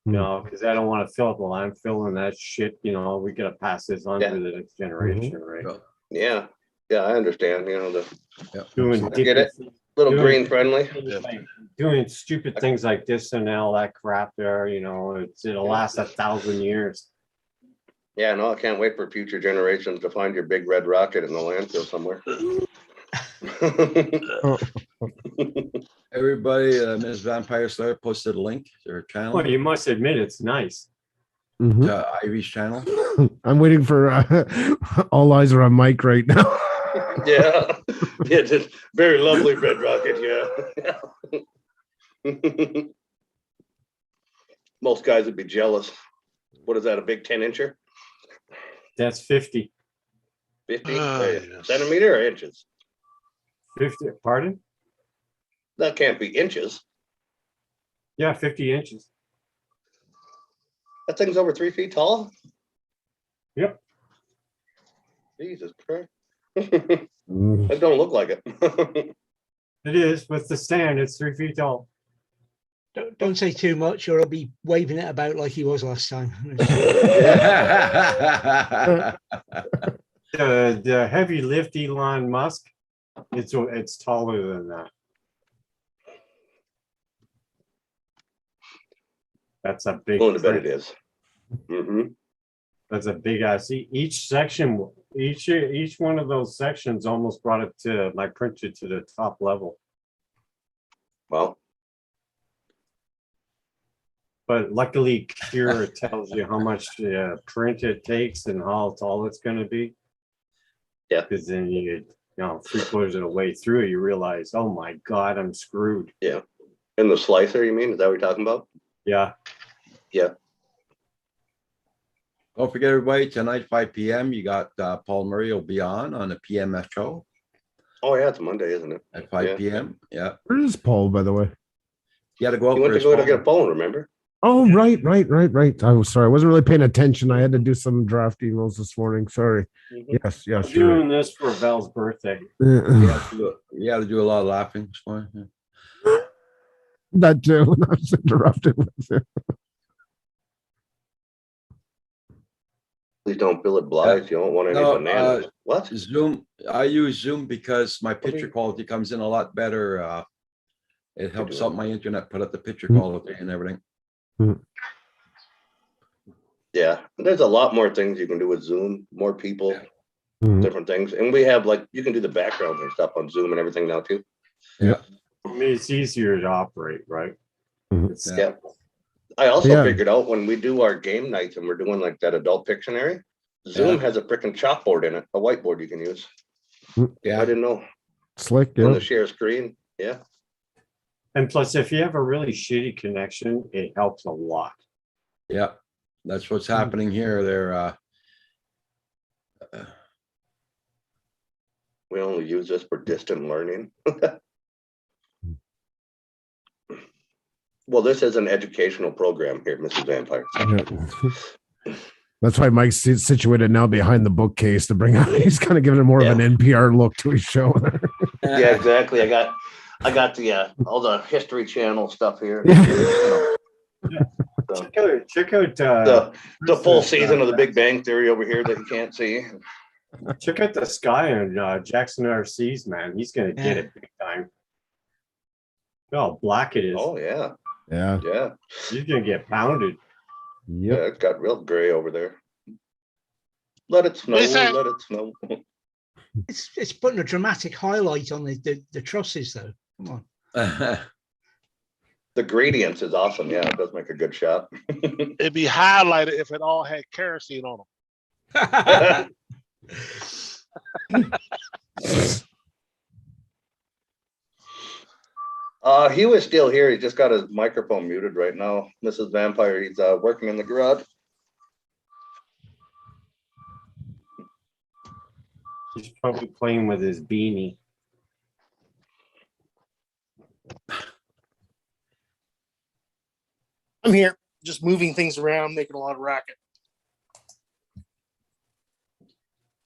You know, because I don't want to fill up the landfill and that shit. You know, we gotta pass this on Yeah. to the next generation, right? Yeah, yeah, I understand. You know, Doing I get it. Little doing- green friendly. Doing stupid things like this and all that crap there, you know, it'll last 1,000 years. Yeah, no, I can't wait for future generations to find your big red rocket in the landfill somewhere. Oh, Everybody, Ms. Vampire Slayer posted a link to her channel, Well, you must admit it's nice. mhm. to Ivy's channel. I'm waiting for all eyes are on Mike right now. Yeah, yeah, just very lovely red rocket. Yeah. Most guys would be jealous. What is that? A big 10-incher? That's 50. 50 yes. centimeter or inches? 50, pardon? That can't be inches. Yeah, 50 inches. That thing's over 3 feet tall. Yep. Jesus Christ. Mm. That don't look like it. It is with the stand. It's 3 feet tall. Don't say too much, or I'll be waving it about like he was last time. The heavy lift Elon Musk, it's taller than that. That's a big. Willing to bet it print. is. Mm-hmm. That's a big ass. Each section, each one of those sections almost brought it to my printer to the top level. Well, But luckily, Cura tells you how much print it takes and how tall it's going to be. Yeah. Because then you know, 3/4 of the way through, you realize, oh my God, I'm screwed. yeah. In the slicer, you mean? Is that what you're talking about? Yeah. Yeah. Don't forget, everybody, tonight, 5 p.m., you got Paul Murray will be on the PMF show Oh, yeah, it's a Monday, isn't it? at 5 Yeah. p.m. Yeah. Where is Paul, by the way? You got to go out He for went to his go to phone. get a phone, remember? Oh, right. I was sorry. I wasn't really paying attention. I had to do some draft emails this morning. Sorry. Mhm. Yes, I'm yes. You're doing this for Val's birthday. You right. have to do a lot of laughing this morning. Yeah. That too. I was interrupted. Please don't bill it Blythe. You don't want any No, bananas. What? Zoom. I use Zoom because my picture quality comes in a lot better. It helps out my internet, put up the picture quality and everything. Yeah, there's a lot more things you can do with Zoom, more people, Mhm. different things. And we have like, you can do the backgrounds and stuff on Zoom and everything now too. Yeah. I mean, it's easier to operate, right? Mhm. It's, Yeah. I also Yeah. figured out when we do our game nights and we're doing like that adult Pictionary, Zoom Yeah. has a freaking chalkboard in it, a whiteboard you can use. I Yeah. didn't know. Slick. On Yeah. the share screen. Yeah. and plus, if you have a really shitty connection, it helps a lot. Yeah. That's what's happening here. We only use this for distant learning. Well, this is an educational program here, Mrs. Vampire. Yeah. That's why Mike's situated now behind the bookcase to bring out. He's kind of giving it more of an NPR look to his show. Yeah, exactly. I got the all the History Channel stuff here. So, Check out the full season of The Big Bang Theory over here that you can't see. check out the sky on Jackson RCs, man. He's gonna get Yeah. it big time. Look how black it is. Oh yeah, Yeah. yeah, He's gonna get pounded. yeah. Yep. It got real gray over there. Let it snow. Listen. Let it snow. It's putting a dramatic highlight on the trusses, though. Come on. The gradients is awesome. Yeah, it does make a good shot. It'd be highlighted if it all had kerosene on them. He was still here. He just got his microphone muted right now. Mrs. Vampire, he's working in the garage. He's probably playing with his beanie. I'm here, just moving things around, making a lot of racket.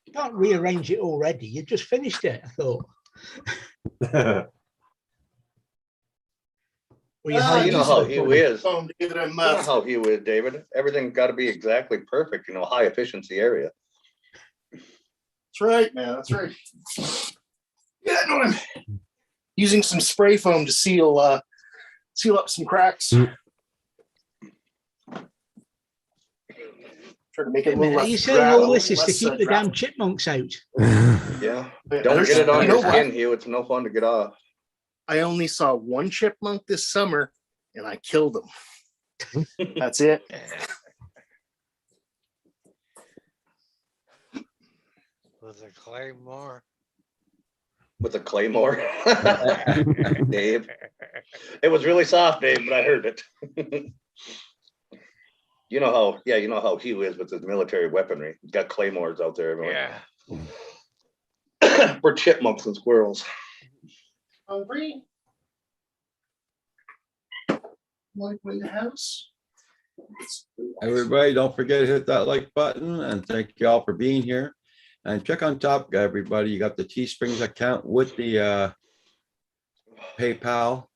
You can't rearrange it already. You just finished it, I thought. Well, You know how Hugh is. Phone to get him, You know how Hugh is, David. Everything's got to be exactly perfect. You know, high efficiency area. That's right, man. That's right. Yeah, no, I'm using some spray foam to seal up some cracks. Try to make it Wait a a little minute, are you less. saying dra- all a this little is to less, keep the damn drafty. chipmunks out? Yeah. Yeah, Don't there's- get it on you your know what? skin, Hugh. It's no fun to get off. I only saw one chipmunk this summer, and I killed him. That's it. With a claymore. With a claymore. Dave. It was really soft, Dave, but I heard it. You know how Hugh is with his military weaponry. He's got claymores out there everywhere. Yeah. For chipmunks and squirrels. Hungry? Like in the house? Everybody, don't forget to hit that like button, and thank you all for being here. And check on top, everybody. You got the Teesprings account with the PayPal.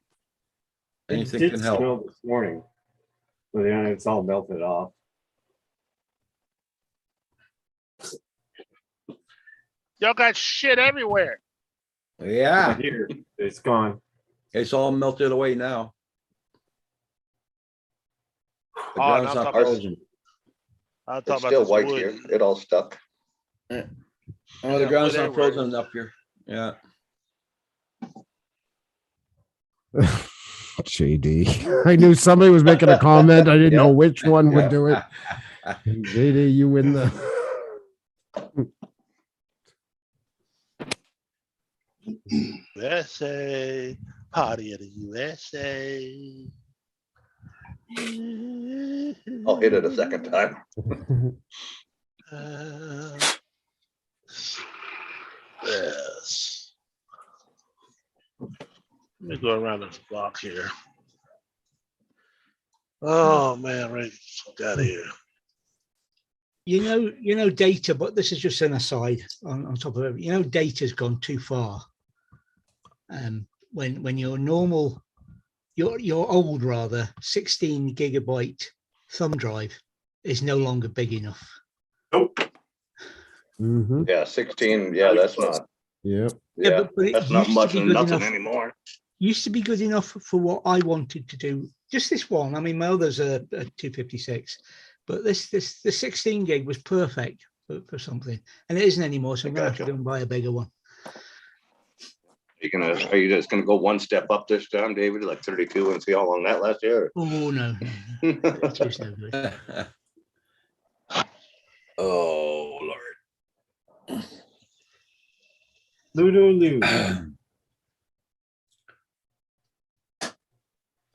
Anything It can did help. snow this morning, but then it's all melted off. Y'all got shit everywhere. Yeah, Here, it's gone. it's all melted away now. The Oh, ground's no, I'm not talking about- frozen. I'm It's talking still about white this here. wood. It all stuck. Oh, Yeah, the ground's wood not everywhere. frozen up here. Yeah. JD. I knew somebody was making a comment. I didn't know which one would do it. JD, you win the. USA, party of the USA. I'll hit it a second time. Yes. Let me go around this block here. Oh man, right got here. You know, data, but this is just an aside on top of it. You know, data's gone too far. When your normal, your old rather 16 gigabyte thumb drive is no longer big enough. Mm-hmm. Yeah, 16. Yeah, that's not. Yep. Yeah, but it that's not used to much be of good nothing enough. anymore. Used to be good enough for what I wanted to do. Just this one. I mean, my other's a 256, but the 16 gig was perfect for something, and it isn't anymore. So I'm gonna have to go and buy a bigger one. Are you just gonna go one step up this time, David, like 32, and see how long that lasts you? Oh no, 32's no good. Oh, Lord. Ludo Lou.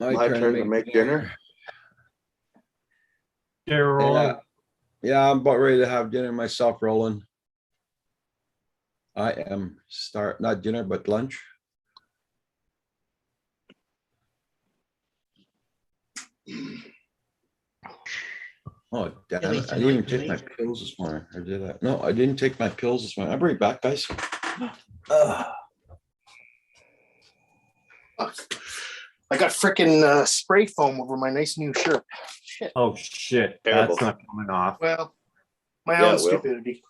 My turn to make dinner. Yeah. Yeah, I'm about ready to have dinner myself, Roland. I am not dinner, but lunch. Oh, damn it. I didn't even take my pills this morning. Or did I? No, I didn't take my pills this morning. I'll bring it back, guys. I got freaking spray foam over my nice new shirt. Shit. Oh shit, Terrible. that's not coming off. Well, my Yeah, own it will. stupidity.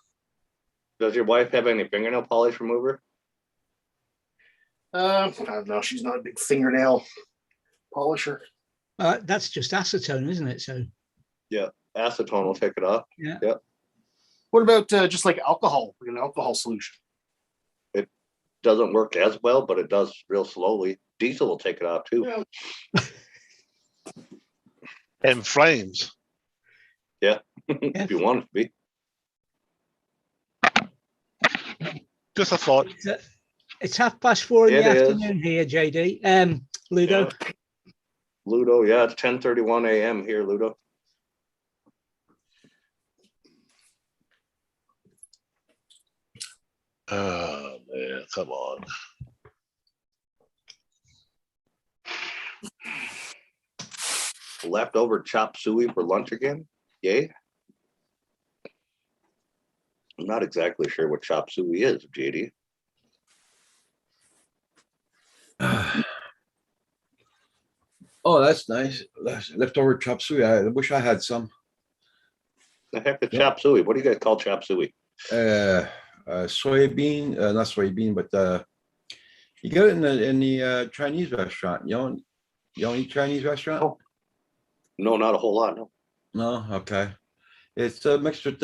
Does your wife have any fingernail polish remover? I don't know. She's not a big fingernail polisher. That's just acetone, isn't it? So Yeah, acetone will take it off. yeah. Yeah. What about just like alcohol, like an alcohol solution? It doesn't work as well, but it does real slowly. Diesel will take it off too. And flames. Yeah, if you want it to be. Just a thought. It's 4:30 in the It is. afternoon here, JD. Ludo. Ludo, yeah, it's 10:31 a.m. here, Ludo. Oh man, come on. Leftover chop suey for lunch again? Yay. I'm not exactly sure what chop suey is, JD. Oh, that's nice. That's leftover chop suey. I wish I had some. The heck is chop suey? What do you guys call chop suey? Soybean, not soybean, but you get it in the Chinese restaurant. You don't eat Chinese restaurant? No, not a whole lot. No. No, okay. It's mixed with,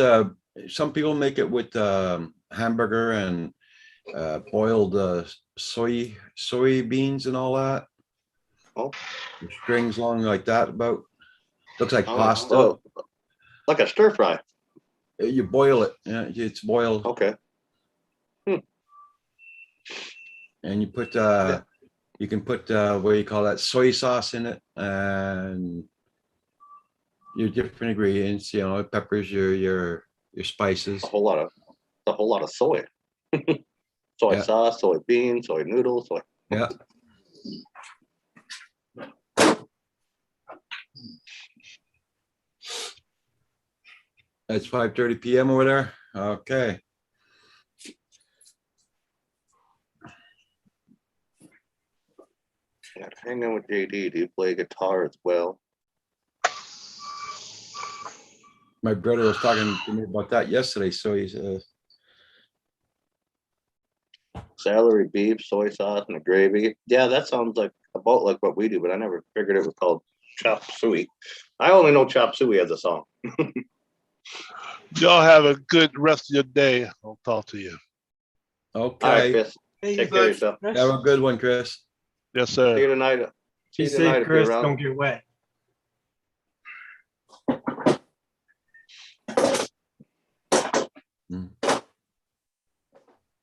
some people make it with hamburger and boiled soybeans and all that. Oh. Strings long like that about. Looks like Oh, pasta. oh, like a stir fry. You boil it. Yeah, it's boiled. Okay. And you put you can put what do you call that, soy sauce in it, and your different ingredients, you know, peppers, your spices. A whole lot of soy. Soy Yeah. sauce, soy beans, soy noodles, soy. Yeah. It's 5:30 PM over there. Okay. Yeah, hanging with JD. Do you play guitar as well? My brother was talking to me about that yesterday, so he's Celery, beef, soy sauce, and a gravy. Yeah, that sounds like about like what we do, but I never figured it was called chop suey. I only know chop suey as a song. Y'all have a good rest of your day. I'll talk to you. All right, okay. Chris. Take care of yourself. Have a good one, Chris. Yes, See sir. you tonight. See Be you tonight safe, if you're Chris. around. Don't get wet.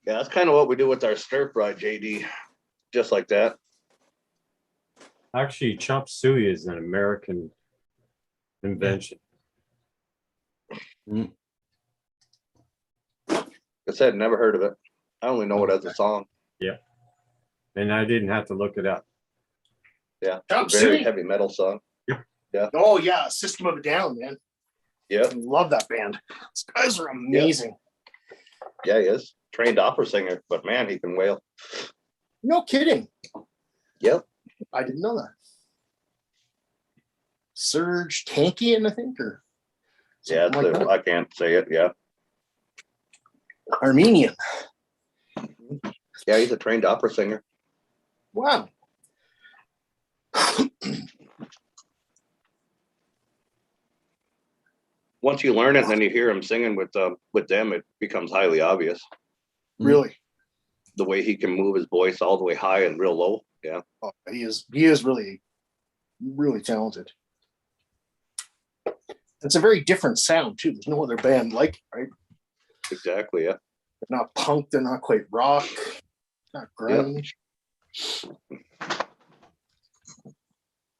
Yeah, that's kind of what we do with our stir fry, JD. Just like that. Actually, chop suey is an American invention. I said, never heard of it. I only know it as a song. Yeah. And I didn't have to look it up. Yeah, Chop it's a very Suey? heavy metal song. Oh yeah, System of a Down, man. Yep. Love that band. These guys are amazing. Yeah, he is. Trained opera singer, but man, he can wail. No kidding. Yep. I didn't know that. Serge Tankian, I think, or Yeah, something like that. I can't say it. Yeah. Armenian. Yeah, he's a trained opera singer. Wow. Once you learn it and then you hear him singing with them, it becomes highly obvious. Really? The way he can move his voice all the way high and real low. Yeah. Oh, he is really talented. It's a very different sound too. There's no other band like it, right? Exactly. Yeah. They're not punk, they're not quite rock, not grunge.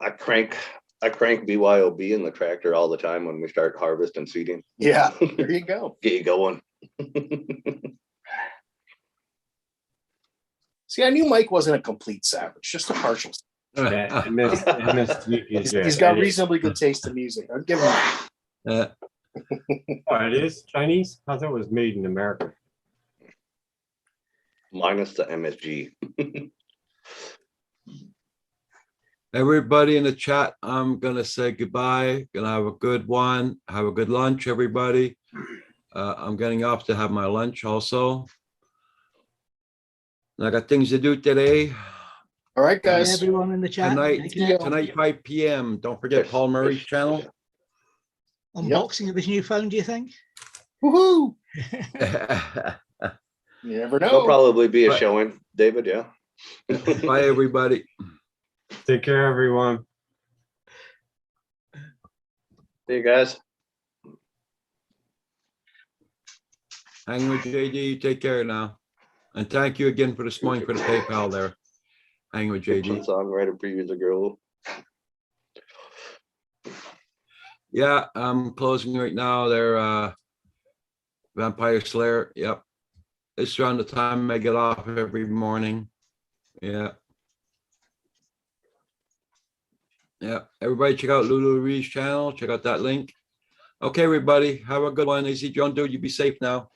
I crank BYOB in the tractor all the time when we start harvest and seeding. Yeah, there you go. Get you going. See, I knew Mike wasn't a complete savage, just a partial. He's got reasonably good taste in music. I'd give him that. Oh, it is Chinese? I thought it was made in America. Minus the MSG. Everybody in the chat, I'm gonna say goodbye. Gonna have a good one. Have a good lunch, everybody. I'm getting off to have my lunch also. I got things to do today. All right, guys. Everyone in the chat. Tonight, take care. 5 PM. Don't forget Paul Murray's channel. Unboxing of his new phone, do you think? Woohoo! You never know. There'll probably be a showing, David. Yeah. Bye, everybody. Take care, everyone. See you guys. Hang with JD. Take care now. And thank you again for this morning for the PayPal there. Hang with JD. Songwriter previews a girl. Yeah, I'm closing right now. They're Vampire Slayer. Yep. It's around the time I get off every morning. Yeah. Yeah. Everybody check out Lulu Reed's channel. Check out that link. Okay, everybody. Have a good one. Easy John, dude. You be safe now.